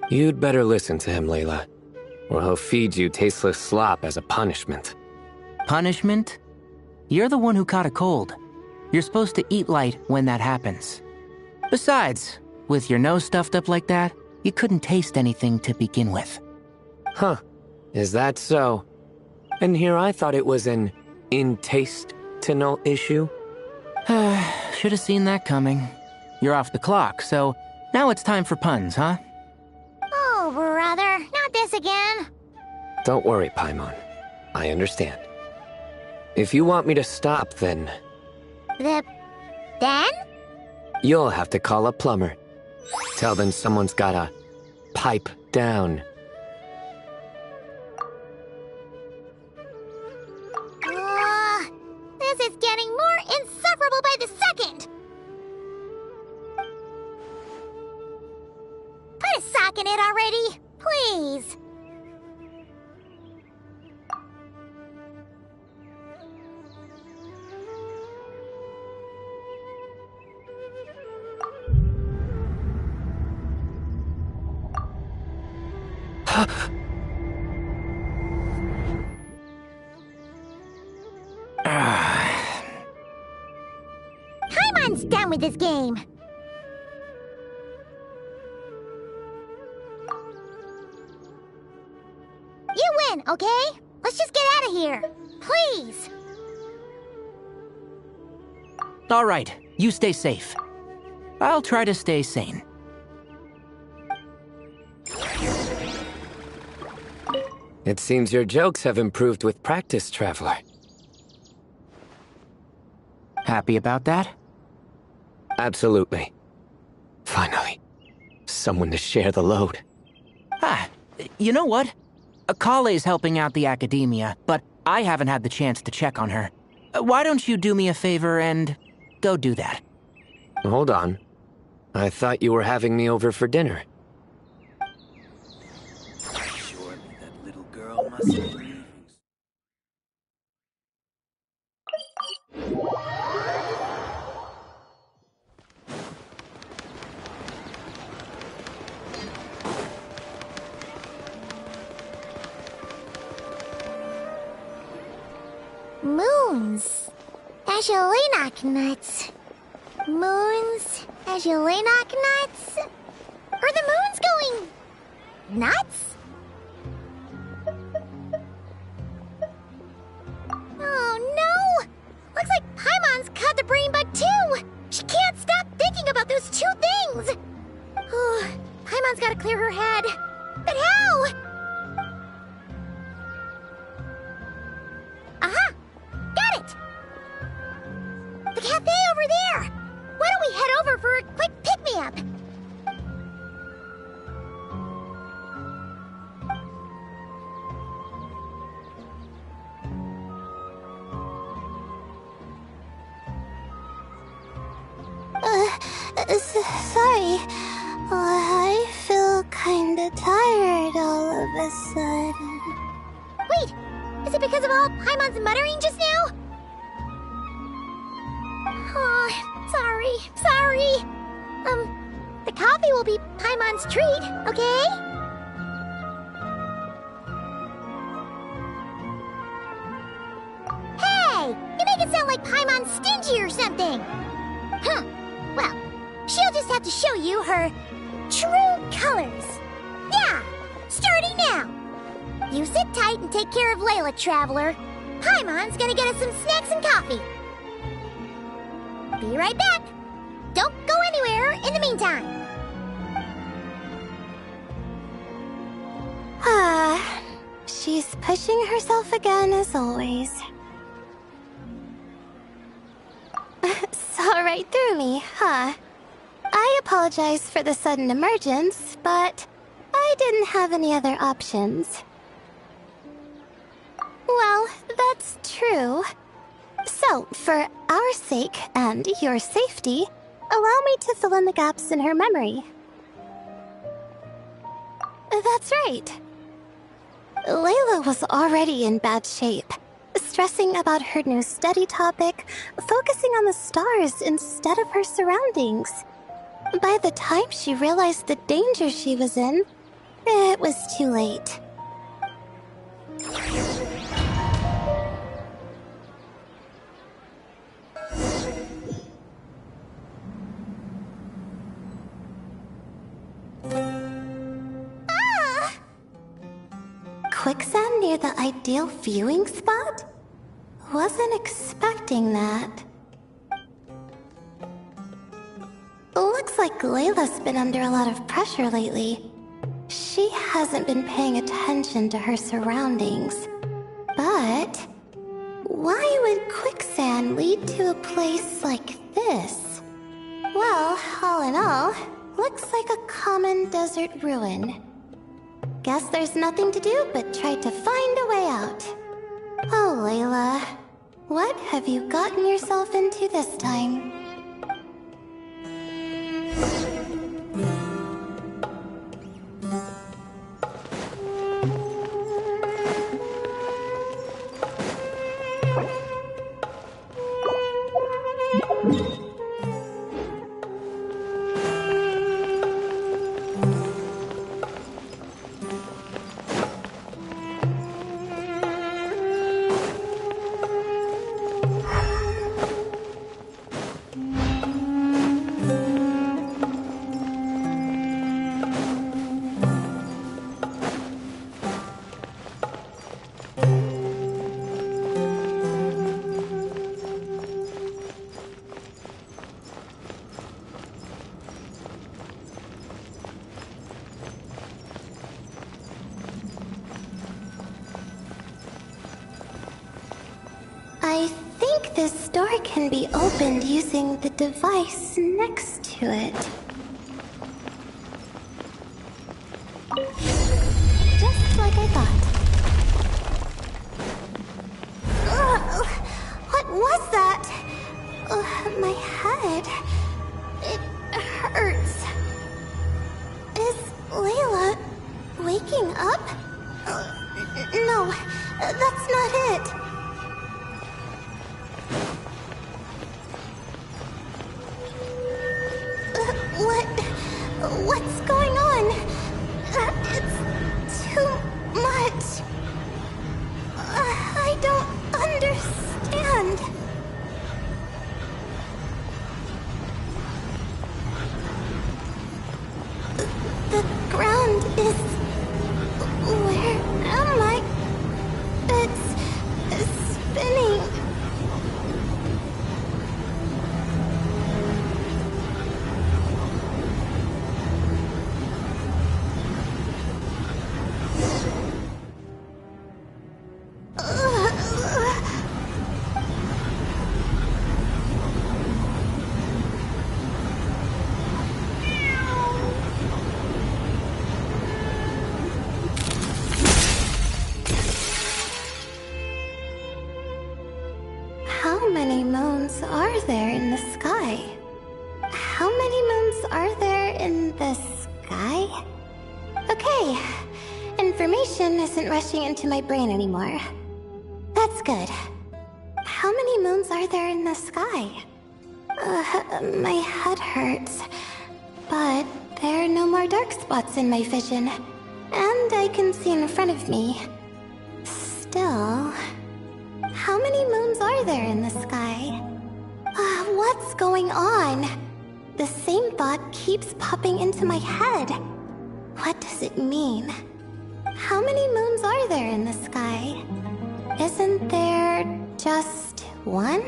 S15: You'd better listen to him, Layla, or he'll feed you tasteless slop as a punishment.
S14: Punishment? You're the one who caught a cold. You're supposed to eat light when that happens. Besides, with your nose stuffed up like that, you couldn't taste anything to begin with.
S15: Huh. Is that so? And here I thought it was an intestinal issue.
S14: Should have seen that coming. You're off the clock, so now it's time for puns, huh?
S3: Oh, brother, not this again.
S15: Don't worry, Paimon. I understand. If you want me to stop, then...
S3: Then?
S15: You'll have to call a plumber. Tell them someone's gotta pipe down.
S3: This is getting more insufferable by the second! Put a sock in it already, please! Paimon's done with this game. You win, okay? Let's just get out of here. Please.
S14: All right, you stay safe. I'll try to stay sane.
S15: It seems your jokes have improved with practice, Traveler.
S14: Happy about that?
S15: Absolutely. Finally. Someone to share the load.
S14: You know what? Kale's helping out the academia, but I haven't had the chance to check on her. Why don't you do me a favor and go do that?
S15: Hold on. I thought you were having me over for dinner.
S12: Surely that little girl must be leaving.
S3: Moons. Ashalenak nuts. Moons. Ashalenak nuts. Are the moons going... nuts? Oh no! Looks like Paimon's caught the brain bug too! She can't stop thinking about those two things! Oh, Paimon's gotta clear her head. But how? Aha! Got it! The cafe over there! Why don't we head over for a quick pick-me-up?
S13: Sorry. I feel kinda tired all of a sudden.
S3: Wait!
S13: Is it because of all Paimon's muttering just now? Oh, sorry. The coffee will be Paimon's treat, okay? Hey! You make it sound like Paimon's stingy or something! Huh. Well, she'll just have to show you her true colors. Yeah! Starting now! You sit tight and take care of Layla, Traveler. Paimon's gonna get us some snacks and coffee. Be right back. Don't go anywhere in the meantime.
S3: She's pushing herself again as always. Saw right through me, huh? I apologize for the sudden emergence, but I didn't have any other options. Well, that's true. So, for our sake and your safety, allow me to fill in the gaps in her memory. That's right. Layla was already in bad shape, stressing about her new study topic, focusing on the stars instead of her surroundings. By the time she realized the danger she was in, it was too late. Quicksand near the ideal viewing spot? Wasn't expecting that. Looks like Layla's been under a lot of pressure lately. She hasn't been paying attention to her surroundings. But why would quicksand lead to a place like this? Well, all in all, looks like a common desert ruin. Guess there's nothing to do but try to find a way out. Oh, Layla, what have you gotten yourself into this time? I think this door can be opened using the device next to it. Just like I thought. Ugh, what was that? My head. It hurts. Is Layla waking up? No, that's not it. What's going on? It's too much. I don't understand. The ground is... Where am I? It's spinning. How many moons are there in the sky? How many moons are there in the sky? Okay, information isn't rushing into my brain anymore.
S13: That's good. How many moons are there in the sky? My head hurts. But there are no more dark spots in my vision. And I can see in front of me. Still... How many moons are there in the sky? What's going on? The same thought keeps popping into my head. What does it mean? How many moons are there in the sky? Isn't there just one?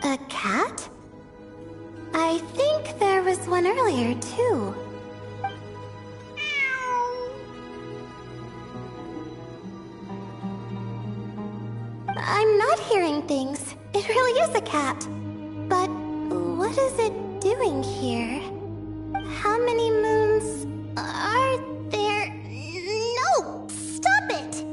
S13: A cat? I think there was one earlier, too. I'm not hearing things. It really is a cat. But what is it doing here? How many moons are there? No! Stop it!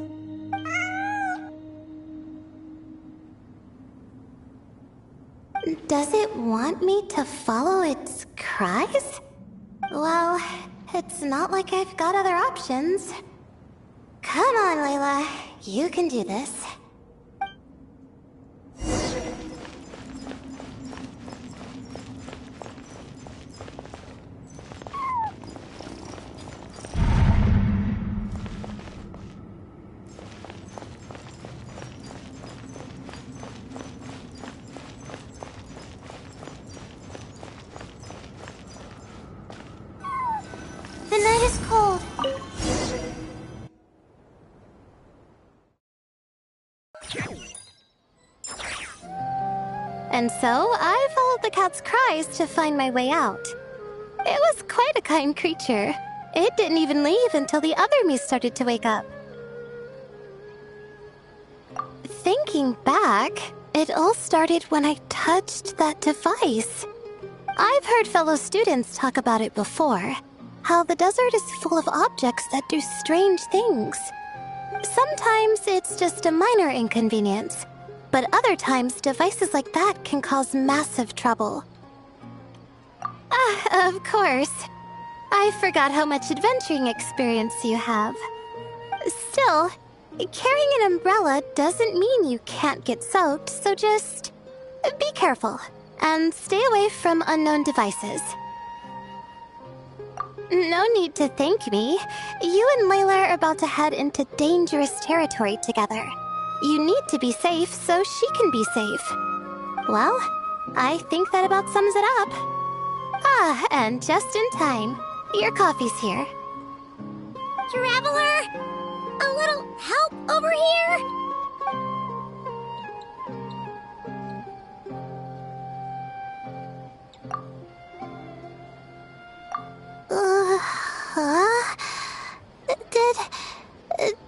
S13: Does it want me to follow its cries? Well, it's not like I've got other options. Come on, Layla. You can do this. The night is cold. And so, I followed the cat's cries to find my way out. It was quite a kind creature. It didn't even leave until the other me started to wake up. Thinking back, it all started when I touched that device. I've heard fellow students talk about it before. How the desert is full of objects that do strange things. Sometimes it's just a minor inconvenience, but other times devices like that can cause massive trouble. Of course. I forgot how much adventuring experience you have. Still, carrying an umbrella doesn't mean you can't get soaked, so just be careful and stay away from unknown devices. No need to thank me. You and Layla are about to head into dangerous territory together. You need to be safe so she can be safe. Well, I think that about sums it up. And just in time. Your coffee's here.
S3: Traveler! A little help over here?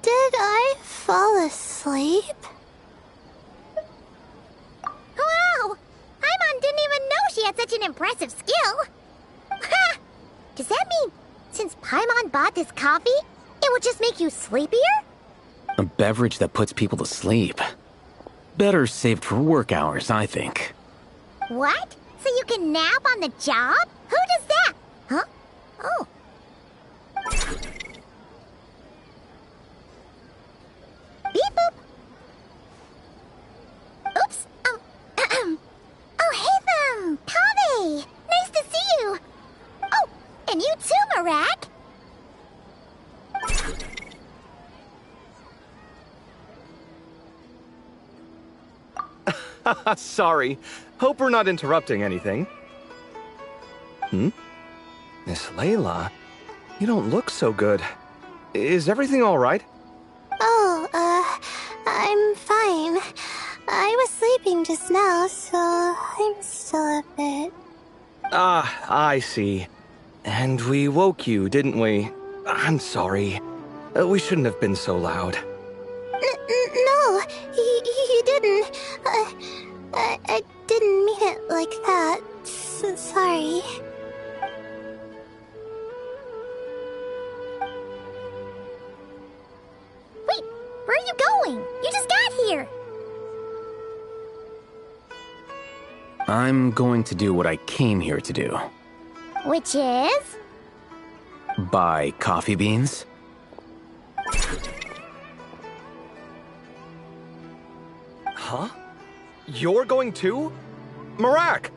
S13: Did I fall asleep?
S3: Wow! Paimon didn't even know she had such an impressive skill! Ha! Does that mean, since Paimon bought this coffee, it would just make you sleepier?
S19: A beverage that puts people to sleep. Better saved for work hours, I think.
S3: What? So you can nap on the job? Who does that? Huh? Oh. Beep boop. Oops. Oh, hey, Pave! Nice to see you! Oh, and you too, Marak!
S20: Sorry. Hope we're not interrupting anything. Miss Layla, you don't look so good. Is everything all right?
S13: Oh, I'm fine. I was sleeping just now, so I'm still a bit...
S20: I see. And we woke you, didn't we? I'm sorry. We shouldn't have been so loud.
S13: No, you didn't. I didn't mean it like that. Sorry.
S3: Wait, where are you going? You just got here!
S19: I'm going to do what I came here to do.
S3: Which is?
S19: Buy coffee beans.
S20: Huh? You're going too? Marak!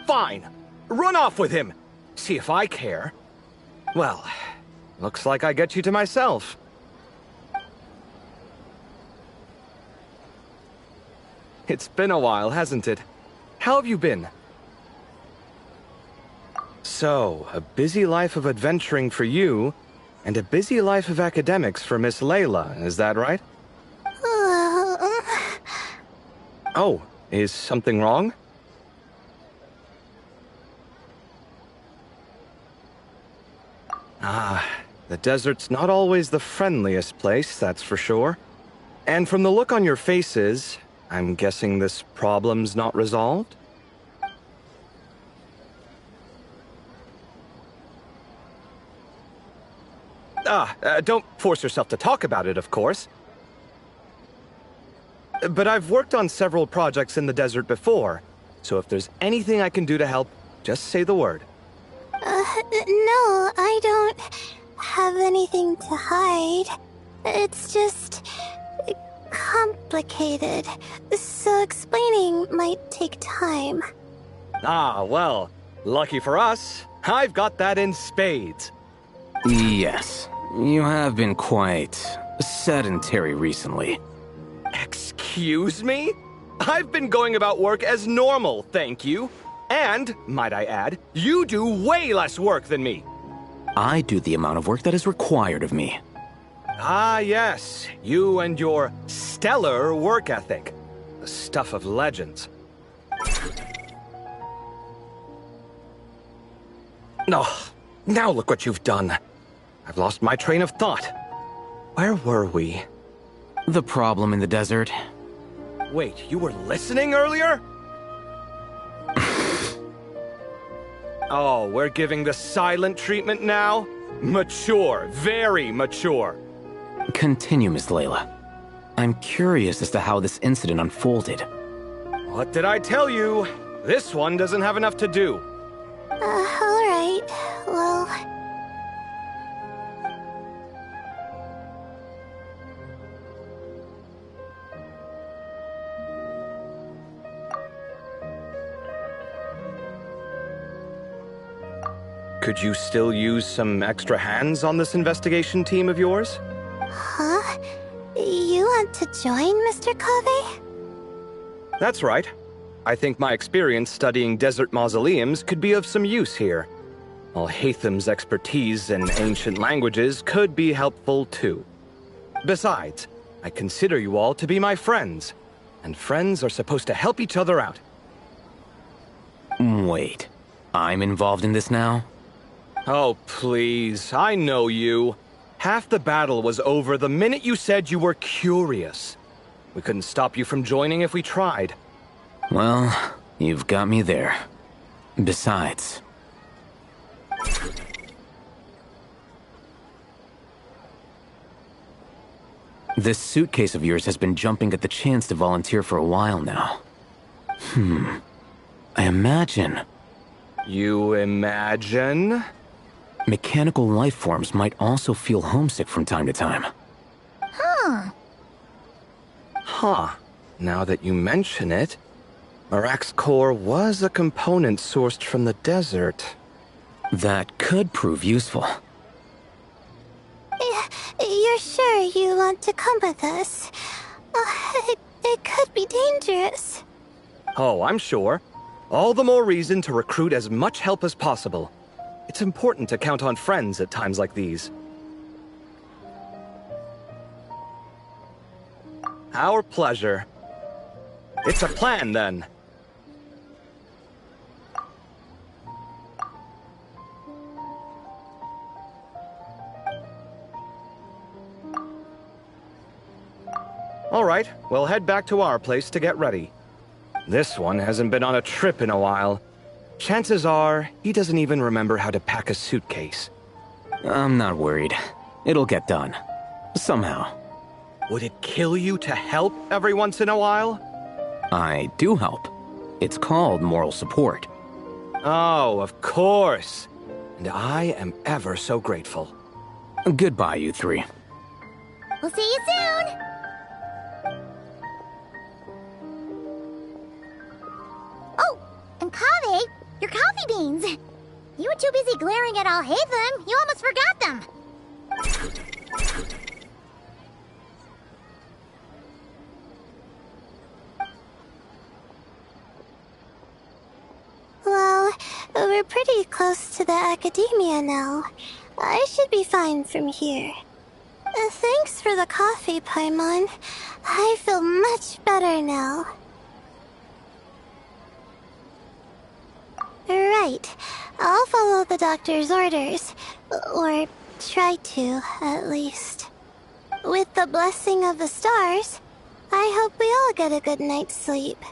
S20: Fine. Run off with him. See if I care. Well, looks like I get you to myself. It's been a while, hasn't it? How have you been? So, a busy life of adventuring for you, and a busy life of academics for Miss Layla, is that right? Oh, is something wrong? Ah, the desert's not always the friendliest place, that's for sure. And from the look on your faces, I'm guessing this problem's not resolved? Don't force yourself to talk about it, of course. But I've worked on several projects in the desert before, so if there's anything I can do to help, just say the word.
S13: No, I don't have anything to hide. It's just complicated, so explaining might take time.
S20: Ah, well, lucky for us, I've got that in spades.
S19: Yes, you have been quite sedentary recently.
S20: Excuse me? I've been going about work as normal, thank you. And, might I add, you do way less work than me.
S19: I do the amount of work that is required of me.
S20: Ah, yes. You and your stellar work ethic. The stuff of legends. Oh, now look what you've done. I've lost my train of thought. Where were we?
S19: The problem in the desert.
S20: Wait, you were listening earlier? Oh, we're giving the silent treatment now? Mature, very mature.
S19: Continue, Miss Layla. I'm curious as to how this incident unfolded.
S20: What did I tell you? This one doesn't have enough to do.
S13: Alright, well...
S20: Could you still use some extra hands on this investigation team of yours?
S13: Huh? You want to join, Mr. Kave?
S20: That's right. I think my experience studying desert mausoleums could be of some use here. While Haytham's expertise in ancient languages could be helpful too. Besides, I consider you all to be my friends, and friends are supposed to help each other out.
S19: Wait, I'm involved in this now?
S20: Oh, please, I know you. Half the battle was over the minute you said you were curious. We couldn't stop you from joining if we tried.
S19: Well, you've got me there. Besides... This suitcase of yours has been jumping at the chance to volunteer for a while now. I imagine...
S20: You imagine?
S19: Mechanical life forms might also feel homesick from time to time.
S20: Huh. Now that you mention it, Marak's core was a component sourced from the desert.
S19: That could prove useful.
S13: You're sure you want to come with us? It could be dangerous.
S20: Oh, I'm sure. All the more reason to recruit as much help as possible. It's important to count on friends at times like these. Our pleasure. It's a plan, then. All right, we'll head back to our place to get ready. This one hasn't been on a trip in a while. Chances are, he doesn't even remember how to pack a suitcase.
S19: I'm not worried. It'll get done. Somehow.
S20: Would it kill you to help every once in a while?
S19: I do help. It's called moral support.
S20: Oh, of course. And I am ever so grateful.
S19: Goodbye, you three.
S13: We'll see you soon! Oh, and Kaveh, your coffee beans! You were too busy glaring at Alhaitham, you almost forgot them!
S3: Well, we're pretty close to the academia now. I should be fine from here. Thanks for the coffee, Paimon. I feel much better now. Right. I'll follow the doctor's orders. Or try to, at least. With the blessing of the stars, I hope we all get a good night's sleep.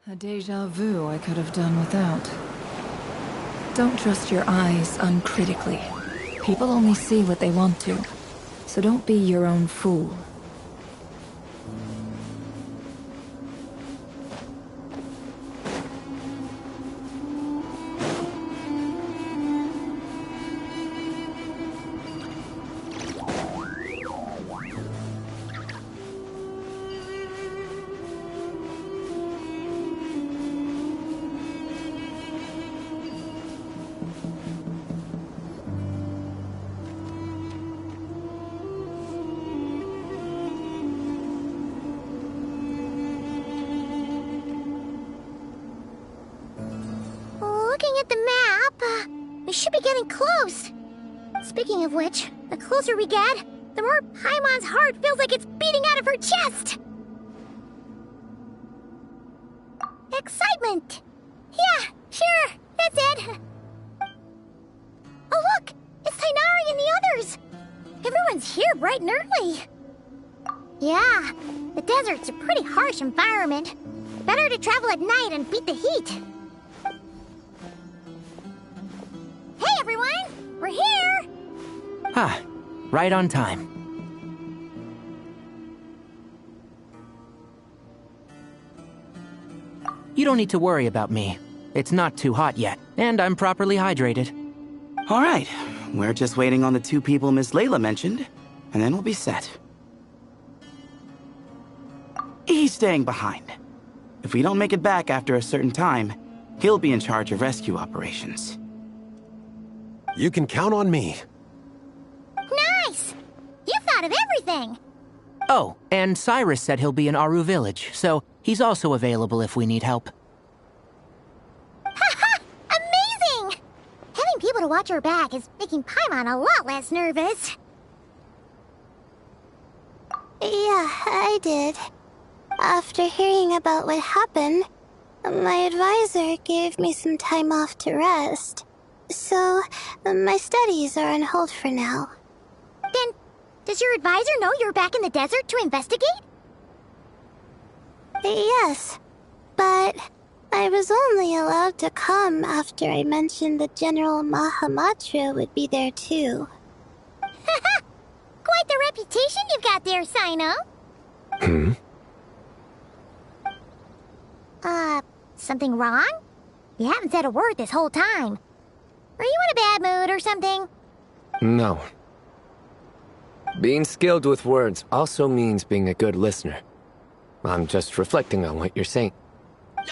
S5: A déjà vu I could have done without. Don't trust your eyes uncritically. People only see what they want to, so don't be your own fool.
S13: Looking at the map, we should be getting close. Speaking of which, the closer we get, the more Paimon's heart feels like it's beating out of her chest. Excitement! Yeah, sure, that's it. Oh look, it's Tainari and the others. Everyone's here bright and early. Yeah, the desert's a pretty harsh environment. Better to travel at night and beat the heat. Hey everyone, we're here!
S14: Ah, right on time. You don't need to worry about me. It's not too hot yet, and I'm properly hydrated.
S16: All right, we're just waiting on the two people Miss Layla mentioned, and then we'll be set. He's staying behind. If we don't make it back after a certain time, he'll be in charge of rescue operations.
S17: You can count on me.
S13: Nice! You thought of everything!
S14: Oh, and Cyrus said he'll be in Aru Village, so he's also available if we need help.
S13: Haha! Amazing! Having people to watch her back is making Paimon a lot less nervous.
S3: Yeah, I did. After hearing about what happened, my advisor gave me some time off to rest. So, my studies are on hold for now.
S13: Then, does your advisor know you're back in the desert to investigate?
S3: Yes, but I was only allowed to come after I mentioned that General Mahamatra would be there too.
S13: Haha! Quite the reputation you've got there, Sino. Something wrong? You haven't said a word this whole time. Are you in a bad mood or something?
S15: No. Being skilled with words also means being a good listener. I'm just reflecting on what you're saying.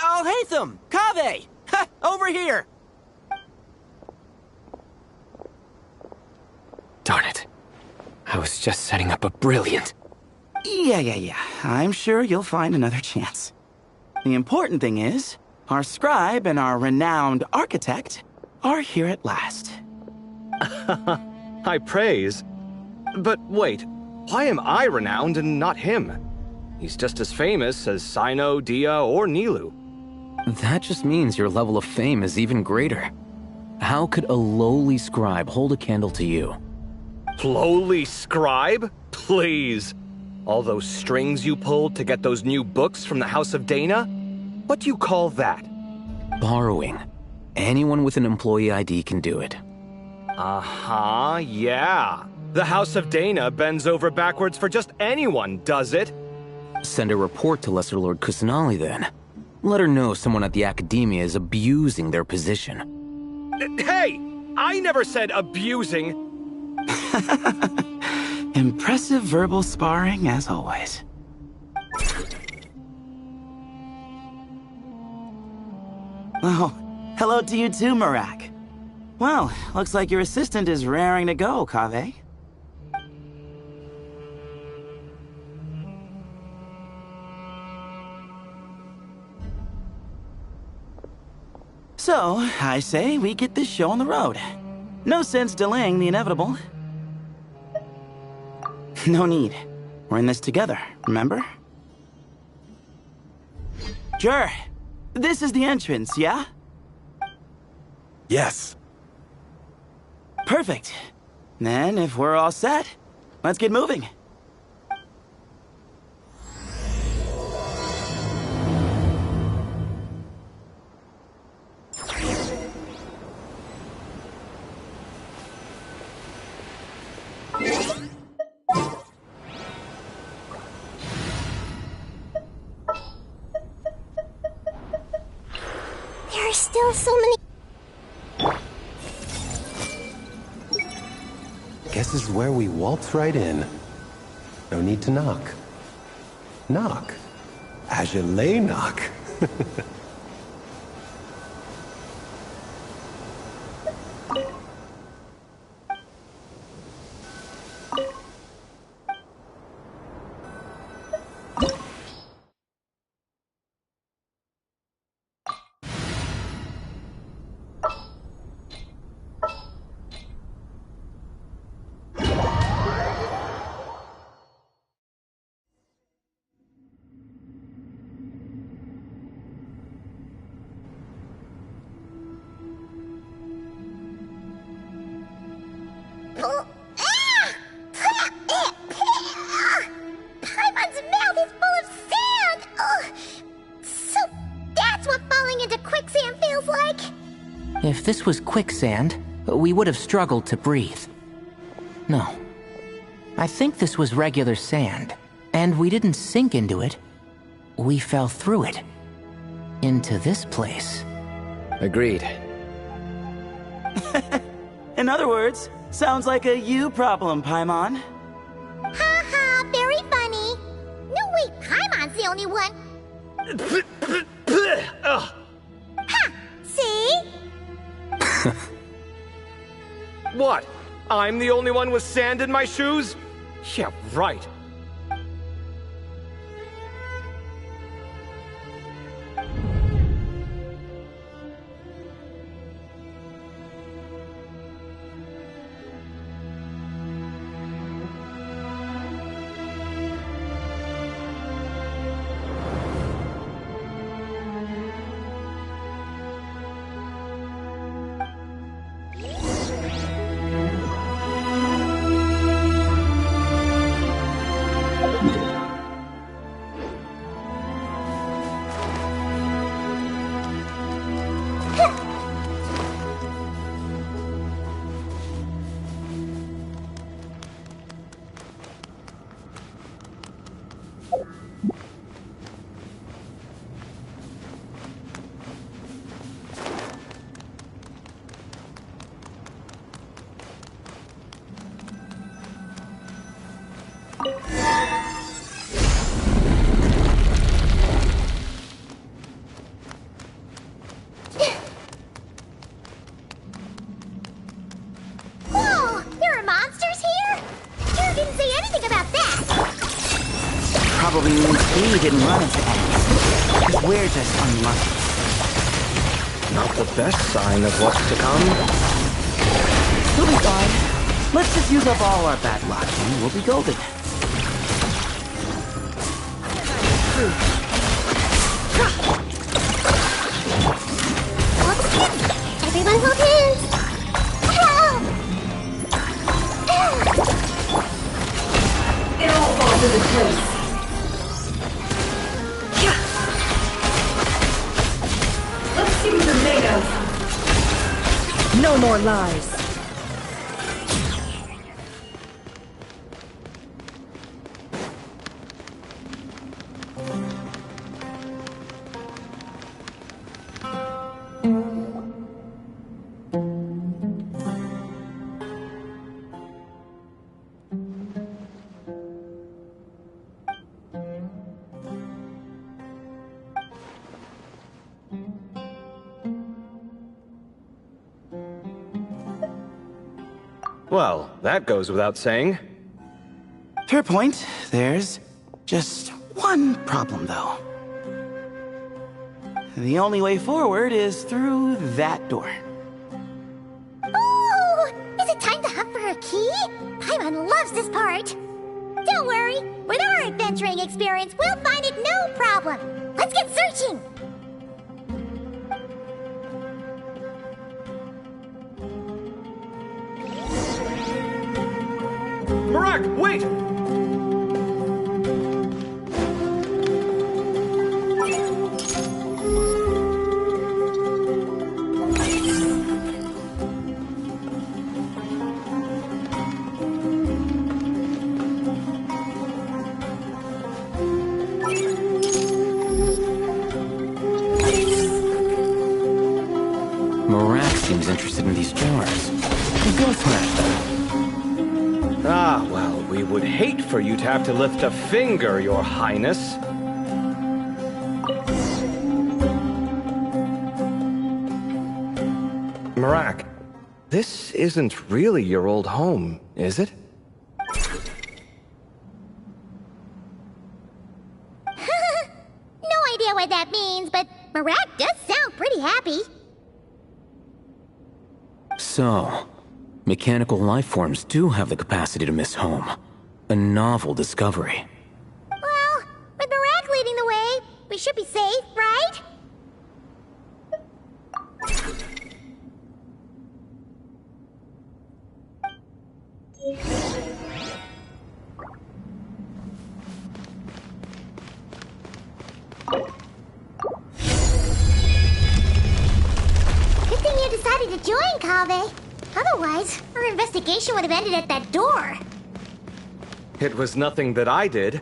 S14: Oh, Hatham! Kaveh! Ha! Over here!
S15: Darn it. I was just setting up a brilliant...
S16: Yeah. I'm sure you'll find another chance. The important thing is, our scribe and our renowned architect are here at last.
S20: High praise. But wait, why am I renowned and not him? He's just as famous as Sino, Dia, or Nilu.
S19: That just means your level of fame is even greater. How could a lowly scribe hold a candle to you?
S20: Lowly scribe? Please. All those strings you pulled to get those new books from the House of Dana? What do you call that?
S19: Borrowing. Anyone with an employee ID can do it.
S20: Uh-huh, yeah. The House of Dana bends over backwards for just anyone, does it?
S19: Send a report to Lesser Lord Kusanali then. Let her know someone at the Academia is abusing their position.
S20: Hey! I never said abusing.
S16: Impressive verbal sparring, as always. Oh, hello to you too, Marak. Well, looks like your assistant is raring to go, Kaveh. So, I say we get this show on the road. No sense delaying the inevitable. No need. We're in this together, remember? Sure. This is the entrance, yeah?
S17: Yes.
S16: Perfect. Then, if we're all set, let's get moving.
S13: There are still so many...
S17: Guess this is where we waltz right in. No need to knock. Knock. Ajale knock.
S13: Paimon's mouth is full of sand! Ugh. So that's what falling into quicksand feels like?
S14: If this was quicksand, we would have struggled to breathe. No. I think this was regular sand, and we didn't sink into it. We fell through it. Into this place.
S15: Agreed.
S16: In other words, sounds like a you problem, Paimon.
S13: Ha ha, very funny. No, wait, Paimon's the only one. Ha! See?
S20: What? I'm the only one with sand in my shoes? Yeah, right.
S16: probably means he didn't run into enemies. We're just unlucky.
S20: Not the best sign of what's to come.
S16: We'll be fine. Let's just use up all our bad luck and we'll be golden.
S13: Everyone hold hands! Help!
S6: It all falls into place. Let's see what they're made of.
S5: No more lies.
S20: Well, that goes without saying.
S16: Fair point. There's just one problem, though. The only way forward is through that door.
S13: Oh! Is it time to hunt for a key? Paimon loves this part. Don't worry. With our adventuring experience, we'll find it no problem. Let's get searching!
S20: Marak, wait!
S19: Marak seems interested in these jars. Go smash them.
S20: Ah, well, we would hate for you to have to lift a finger, Your Highness. Marak, this isn't really your old home, is it?
S13: No idea what that means, but Marak does sound pretty happy.
S19: So, mechanical life forms do have the capacity to miss home. A novel discovery.
S13: Well, with Marak leading the way, we should be safe, right? Good thing you decided to join, Kaveh. Otherwise, our investigation would have ended at that door.
S20: It was nothing that I did.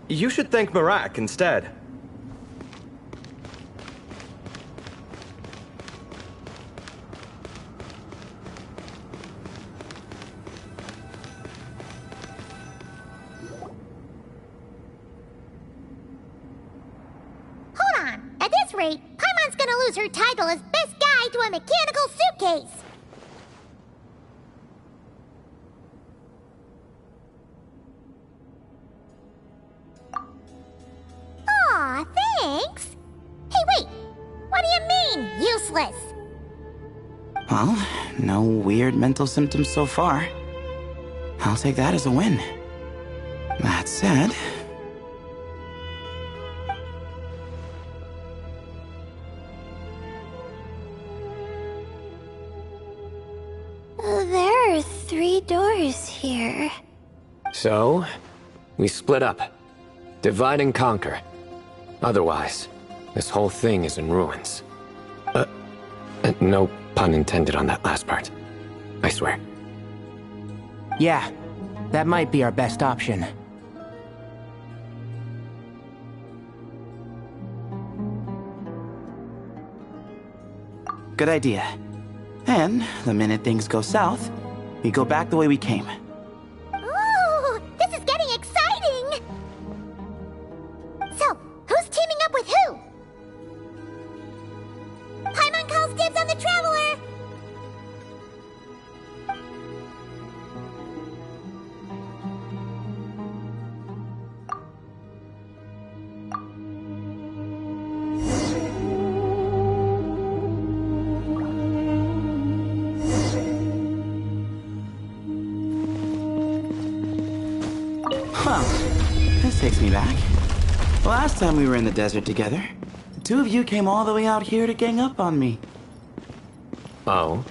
S20: You should thank Marak instead.
S13: Hold on. At this rate, Paimon's gonna lose her title as best guide to a mechanical suitcase. Aw, thanks. Hey, wait. What do you mean, useless?
S16: Well, no weird mental symptoms so far. I'll take that as a win. That said...
S13: There are 3 doors here.
S15: So, we split up. Divide and conquer. Otherwise, this whole thing is in ruins. No pun intended on that last part. I swear.
S14: Yeah, that might be our best option.
S16: Good idea. And the minute things go south, we go back the way we came.
S13: Ooh, this is getting exciting! So, who's teaming up with who? Paimon calls dibs on the Traveler!
S16: Well, this takes me back. Last time we were in the desert together, the two of you came all the way out here to gang up on me.
S15: Oh?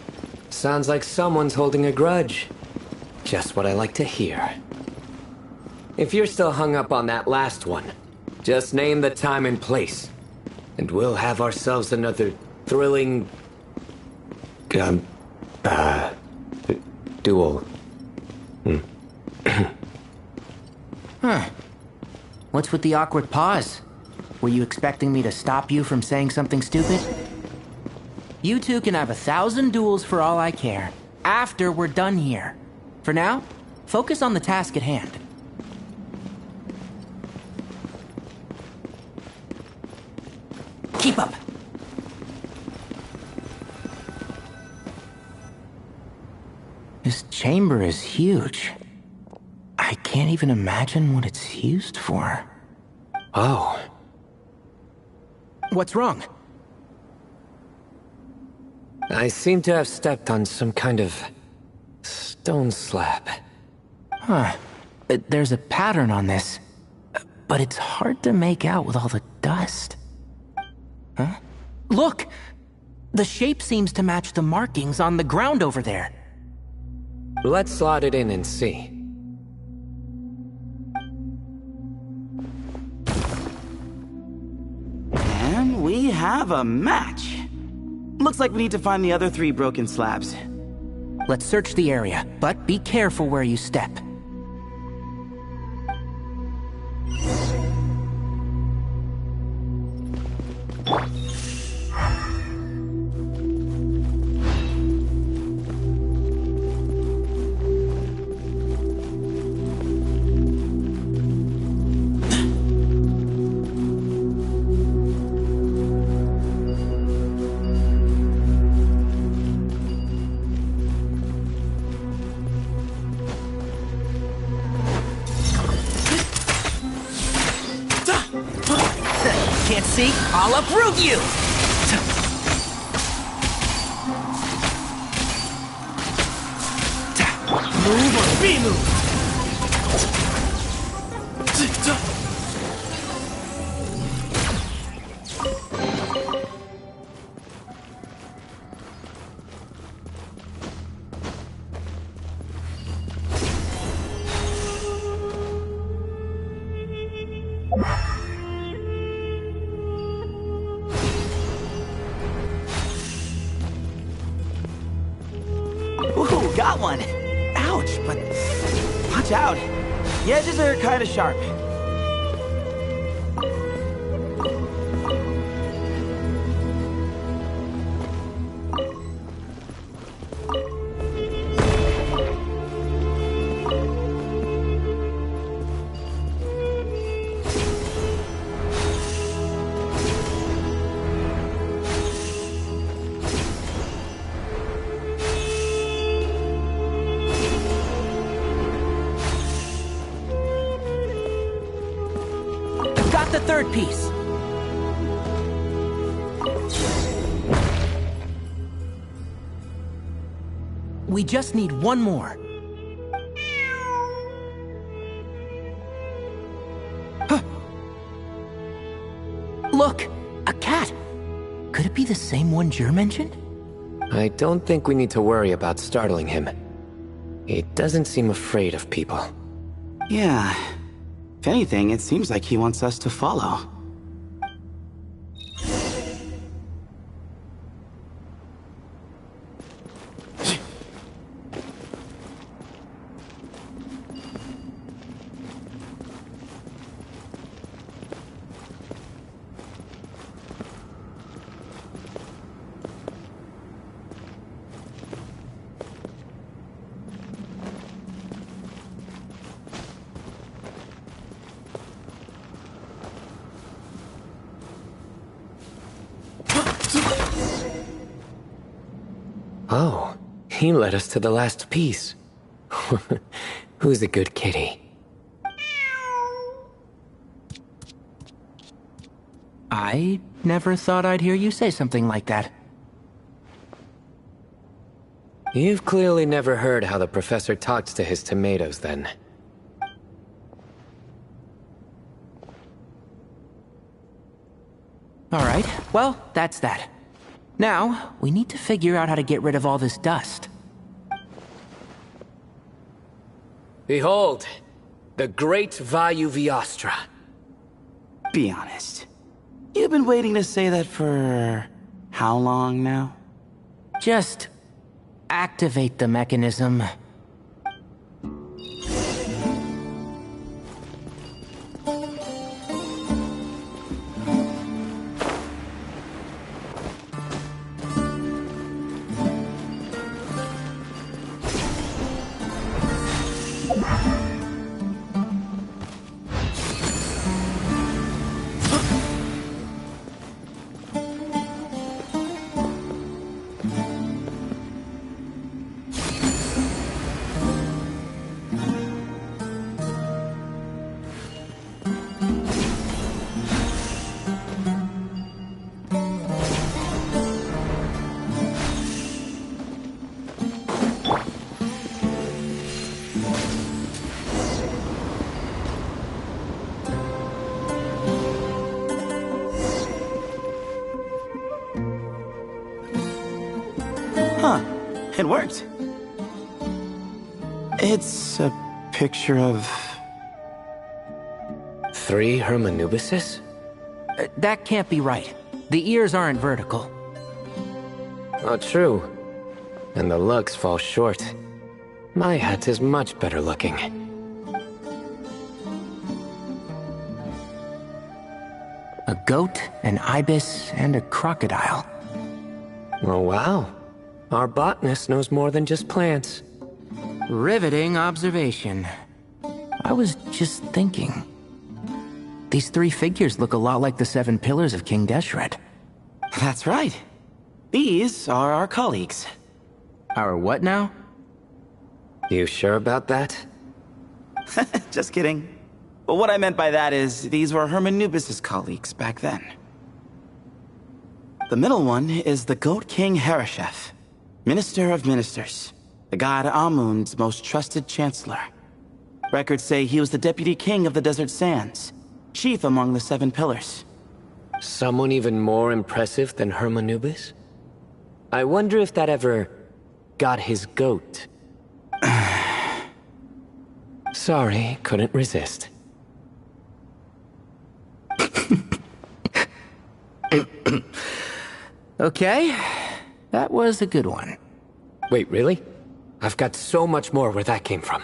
S15: Sounds like someone's holding a grudge. Just what I like to hear. If you're still hung up on that last one, just name the time and place, and we'll have ourselves another thrilling... duel.
S14: Huh. What's with the awkward pause? Were you expecting me to stop you from saying something stupid? You two can have 1,000 duels for all I care, after we're done here. For now, focus on the task at hand. Keep up! This chamber is huge. I can't even imagine what it's used for.
S15: Oh.
S14: What's wrong?
S15: I seem to have stepped on some kind of stone slab.
S14: Huh. There's a pattern on this, but it's hard to make out with all the dust. Huh? Look! The shape seems to match the markings on the ground over there.
S15: Let's slot it in and see.
S16: And we have a match. Looks like we need to find the other 3 broken slabs.
S14: Let's search the area, but be careful where you step. Can't see? I'll uproot you! Move or be moved!
S16: Ooh, got one! Ouch, but watch out. The edges are kind of sharp.
S14: The third piece. We just need one more. Huh. Look, a cat. Could it be the same one Jer mentioned?
S15: I don't think we need to worry about startling him. He doesn't seem afraid of people.
S16: Yeah. If anything, it seems like he wants us to follow.
S15: Oh, he led us to the last piece. Who's a good kitty?
S14: I never thought I'd hear you say something like that.
S15: You've clearly never heard how the professor talks to his tomatoes, then.
S14: right, well, that's that. Now, we need to figure out how to get rid of all this dust.
S15: Behold, the great Vayu Viastra.
S16: Be honest. You've been waiting to say that for how long now?
S14: Just activate the mechanism.
S16: Huh. It worked. It's a picture of...
S15: 3 Hermanubises?
S14: That can't be right. The ears aren't vertical.
S15: Oh, true. And the looks fall short. My hat is much better looking.
S14: A goat, an ibis, and a crocodile.
S15: Oh, wow. Our botanist knows more than just plants.
S14: Riveting observation. I was just thinking. These 3 figures look a lot like the 7 pillars of King Deshret.
S16: That's right. These are our colleagues.
S14: Our what now?
S15: You sure about that?
S16: Just kidding. But what I meant by that is, these were Hermanubis' colleagues back then. The middle one is the Goat King Harashef, Minister of Ministers, the god Amun's most trusted chancellor. Records say he was the deputy king of the Desert Sands, chief among the 7 pillars.
S15: Someone even more impressive than Hermanubis? I wonder if that ever got his goat. Sorry, couldn't resist.
S14: Okay, that was a good one.
S15: Wait, really? I've got so much more where that came from.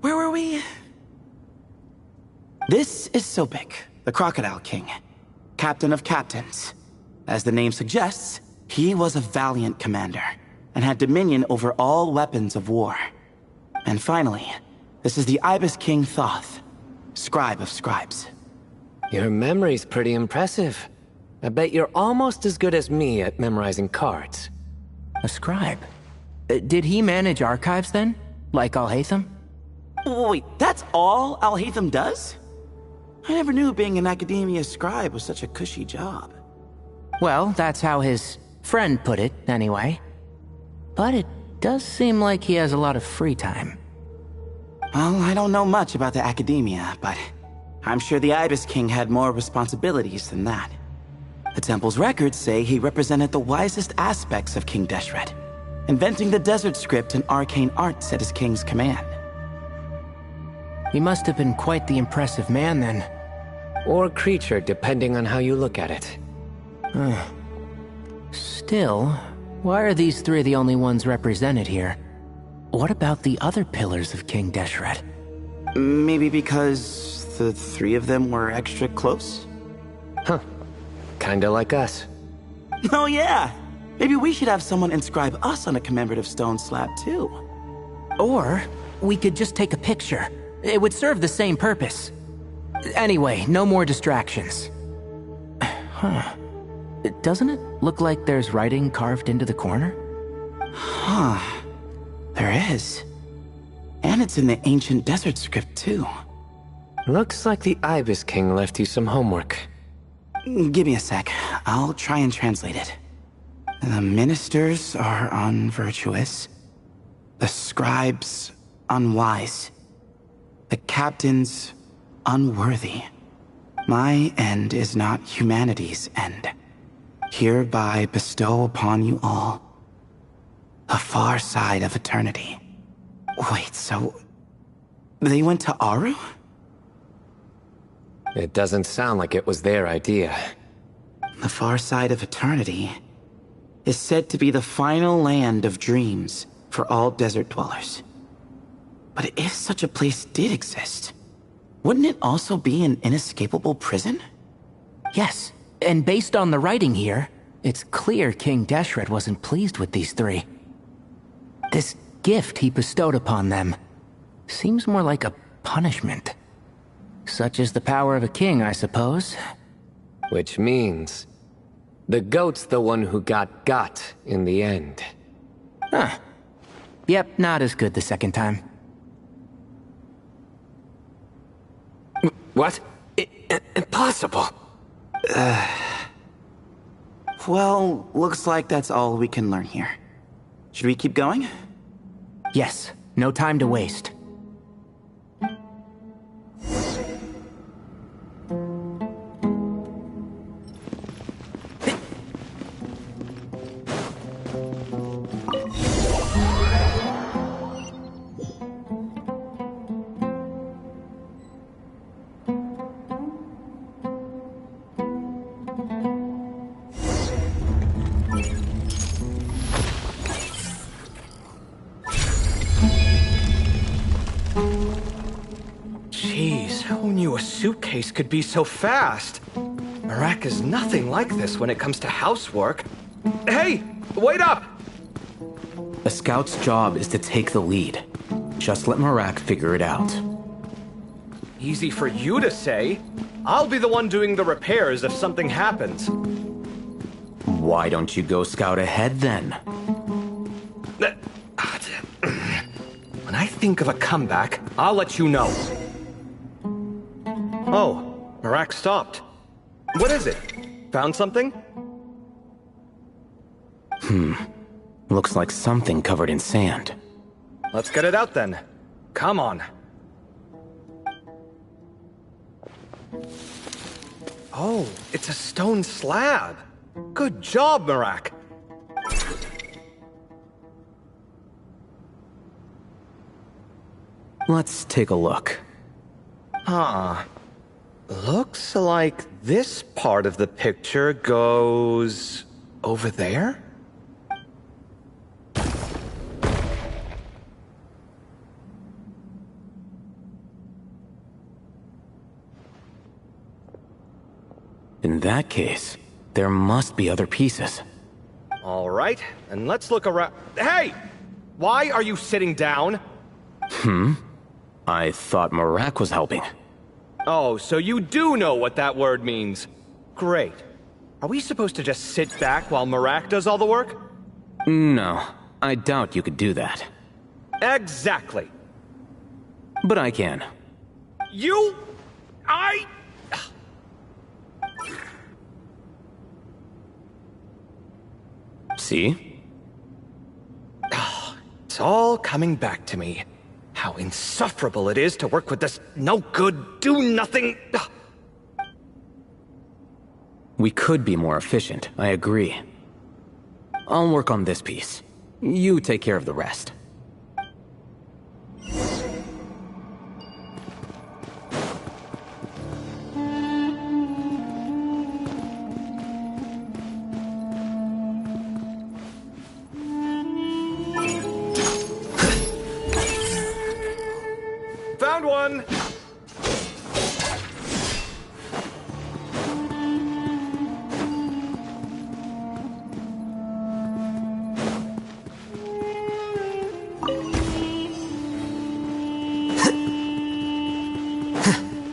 S16: Where were we? This is Sobek, the Crocodile King, captain of captains. As the name suggests, he was a valiant commander and had dominion over all weapons of war. And finally, this is the Ibis King Thoth, scribe of scribes.
S15: Your memory's pretty impressive. I bet you're almost as good as me at memorizing cards.
S14: A scribe? Did he manage archives then? Like Al-Haytham?
S16: Wait, that's all Al-Haytham does? I never knew being an academia scribe was such a cushy job.
S14: Well, that's how his friend put it, anyway. But it does seem like he has a lot of free time.
S16: Well, I don't know much about the academia, but I'm sure the Ibis King had more responsibilities than that. The temple's records say he represented the wisest aspects of King Deshret, inventing the desert script and arcane arts at his king's command.
S14: He must have been quite the impressive man then.
S15: Or creature, depending on how you look at it.
S14: Still, why are these 3 the only ones represented here? What about the other pillars of King Deshret?
S16: Maybe because the 3 of them were extra close?
S15: Huh. Kinda like us.
S16: Oh yeah! Maybe we should have someone inscribe us on a commemorative stone slab too.
S14: Or we could just take a picture. It would serve the same purpose. Anyway, no more distractions. Huh. Doesn't it look like there's writing carved into the corner?
S16: Huh. There is. And it's in the ancient desert script too.
S15: Looks like the Ibis King left you some homework.
S16: Give me a sec. I'll try and translate it. The ministers are unvirtuous. The scribes unwise. The captains unworthy. My end is not humanity's end. Hereby bestow upon you all a far side of eternity. Wait, so they went to Aru?
S15: It doesn't sound like it was their idea.
S16: The far side of eternity is said to be the final land of dreams for all desert dwellers. But if such a place did exist, wouldn't it also be an inescapable prison?
S14: Yes, and based on the writing here, it's clear King Deshret wasn't pleased with these three. This gift he bestowed upon them seems more like a punishment. Such is the power of a king, I suppose.
S15: Which means the goat's the one who got in the end.
S14: Huh. Yep, not as good the second time.
S15: What? Impossible.
S16: Well, looks like that's all we can learn here. Should we keep going?
S14: Yes, no time to waste.
S20: Suitcase could be so fast. Marak is nothing like this when it comes to housework. Hey, wait up!
S19: A scout's job is to take the lead. Just let Marak figure it out.
S20: Easy for you to say. I'll be the one doing the repairs if something happens.
S19: Why don't you go scout ahead then?
S20: When I think of a comeback, I'll let you know. Oh, Marak stopped. What is it? Found something?
S19: Looks like something covered in sand.
S20: Let's get it out then. Come on. Oh, it's a stone slab. Good job, Marak.
S19: Let's take a look.
S20: Huh. Looks like this part of the picture goes over there?
S19: In that case, there must be other pieces.
S20: All right, and let's look around. Hey! Why are you sitting down?
S19: I thought Marak was helping.
S20: Oh, so you do know what that word means. Great. Are we supposed to just sit back while Marak does all the work?
S19: No, I doubt you could do that.
S20: Exactly.
S19: But I can. See?
S20: It's all coming back to me. How insufferable it is to work with this no-good, do-nothing...
S19: We could be more efficient, I agree. I'll work on this piece. You take care of the rest.
S20: Found one!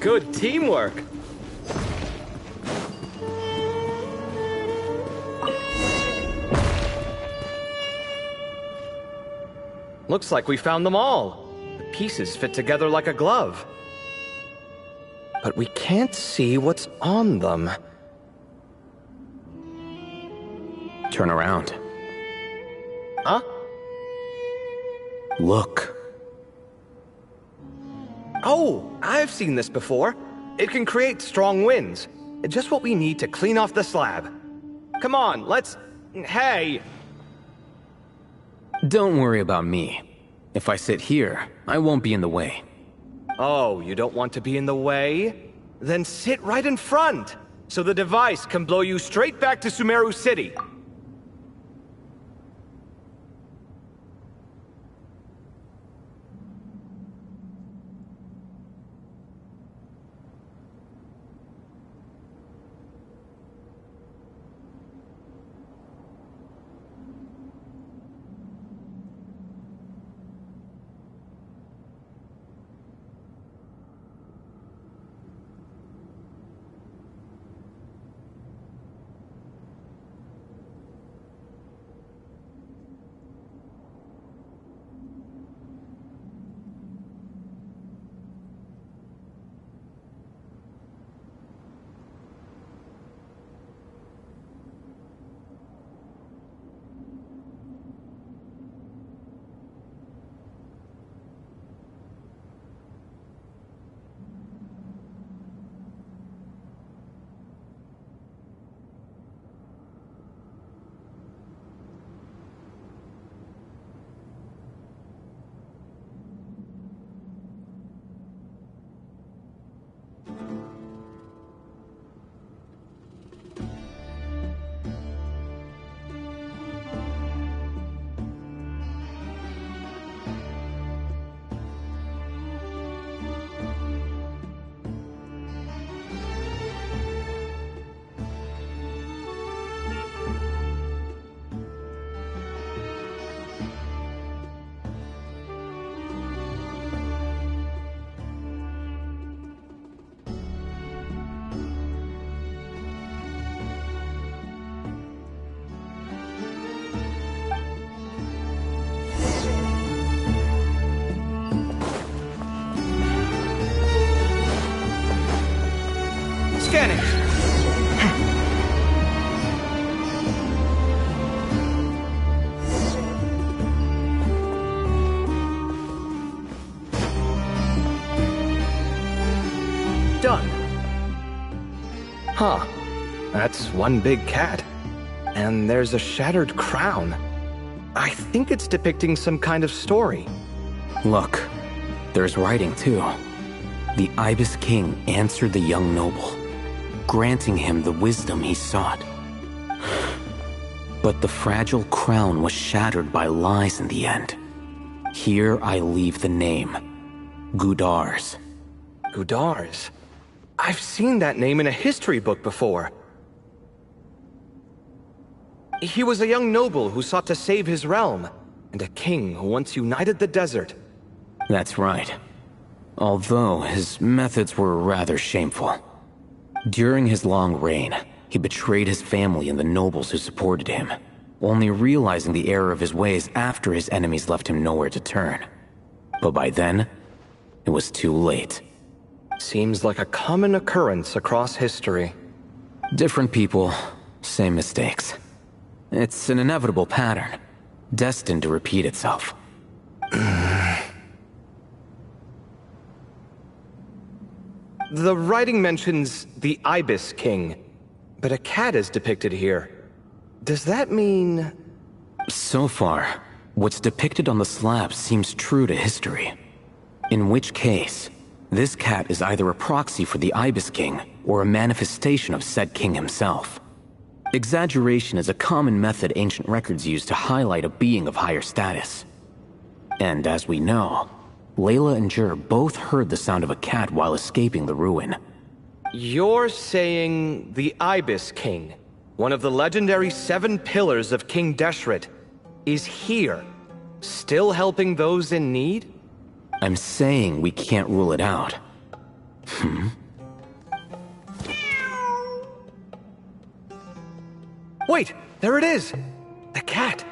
S20: Good teamwork! Looks like we found them all. The pieces fit together like a glove. But we can't see what's on them.
S19: Turn around.
S20: Huh?
S19: Look.
S20: Oh, I've seen this before. It can create strong winds. Just what we need to clean off the slab. Come on, let's... Hey!
S19: Don't worry about me. If I sit here, I won't be in the way.
S20: Oh, you don't want to be in the way? Then sit right in front, so the device can blow you straight back to Sumeru City. Scanning. Done. Huh. That's one big cat. And there's a shattered crown. I think it's depicting some kind of story.
S19: Look, there's writing too. The Ibis King answered the young noble, granting him the wisdom he sought. But the fragile crown was shattered by lies in the end. Here I leave the name, Gudars.
S20: Gudars? I've seen that name in a history book before. He was a young noble who sought to save his realm, and a king who once united the desert.
S19: That's right. Although his methods were rather shameful. During his long reign, he betrayed his family and the nobles who supported him, only realizing the error of his ways after his enemies left him nowhere to turn. But by then, it was too late.
S20: Seems like a common occurrence across history.
S19: Different people, same mistakes. It's an inevitable pattern, destined to repeat itself.
S20: The writing mentions the Ibis King, but a cat is depicted here. Does that mean...
S19: So far, what's depicted on the slab seems true to history. In which case, this cat is either a proxy for the Ibis King or a manifestation of said king himself. Exaggeration is a common method ancient records use to highlight a being of higher status. And as we know, Layla and Jur both heard the sound of a cat while escaping the ruin.
S20: You're saying the Ibis King, one of the legendary 7 pillars of King Deshret, is here, still helping those in need?
S19: I'm saying we can't rule it out.
S20: Wait, there it is! The cat!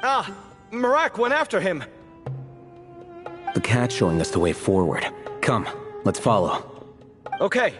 S20: Ah! Marak went after him!
S19: The cat's showing us the way forward. Come, let's follow.
S20: Okay.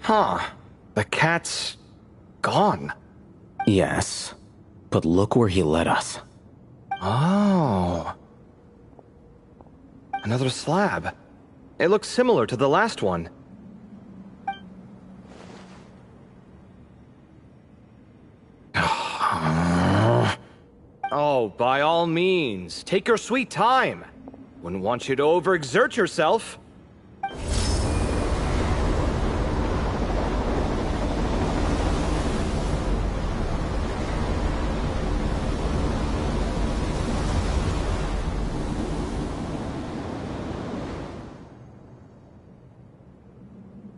S20: Huh. The cat's gone.
S19: Yes, but look where he led us.
S20: Oh. Another slab. It looks similar to the last one. Oh, by all means, take your sweet time. Wouldn't want you to overexert yourself.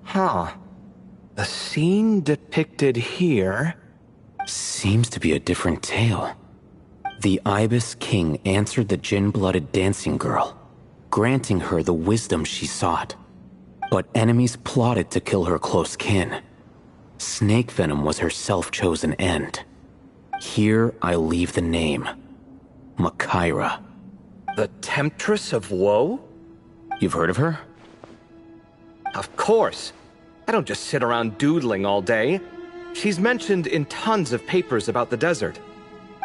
S20: Huh. The scene depicted here
S19: seems to be a different tale. The Ibis King answered the gin-blooded dancing girl, granting her the wisdom she sought. But enemies plotted to kill her close kin. Snake venom was her self-chosen end. Here I leave the name. Makaira.
S20: The Temptress of Woe?
S19: You've heard of her?
S20: Of course. I don't just sit around doodling all day. She's mentioned in tons of papers about the desert.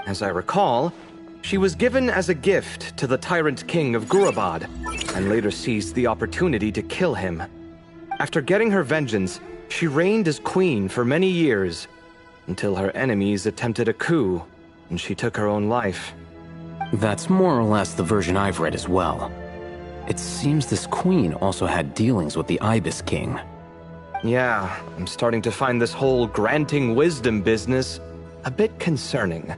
S20: As I recall, she was given as a gift to the tyrant king of Gurabad, and later seized the opportunity to kill him. After getting her vengeance, she reigned as queen for many years, until her enemies attempted a coup, and she took her own life.
S19: That's more or less the version I've read as well. It seems this queen also had dealings with the Ibis King.
S20: Yeah, I'm starting to find this whole granting wisdom business a bit concerning.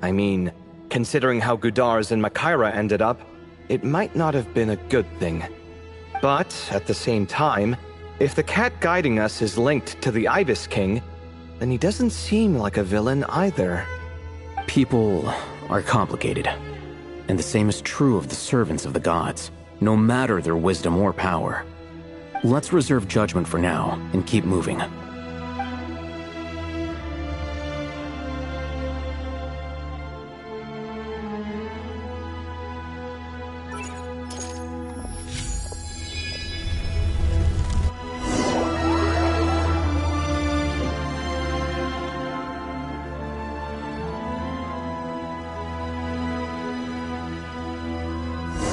S20: I mean, considering how Gudars and Makaira ended up, it might not have been a good thing. But, at the same time, if the cat guiding us is linked to the Ibis King, then he doesn't seem like a villain either.
S19: People are complicated. And the same is true of the servants of the gods, no matter their wisdom or power. Let's reserve judgment for now, and keep moving.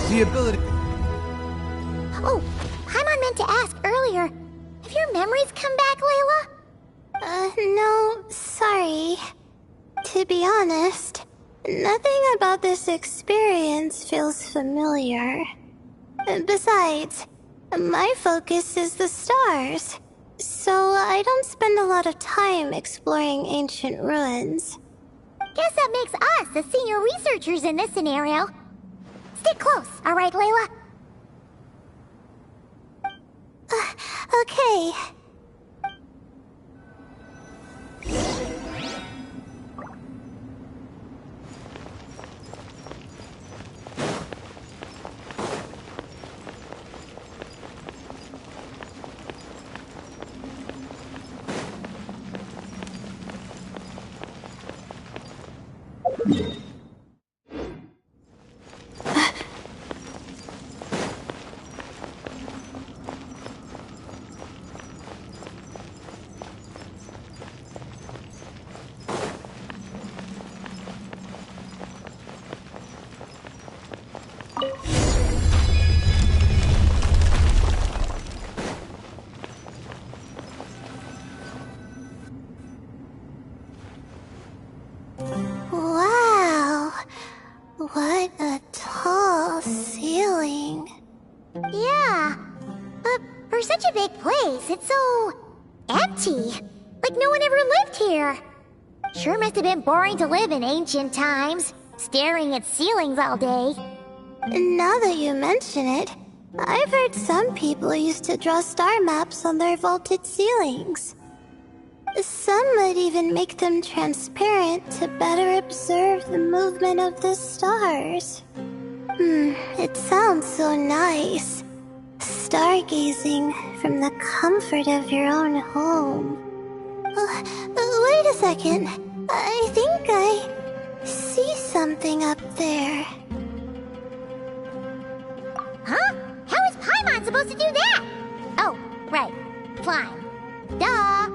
S12: The ability...
S13: Oh, Paimon meant to ask earlier. Have your memories come back, Layla?
S3: No, sorry. To be honest, nothing about this experience feels familiar. Besides, my focus is the stars, so I don't spend a lot of time exploring ancient ruins.
S13: Guess that makes us the senior researchers in this scenario. Stick close, alright, Layla?
S3: Okay. Wow. What a tall ceiling.
S13: Yeah. But for such a big place, it's so... empty. Like no one ever lived here. Sure must have been boring to live in ancient times, staring at ceilings all day.
S3: Now that you mention it, I've heard some people used to draw star maps on their vaulted ceilings. Some might even make them transparent to better observe the movement of the stars. It sounds so nice. Stargazing from the comfort of your own home. Wait a second. I think I see something up there.
S13: Huh? How is Paimon supposed to do that? Oh, right. Flying. Duh.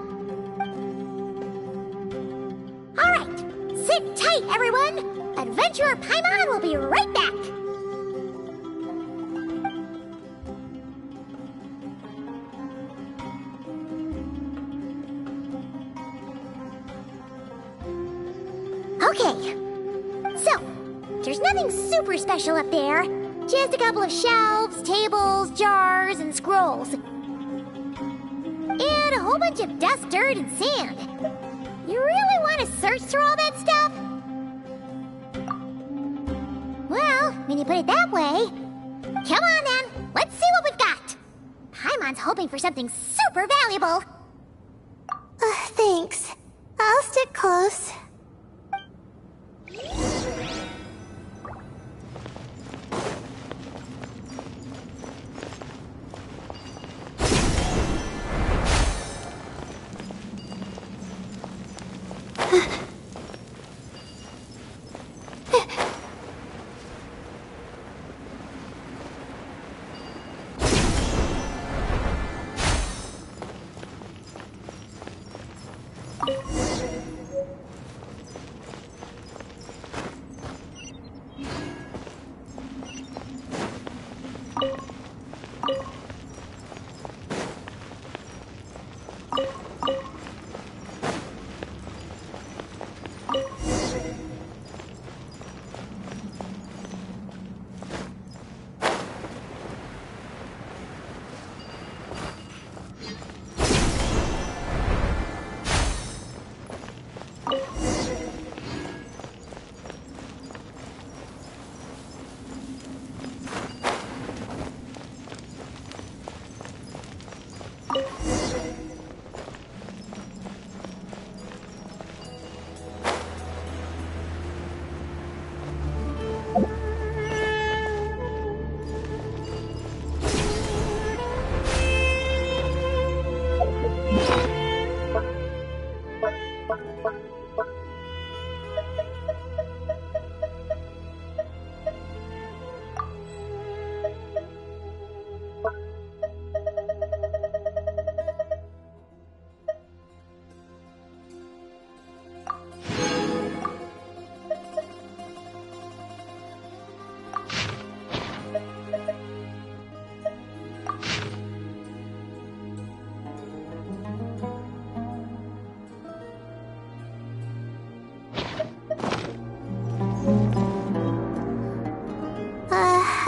S13: Alright, sit tight, everyone. Adventurer Paimon will be right back. Okay, so, there's nothing super special up there. Just a couple of shelves, tables, jars, and scrolls. And a whole bunch of dust, dirt, and sand. You really want to search through all that stuff? Well, when you put it that way... Come on then, let's see what we've got. Paimon's hoping for something super valuable.
S3: Thanks. I'll stick close.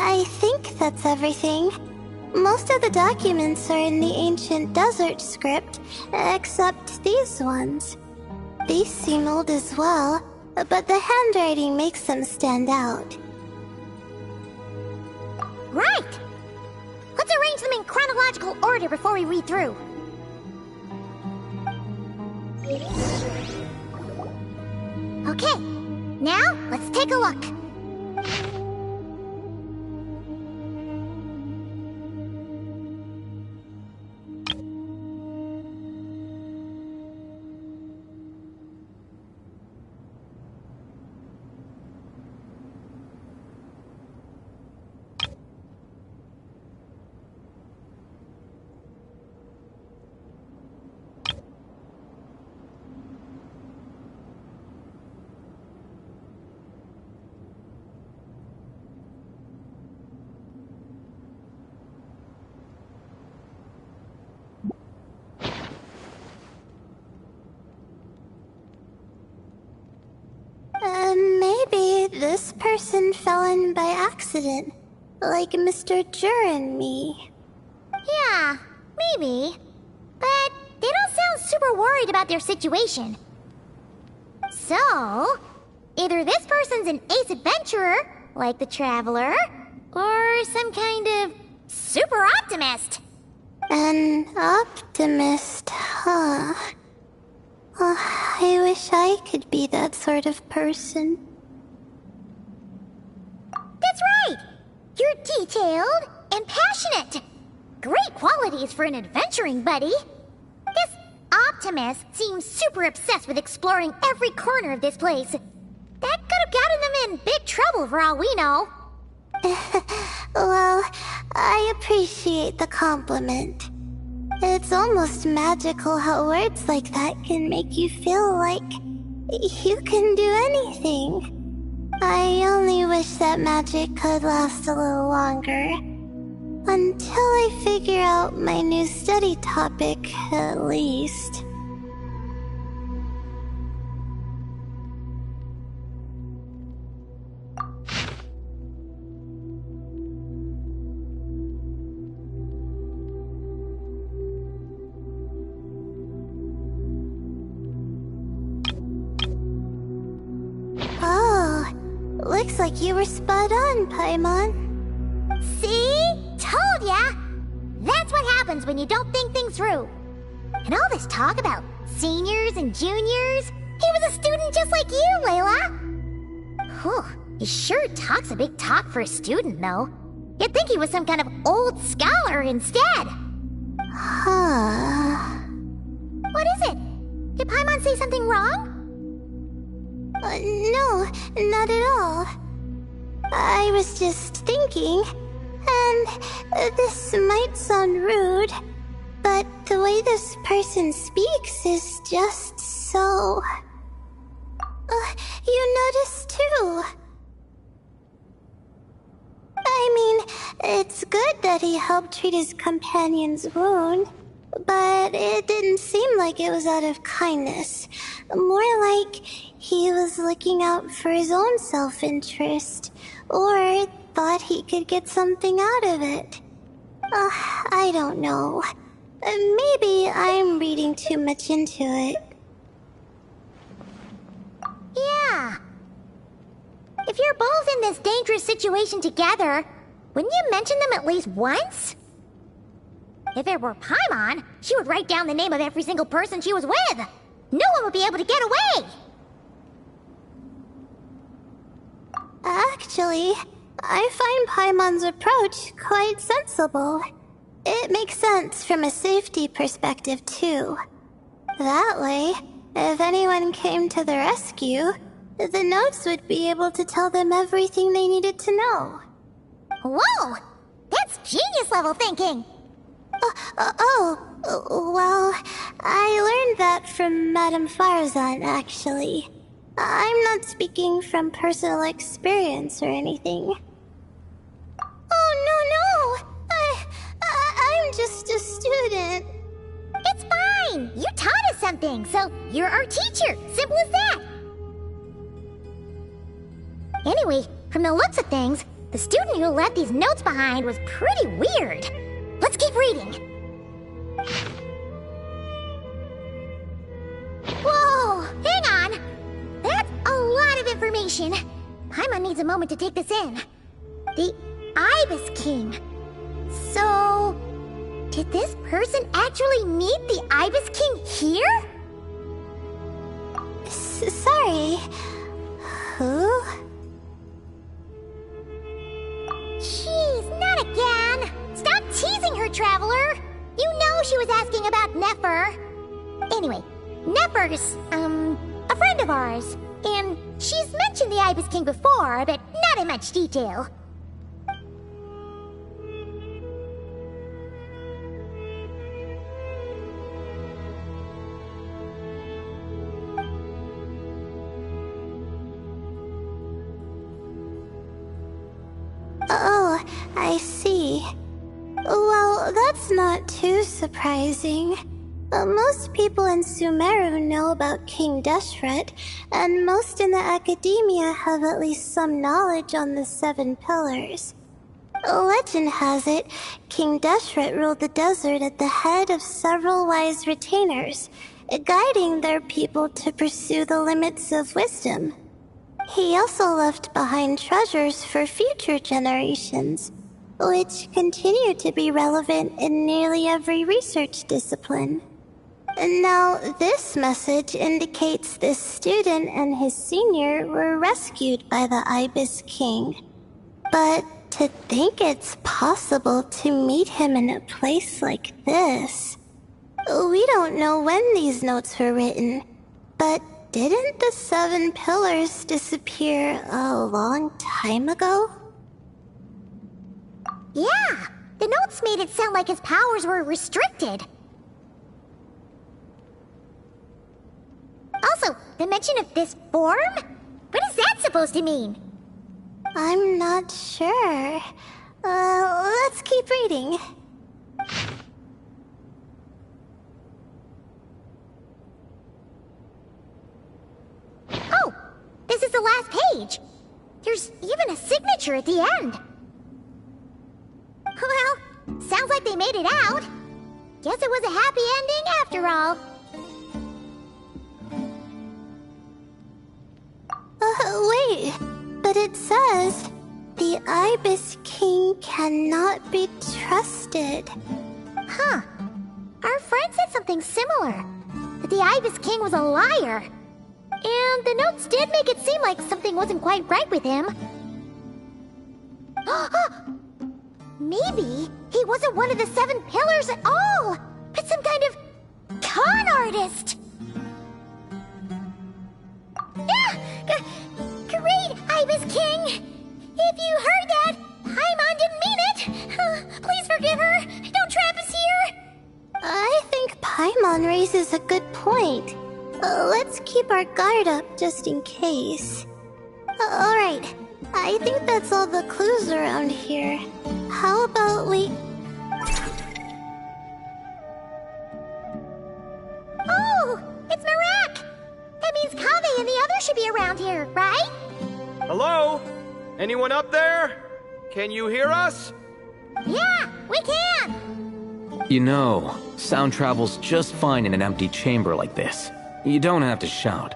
S3: I think that's everything. Most of the documents are in the ancient desert script, except these ones. These seem old as well, but the handwriting makes them stand out.
S13: Right! Let's arrange them in chronological order before we read through. Okay, now let's take a look.
S3: Maybe this person fell in by accident, like Mr. Jur and me.
S13: Yeah, maybe. But they don't sound super worried about their situation. So, either this person's an ace adventurer, like the Traveler, or some kind of super optimist.
S3: An optimist, huh? Oh, I wish I could be that sort of person.
S13: That's right! You're detailed and passionate. Great qualities for an adventuring buddy. This optimist seems super obsessed with exploring every corner of this place. That could have gotten them in big trouble for all we know.
S3: Well, I appreciate the compliment.
S13: It's almost magical how words like that can make you feel like you can do anything. I only wish that magic could last a little longer. Until I figure out my new study topic, at least. Oh, looks like you were spot on, Paimon.
S3: See? Told ya! That's what happens when you don't think things through. And all this talk about seniors and juniors, he was a student just like you, Layla. Whew, he sure talks a big talk for a student, though. You'd think he was some kind of old scholar instead.
S13: Huh.
S3: What is it? Did Paimon say something wrong?
S13: No, not at all. I was just thinking, and this might sound rude, but the way this person speaks is just so... you notice too. I mean, it's good that he helped treat his companion's wound, but it didn't seem like it was out of kindness. More like he was looking out for his own self-interest, or thought he could get something out of it. I don't know. Maybe I'm reading too much into it.
S3: Yeah. If you're both in this dangerous situation together, wouldn't you mention them at least once? If it were Paimon, she would write down the name of every single person she was with. No one would be able to get away.
S13: Actually, I find Paimon's approach quite sensible. It makes sense from a safety perspective, too. That way, if anyone came to the rescue, the notes would be able to tell them everything they needed to know.
S3: Whoa! That's genius-level thinking!
S13: Well, I learned that from Madame Farzan, actually. I'm not speaking from personal experience or anything. Oh, no! I'm just a student.
S3: It's fine! You taught us something, so you're our teacher. Simple as that. Anyway, from the looks of things, the student who left these notes behind was pretty weird. Let's keep reading. Whoa! Hang on! That's a lot of information. Paimon needs a moment to take this in. The Ibis King. So... did this person actually meet the Ibis King here?
S13: Sorry. Who?
S3: Jeez, not again! Stop teasing her, Traveler! You know she was asking about Nefer. Anyway, Nefer's, a friend of ours. And she's mentioned the Ibis King before, but not in much detail.
S13: Oh, I see. Well, that's not too surprising. Most people in Sumeru know about King Deshret, and most in the academia have at least some knowledge on the 7 pillars. Legend has it, King Deshret ruled the desert at the head of several wise retainers, guiding their people to pursue the limits of wisdom. He also left behind treasures for future generations, which continue to be relevant in nearly every research discipline. Now, this message indicates this student and his senior were rescued by the Ibis King. But to think it's possible to meet him in a place like this... We don't know when these notes were written, but didn't the 7 pillars disappear a long time ago?
S3: Yeah, the notes made it sound like his powers were restricted.
S13: dimension of this form? What is that supposed to mean?
S3: I'm not sure. Let's keep reading.
S13: Oh! This is the last page! There's even a signature at the end. Well, sounds like they made it out. Guess it was a happy ending after all.
S3: Wait. But it says, the Ibis King cannot be trusted.
S13: Huh. Our friend said something similar. That the Ibis King was a liar. And the notes did make it seem like something wasn't quite right with him. Maybe he wasn't one of the 7 pillars at all, but some kind of con artist. Great, Ibis King! If you heard that, Paimon didn't mean it. Please forgive her. Don't trap us here.
S3: I think Paimon raises a good point. Let's keep our guard up just in case. Alright, I think that's all the clues around here. How about we...
S13: Oh! It's Marak! That means Kaveh and the others should be around here, right?
S20: Hello? Anyone up there? Can you hear us?
S13: Yeah, we can!
S19: You know, sound travels just fine in an empty chamber like this. You don't have to shout.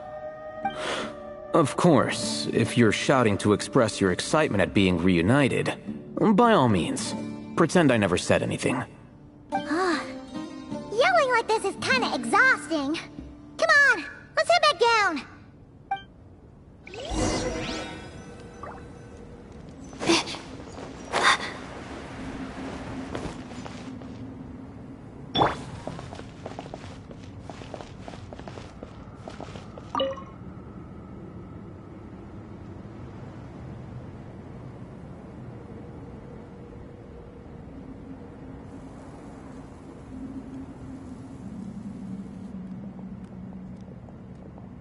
S19: Of course, if you're shouting to express your excitement at being reunited, by all means, pretend I never said anything.
S13: Yelling like this is kinda exhausting. Come on, let's head back down.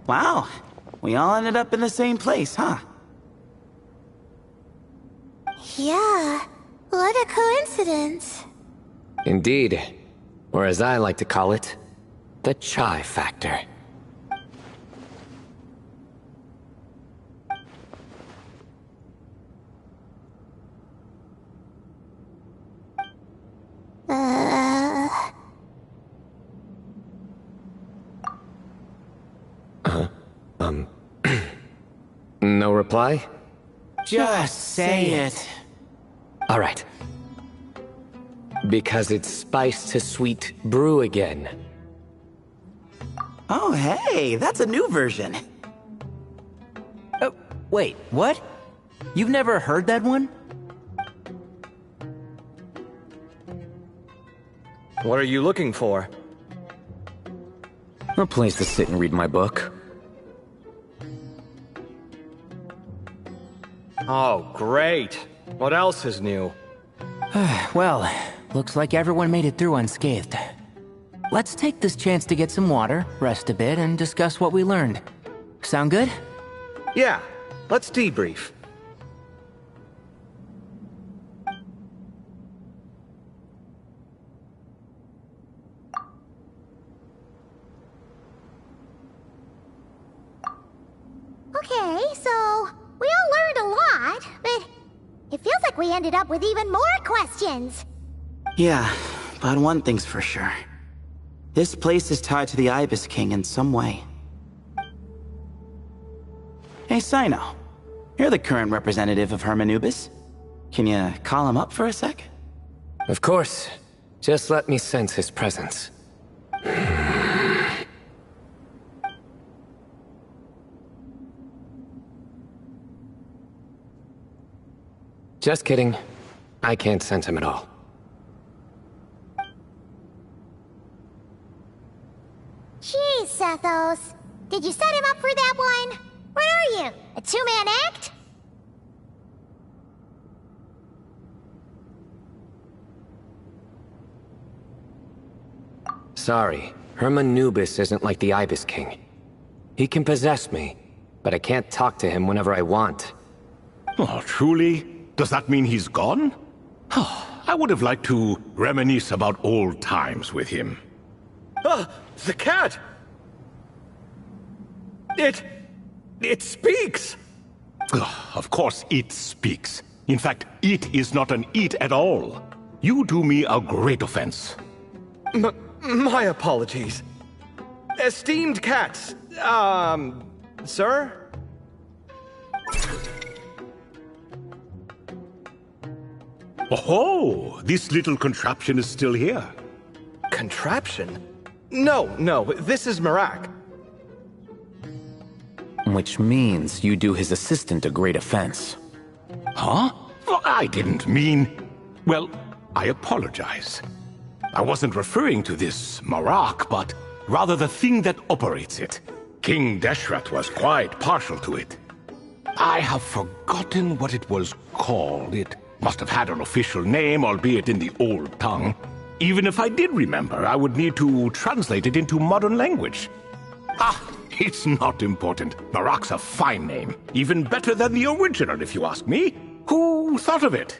S16: Wow, we all ended up in the same place, huh?
S3: Yeah, what a coincidence.
S15: Indeed. Or as I like to call it, the chai factor. No reply?
S16: Just say it.
S15: All right. Because it's spice to sweet brew again.
S16: Oh, hey, that's a new version.
S14: Wait, what? You've never heard that one?
S20: What are you looking for?
S19: A place to sit and read my book.
S20: Oh, great. What else is new?
S14: Well, looks like everyone made it through unscathed. Let's take this chance to get some water, rest a bit, and discuss what we learned. Sound good?
S20: Yeah, let's debrief.
S13: Okay, so we all learned a lot, but it feels like we ended up with even more questions.
S16: Yeah, but one thing's for sure. This place is tied to the Ibis King in some way. Hey, Sino. You're the current representative of Hermanubis. Can you call him up for a sec?
S15: Of course. Just let me sense his presence. Just kidding. I can't sense him at all.
S13: Jeez, Sethos. Did you set him up for that one? What are you, a two-man act?
S15: Sorry. Hermanubis isn't like the Ibis King. He can possess me, but I can't talk to him whenever I want.
S18: Oh, truly? Does that mean he's gone? I would have liked to reminisce about old times with him.
S20: Ah, the cat! It speaks!
S18: Of course it speaks. In fact, it is not an it at all. You do me a great offense.
S20: My apologies. Esteemed cats, sir?
S18: Oh, this little contraption is still here.
S20: Contraption? No, this is Marak.
S19: Which means you do his assistant a great offense.
S18: Huh? Well, I didn't mean... Well, I apologize. I wasn't referring to this Marak, but rather the thing that operates it. King Deshret was quite partial to it. I have forgotten what it was called. It must have had an official name, albeit in the old tongue. Even if I did remember, I would need to translate it into modern language. It's not important. Marak's a fine name. Even better than the original, if you ask me. Who thought of it?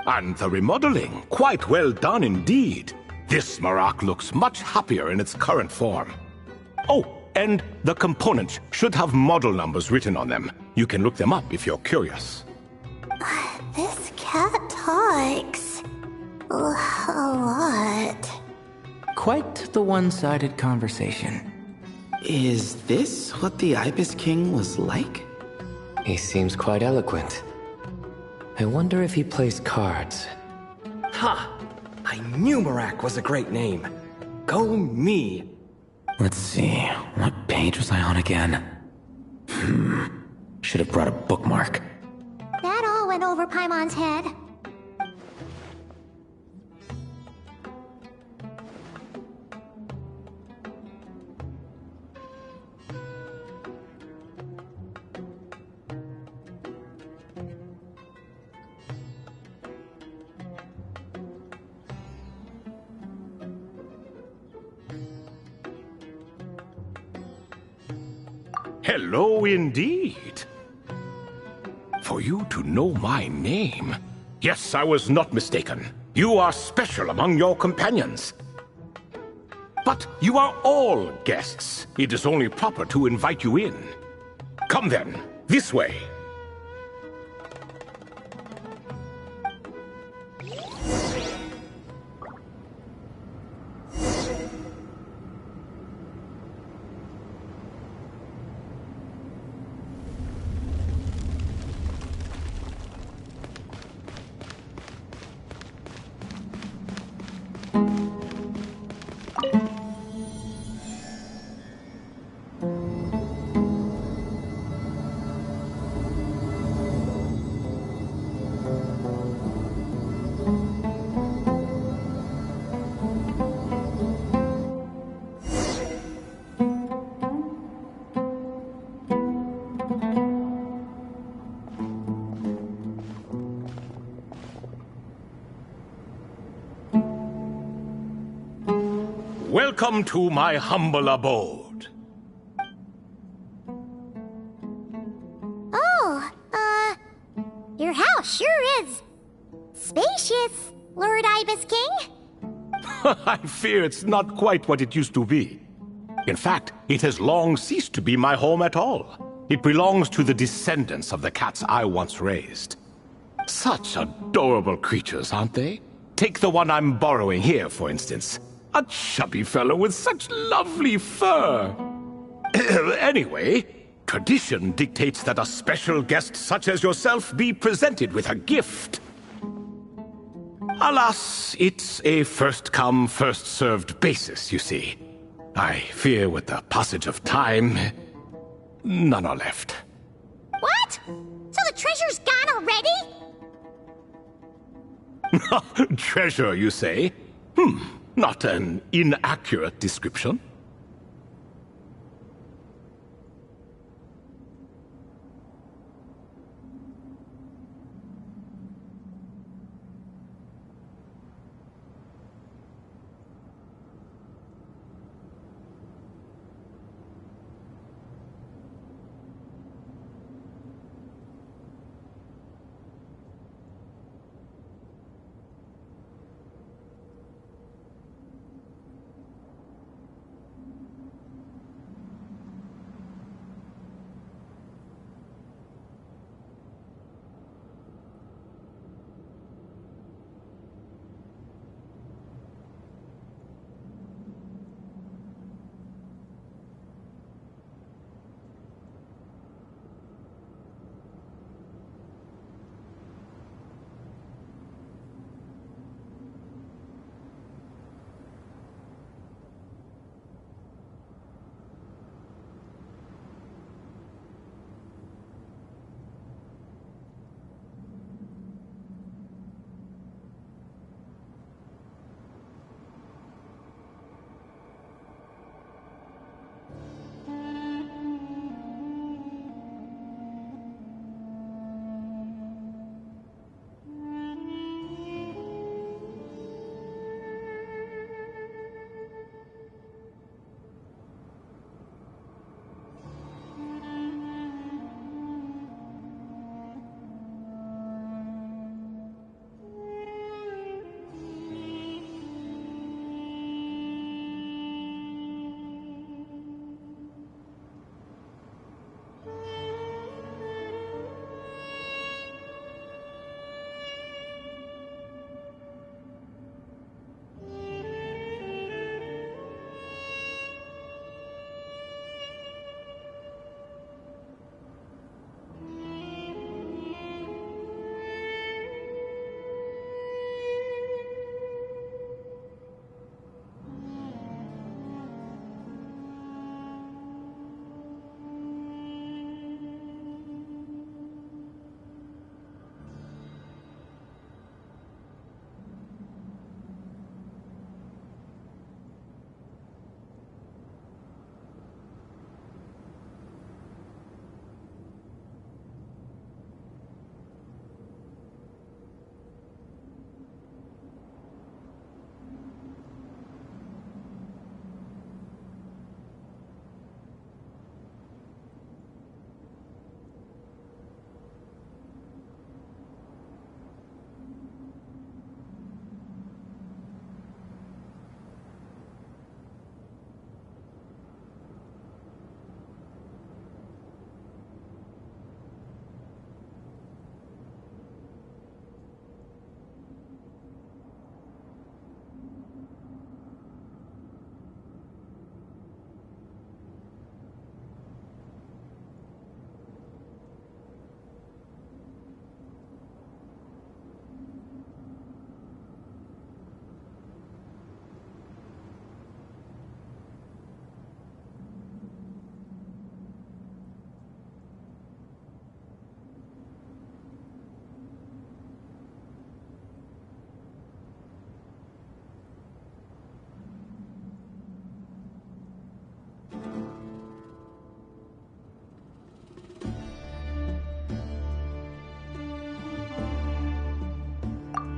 S18: And the remodeling, quite well done indeed. This Marak looks much happier in its current form. Oh, and the components should have model numbers written on them. You can look them up if you're curious.
S13: This cat talks a lot.
S14: Quite the one-sided conversation.
S16: Is this what the Ibis King was like?
S15: He seems quite eloquent. I wonder if he plays cards.
S20: Ha! I knew Marak was a great name. Go me!
S19: Let's see, what page was I on again? Should have brought a bookmark.
S13: That all went over Paimon's head.
S18: Hello indeed. For you to know my name. Yes, I was not mistaken. You are special among your companions. But you are all guests. It is only proper to invite you in. Come then, this way. Welcome to my humble abode.
S13: Oh, your house sure is spacious, Lord Ibis King.
S18: I fear it's not quite what it used to be. In fact, it has long ceased to be my home at all. It belongs to the descendants of the cats I once raised. Such adorable creatures, aren't they? Take the one I'm borrowing here, for instance. A chubby fellow with such lovely fur. Anyway, tradition dictates that a special guest such as yourself be presented with a gift. Alas, it's a first-come, first-served basis, you see. I fear with the passage of time, none are left.
S13: What? So the treasure's gone already?
S18: Treasure, you say? Not an inaccurate description.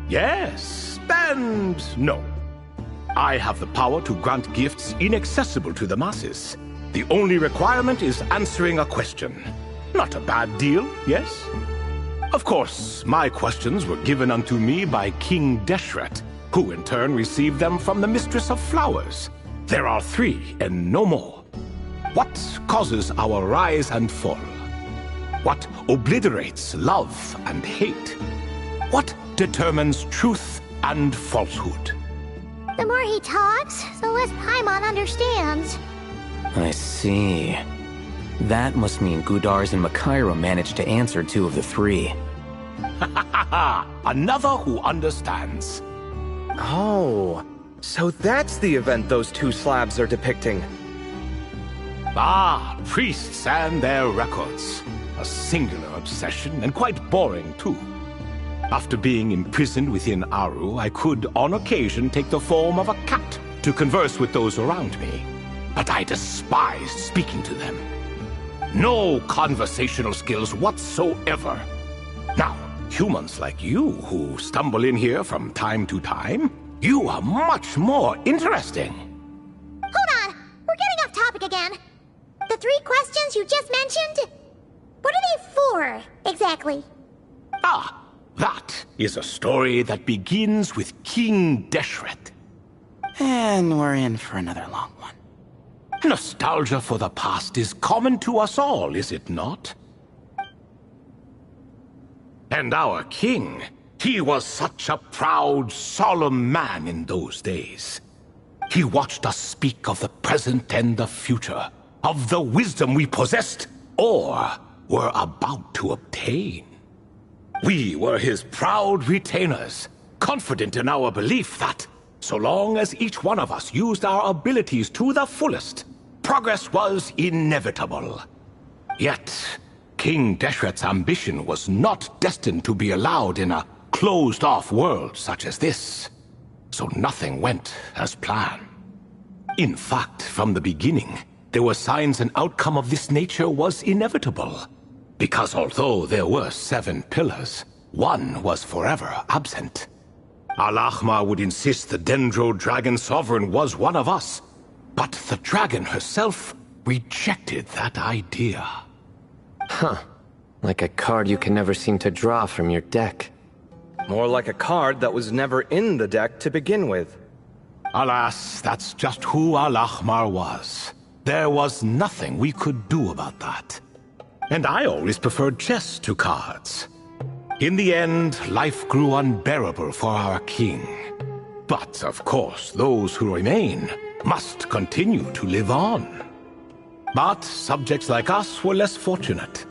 S18: Yes, and no. I have the power to grant gifts inaccessible to the masses. The only requirement is answering a question. Not a bad deal, yes? Of course, my questions were given unto me by King Deshret, who in turn received them from the Mistress of Flowers. There are 3 and no more. What causes our rise and fall? What obliterates love and hate? What determines truth and falsehood?
S13: The more he talks, the less Paimon understands.
S19: I see. That must mean Gudars and Makaira managed to answer 2 of the 3.
S18: Another who understands.
S20: Oh, so that's the event those 2 slabs are depicting.
S18: Ah, priests and their records. A singular obsession, and quite boring too. After being imprisoned within Aru, I could, on occasion, take the form of a cat to converse with those around me. But I despised speaking to them. No conversational skills whatsoever. Now, humans like you who stumble in here from time to time, you are much more interesting.
S13: Hold on! We're getting off topic again. The 3 questions you just mentioned? What are they for, exactly?
S18: Ah, that is a story that begins with King Deshret.
S16: And we're in for another long one.
S18: Nostalgia for the past is common to us all, is it not? And our king, he was such a proud, solemn man in those days. He watched us speak of the present and the future, of the wisdom we possessed, or were about to obtain. We were his proud retainers, confident in our belief that, so long as each one of us used our abilities to the fullest, progress was inevitable. Yet, King Deshret's ambition was not destined to be allowed in a closed-off world such as this. So nothing went as planned. In fact, from the beginning, there were signs an outcome of this nature was inevitable. Because although there were 7 pillars, one was forever absent. Al-Ahmar would insist the Dendro Dragon Sovereign was one of us, but the dragon herself rejected that idea.
S15: Huh. Like a card you can never seem to draw from your deck.
S20: More like a card that was never in the deck to begin with.
S18: Alas, that's just who Al-Ahmar was. There was nothing we could do about that. And I always preferred chess to cards. In the end, life grew unbearable for our king. But, of course, those who remain must continue to live on. But subjects like us were less fortunate.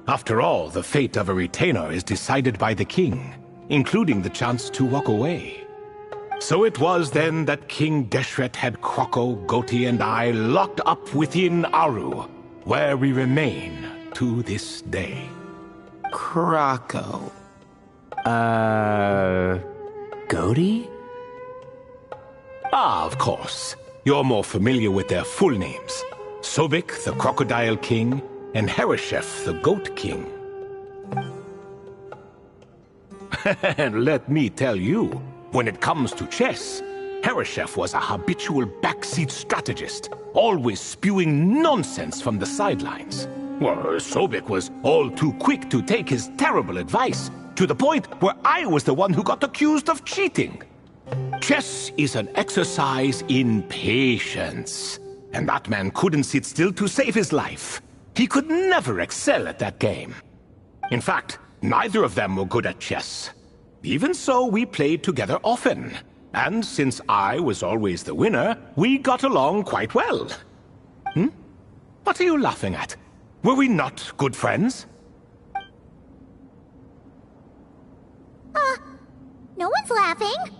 S18: After all, the fate of a retainer is decided by the king, including the chance to walk away. So it was then that King Deshret had Kroko, Goti, and I locked up within Aru, where we remain to this day.
S16: Kroko.
S14: Goti?
S18: Ah, of course. You're more familiar with their full names. Sobek, the Crocodile King, and Hereshef, the Goat King. And let me tell you, when it comes to chess, Hereshef was a habitual backseat strategist, always spewing nonsense from the sidelines. Well, Sobek was all too quick to take his terrible advice, to the point where I was the one who got accused of cheating. Chess is an exercise in patience, and that man couldn't sit still to save his life. He could never excel at that game. In fact, neither of them were good at chess. Even so, we played together often, and since I was always the winner, we got along quite well. What are you laughing at? Were we not good friends?
S13: No one's laughing.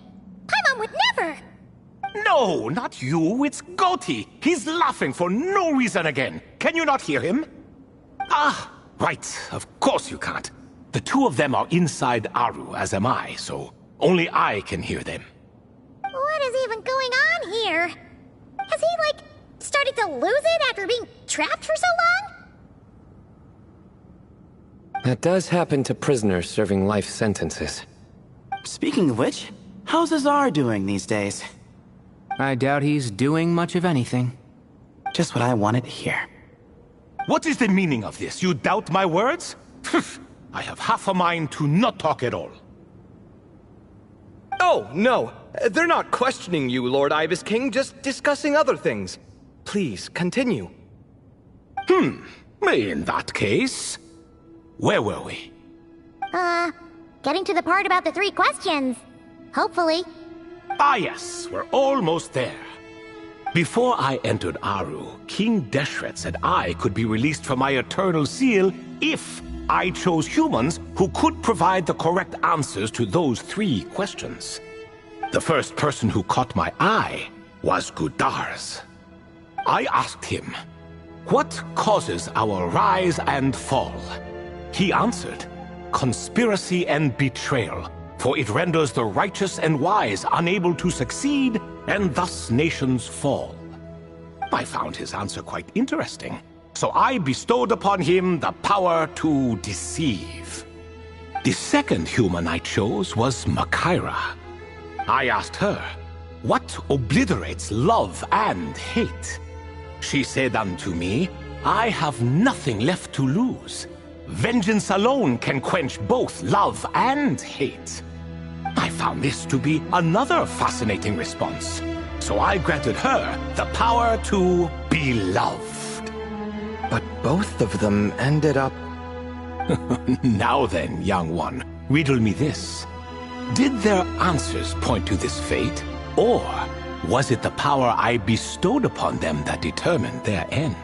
S13: Paimon would never.
S18: No, not you. It's Goti. He's laughing for no reason again. Can you not hear him? Ah, right. Of course you can't. The 2 of them are inside Aru, as am I, so only I can hear them.
S13: What is even going on here? Has he, started to lose it after being trapped for so long?
S15: That does happen to prisoners serving life sentences.
S16: Speaking of which, how's Azar doing these days?
S14: I doubt he's doing much of anything.
S16: Just what I wanted to hear.
S18: What is the meaning of this? You doubt my words? I have half a mind to not talk at all.
S20: Oh, no. They're not questioning you, Lord Ibis King, just discussing other things. Please, continue.
S18: In that case, where were we?
S13: Getting to the part about the 3 questions. Hopefully.
S18: Ah yes, we're almost there. Before I entered Aru, King Deshret said I could be released from my eternal seal if I chose humans who could provide the correct answers to those 3 questions. The first person who caught my eye was Gudars. I asked him, what causes our rise and fall? He answered, conspiracy and betrayal, for it renders the righteous and wise unable to succeed, and thus nations fall. I found his answer quite interesting, so I bestowed upon him the power to deceive. The second human I chose was Makaira. I asked her, what obliterates love and hate? She said unto me, I have nothing left to lose. Vengeance alone can quench both love and hate. I found this to be another fascinating response, so I granted her the power to be loved.
S20: But both of them ended up...
S18: Now then, young one, riddle me this. Did their answers point to this fate, or was it the power I bestowed upon them that determined their end?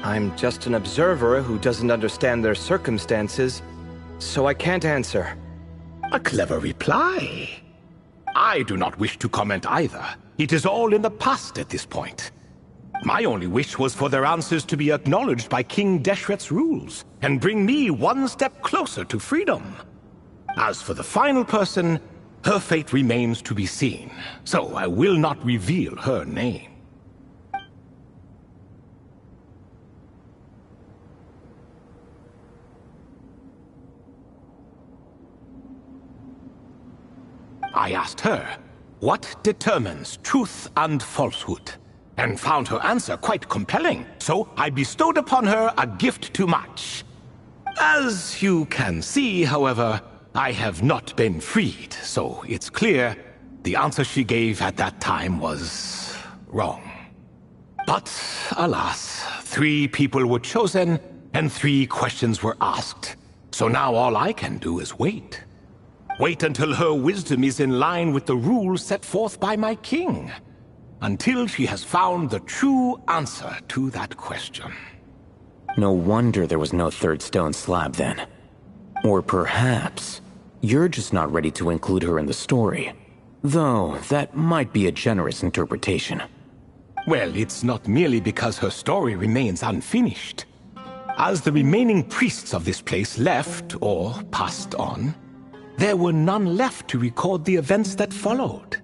S20: I'm just an observer who doesn't understand their circumstances, so I can't answer.
S18: A clever reply. I do not wish to comment either. It is all in the past at this point. My only wish was for their answers to be acknowledged by King Deshret's rules, and bring me one step closer to freedom. As for the final person, her fate remains to be seen, so I will not reveal her name. I asked her, what determines truth and falsehood? And found her answer quite compelling, so I bestowed upon her a gift to match. As you can see, however, I have not been freed, so it's clear the answer she gave at that time was wrong. But, alas, 3 people were chosen, and 3 questions were asked. So now all I can do is wait. Wait until her wisdom is in line with the rules set forth by my king. Until she has found the true answer to that question.
S19: No wonder there was no 3rd stone slab then. Or perhaps you're just not ready to include her in the story. Though that might be a generous interpretation.
S18: Well, it's not merely because her story remains unfinished. As the remaining priests of this place left or passed on, there were none left to record the events that followed.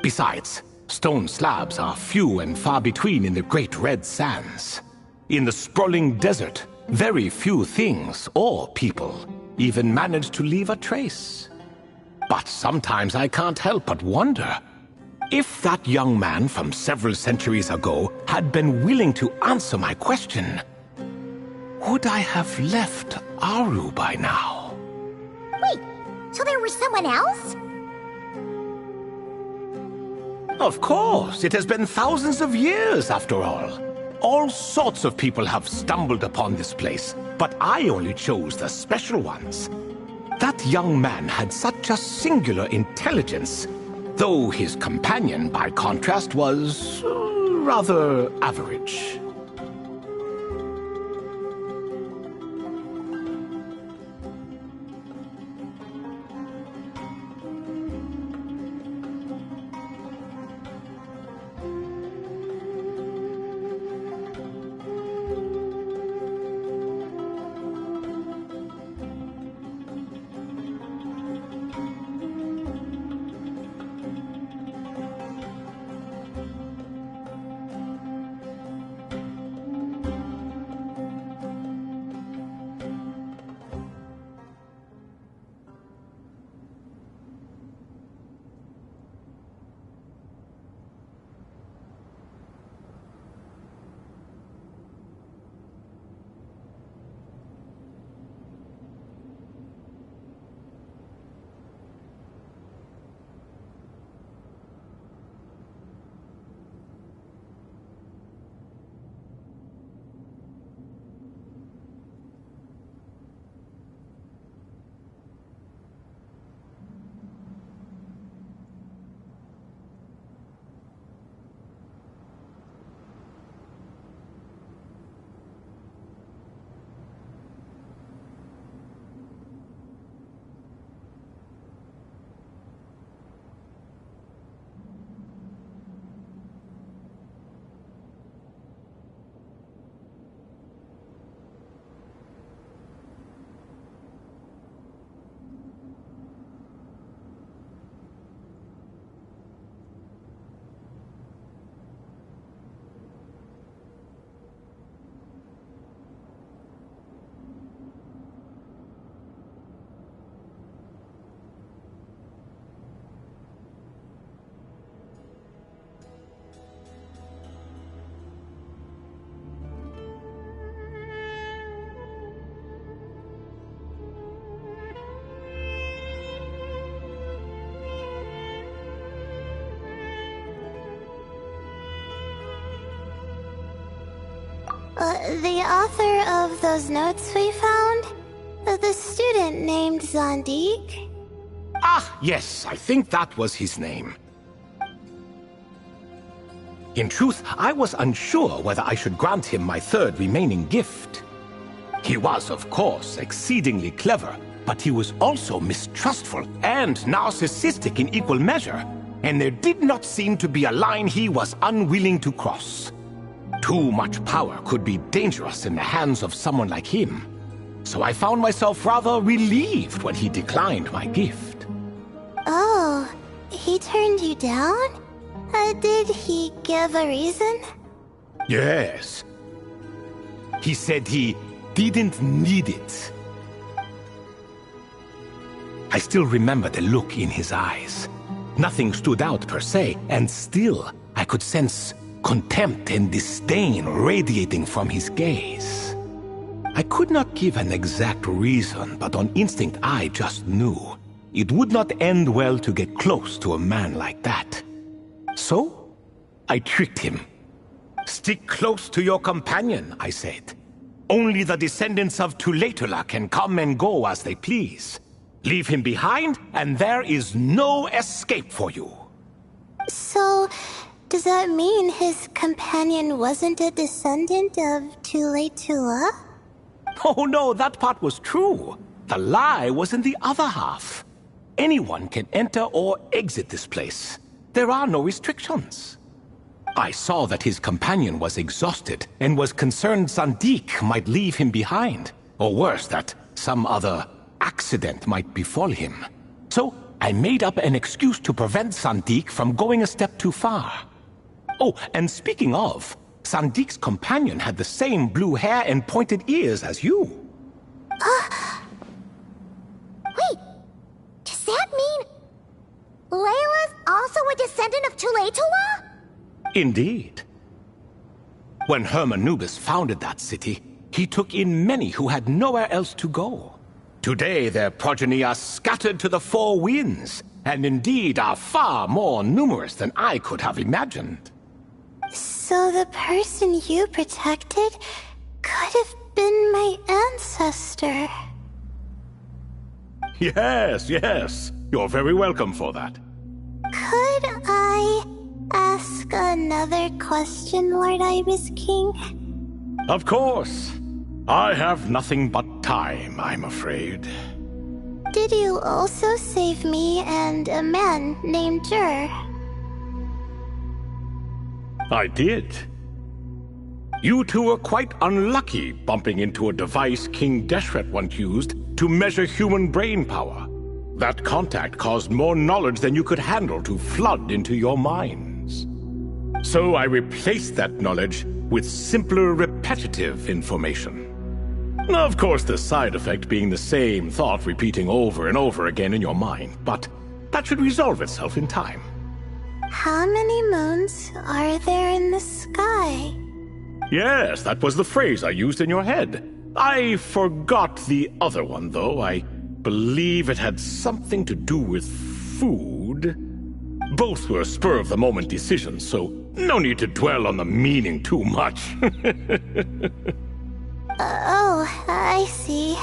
S18: Besides, stone slabs are few and far between in the Great Red Sands. In the sprawling desert, very few things or people even manage to leave a trace. But sometimes I can't help but wonder, if that young man from several centuries ago had been willing to answer my question, would I have left Aru by now?
S13: Wait, so there was someone else?
S18: Of course, it has been thousands of years after all. All sorts of people have stumbled upon this place, but I only chose the special ones. That young man had such a singular intelligence, though his companion, by contrast, was rather average.
S13: The author of those notes we found? The student named Zandik?
S18: Ah, yes, I think that was his name. In truth, I was unsure whether I should grant him my third remaining gift. He was, of course, exceedingly clever, but he was also mistrustful and narcissistic in equal measure, and there did not seem to be a line he was unwilling to cross. Too much power could be dangerous in the hands of someone like him, so I found myself rather relieved when he declined my gift.
S13: Oh, he turned you down? Did he give a reason?
S18: Yes. He said he didn't need it. I still remember the look in his eyes. Nothing stood out per se, and still I could sense contempt and disdain radiating from his gaze. I could not give an exact reason, but on instinct I just knew it would not end well to get close to a man like that. So, I tricked him. Stick close to your companion, I said. Only the descendants of Tulatula can come and go as they please. Leave him behind, and there is no escape for you.
S13: So, does that mean his companion wasn't a descendant of Tulatula?
S18: Oh no, that part was true. The lie was in the other half. Anyone can enter or exit this place. There are no restrictions. I saw that his companion was exhausted and was concerned Zandik might leave him behind, or worse, that some other accident might befall him. So I made up an excuse to prevent Zandik from going a step too far. Oh, and speaking of, Sandik's companion had the same blue hair and pointed ears as you.
S13: Wait, does that mean Layla's also a descendant of Tulatula?
S18: Indeed. When Hermanubis founded that city, he took in many who had nowhere else to go. Today their progeny are scattered to the four winds, and indeed are far more numerous than I could have imagined.
S13: So the person you protected could have been my ancestor.
S18: Yes, yes. You're very welcome for that.
S13: Could I ask another question, Lord Ibis King?
S18: Of course. I have nothing but time, I'm afraid.
S13: Did you also save me and a man named Jur?
S18: I did. You two were quite unlucky bumping into a device King Deshret once used to measure human brain power. That contact caused more knowledge than you could handle to flood into your minds. So I replaced that knowledge with simpler repetitive information. Of course, the side effect being the same thought repeating over and over again in your mind, but that should resolve itself in time.
S13: How many moons are there in the sky?
S18: Yes, that was the phrase I used in your head. I forgot the other one, though. I believe it had something to do with food. Both were spur-of-the-moment decisions, so no need to dwell on the meaning too much.
S13: Oh, I see.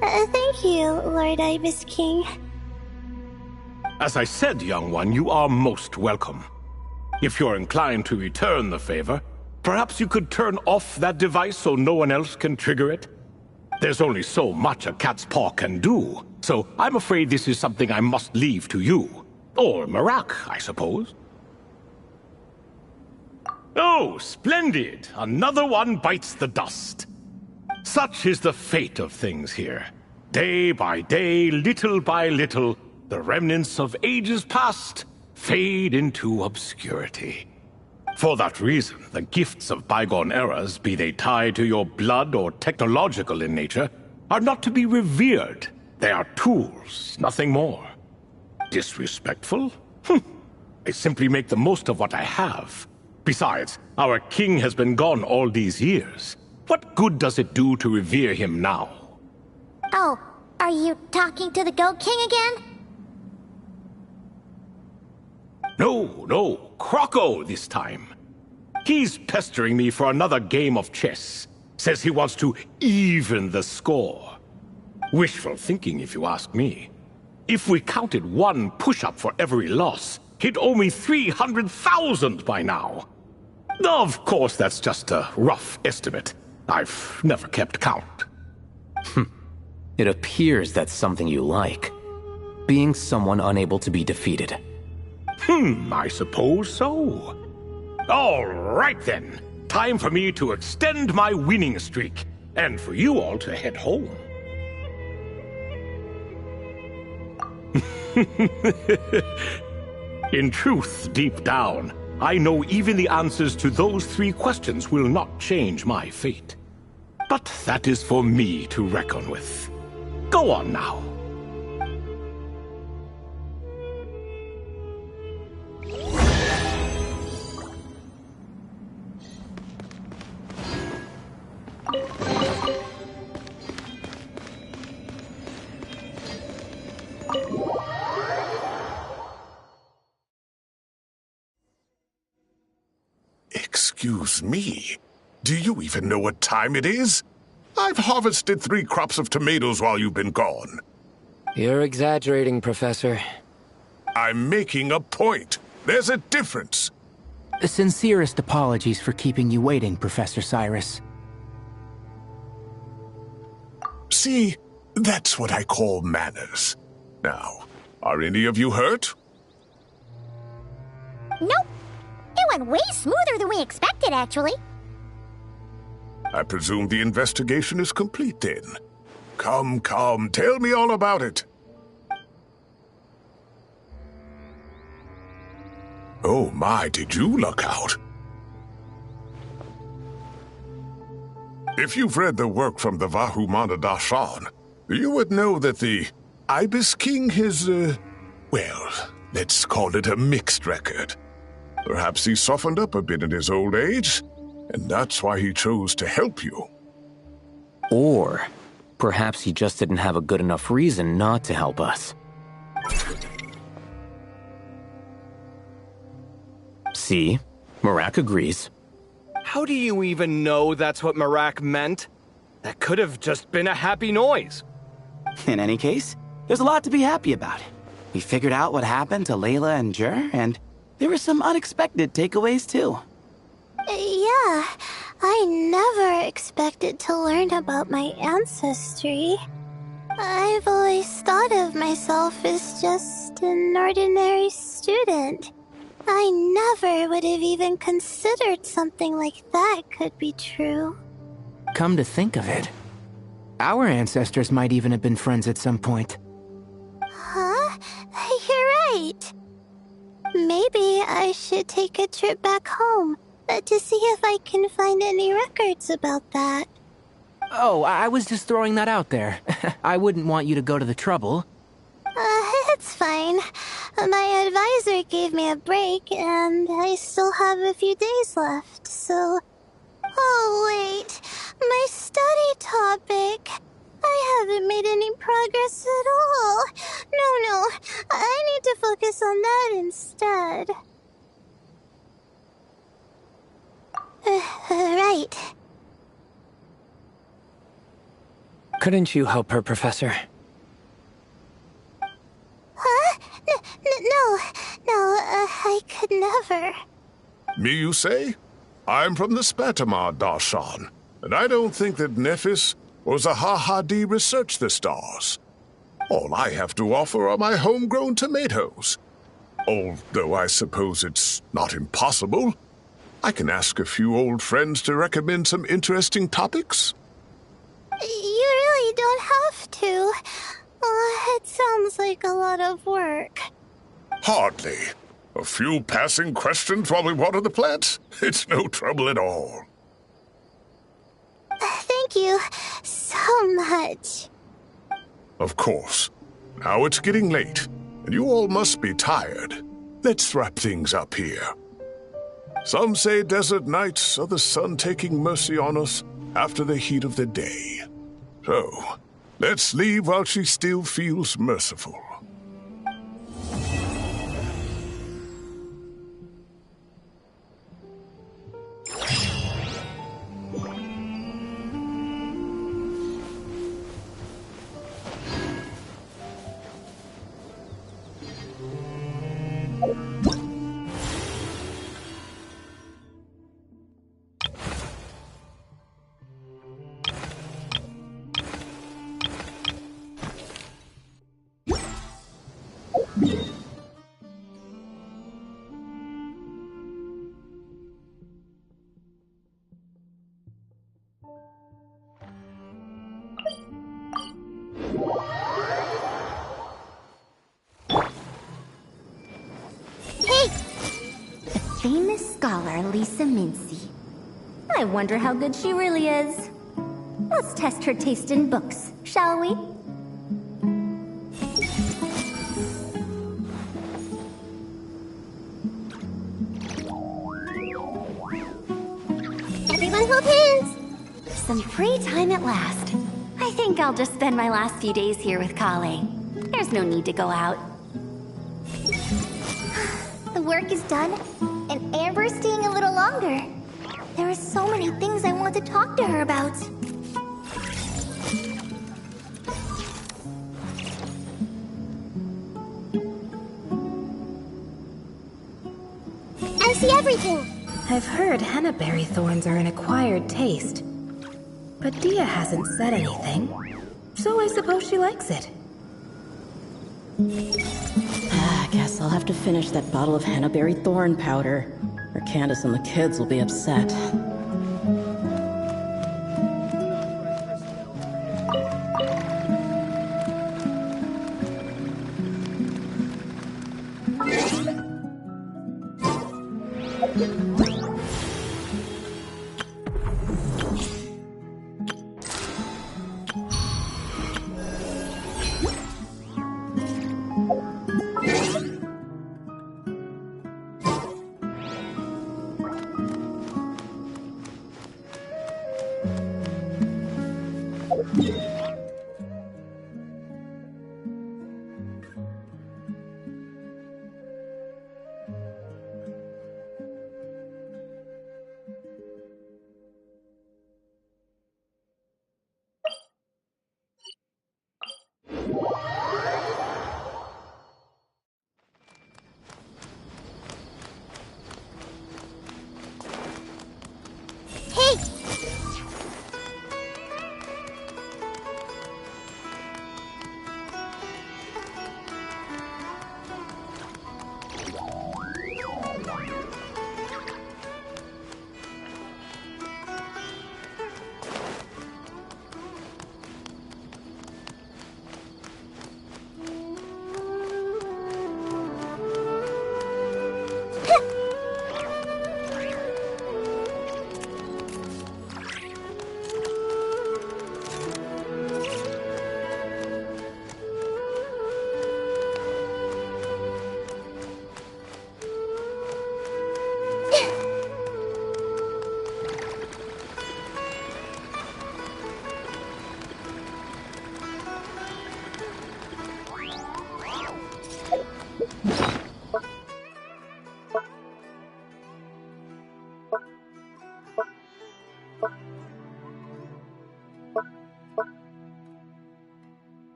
S13: Thank you, Lord Ibis King.
S18: As I said, young one, you are most welcome. If you're inclined to return the favor, perhaps you could turn off that device so no one else can trigger it? There's only so much a cat's paw can do, so I'm afraid this is something I must leave to you. Or Marak, I suppose. Oh, splendid! Another one bites the dust. Such is the fate of things here. Day by day, little by little, the remnants of ages past fade into obscurity. For that reason, the gifts of bygone eras, be they tied to your blood or technological in nature, are not to be revered. They are tools, nothing more. Disrespectful? I simply make the most of what I have. Besides, our king has been gone all these years. What good does it do to revere him now?
S13: Oh, are you talking to the Goat King again?
S18: No, Croco this time. He's pestering me for another game of chess, Says he wants to even the score. Wishful thinking, if you ask me. If we counted one push-up for every loss, he'd owe me 300,000 by now. Of course, that's just a rough estimate. I've never kept count.
S19: It appears that's something you like. Being someone unable to be defeated.
S18: I suppose so. All right then. Time for me to extend my winning streak, and for you all to head home. In truth, deep down, I know even the answers to those 3 questions will not change my fate. But that is for me to reckon with. Go on now.
S21: Excuse me. Do you even know what time it is? I've harvested 3 crops of tomatoes while you've been gone.
S15: You're exaggerating, Professor.
S21: I'm making a point. There's a difference.
S14: The sincerest apologies for keeping you waiting, Professor Cyrus.
S21: See, that's what I call manners. Now, are any of you hurt?
S13: Nope. It went way smoother than we expected, actually.
S21: I presume the investigation is complete then. Come, tell me all about it. Oh my, did you luck out? If you've read the work from the Vahumana Darshan, you would know that the Ibis King has, well, let's call it a mixed record. Perhaps he softened up a bit in his old age, and that's why he chose to help you.
S19: Or perhaps he just didn't have a good enough reason not to help us. See? Marak agrees.
S20: How do you even know that's what Marak meant? That could have just been a happy noise.
S16: In any case, there's a lot to be happy about. We figured out what happened to Layla and Jur, and there were some unexpected takeaways too.
S13: Yeah, I never expected to learn about my ancestry. I've always thought of myself as just an ordinary student. I never would have even considered something like that could be true.
S14: Come to think of it, our ancestors might even have been friends at some point.
S13: Huh? You're right. Maybe I should take a trip back home to see if I can find any records about that.
S14: Oh, I was just throwing that out there. I wouldn't want you to go to the trouble.
S13: It's fine. My advisor gave me a break, and I still have a few days left, so... Oh, wait. My study topic. I haven't made any progress at all. No. I need to focus on that instead. Right.
S15: Couldn't you help her, Professor?
S13: Huh? No, I could never.
S21: Me, you say? I'm from the Spatamar Darshan, and I don't think that Nephis or Zahahadi researched the stars. All I have to offer are my homegrown tomatoes. Although I suppose it's not impossible. I can ask a few old friends to recommend some interesting topics.
S13: You really don't have to. It sounds like a lot of work.
S21: Hardly. A few passing questions while we water the plants? It's no trouble at all.
S13: Thank you so much.
S21: Of course. Now it's getting late, and you all must be tired. Let's wrap things up here. Some say desert nights are the sun taking mercy on us after the heat of the day. So, let's leave while she still feels merciful.
S9: famous scholar Lisa Mincy. I wonder how good she really is. Let's test her taste in books, shall we?
S13: Everyone hold hands!
S9: Some free time at last. I think I'll just spend my last few days here with Kale. There's no need to go out.
S13: The work is done, and Amber's staying a little longer. There are so many things I want to talk to her about. I see everything!
S11: I've heard hennaberry thorns are an acquired taste. But Dia hasn't said anything, so I suppose she likes it.
S10: I guess I'll have to finish that bottle of hennaberry thorn powder, or Candace and the kids will be upset.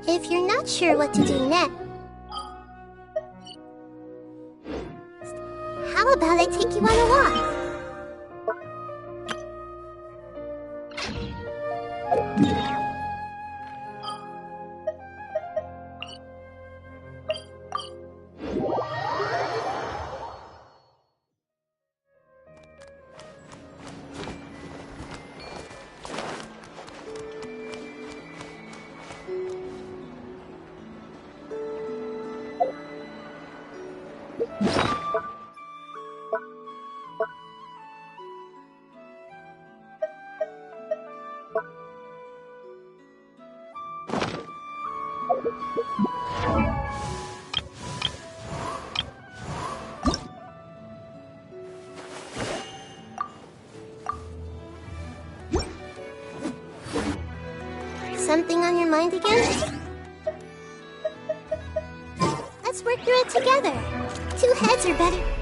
S13: If you're not sure what to do next, how about I take you on a walk? Something on your mind again? Let's work through it together. Two heads are better.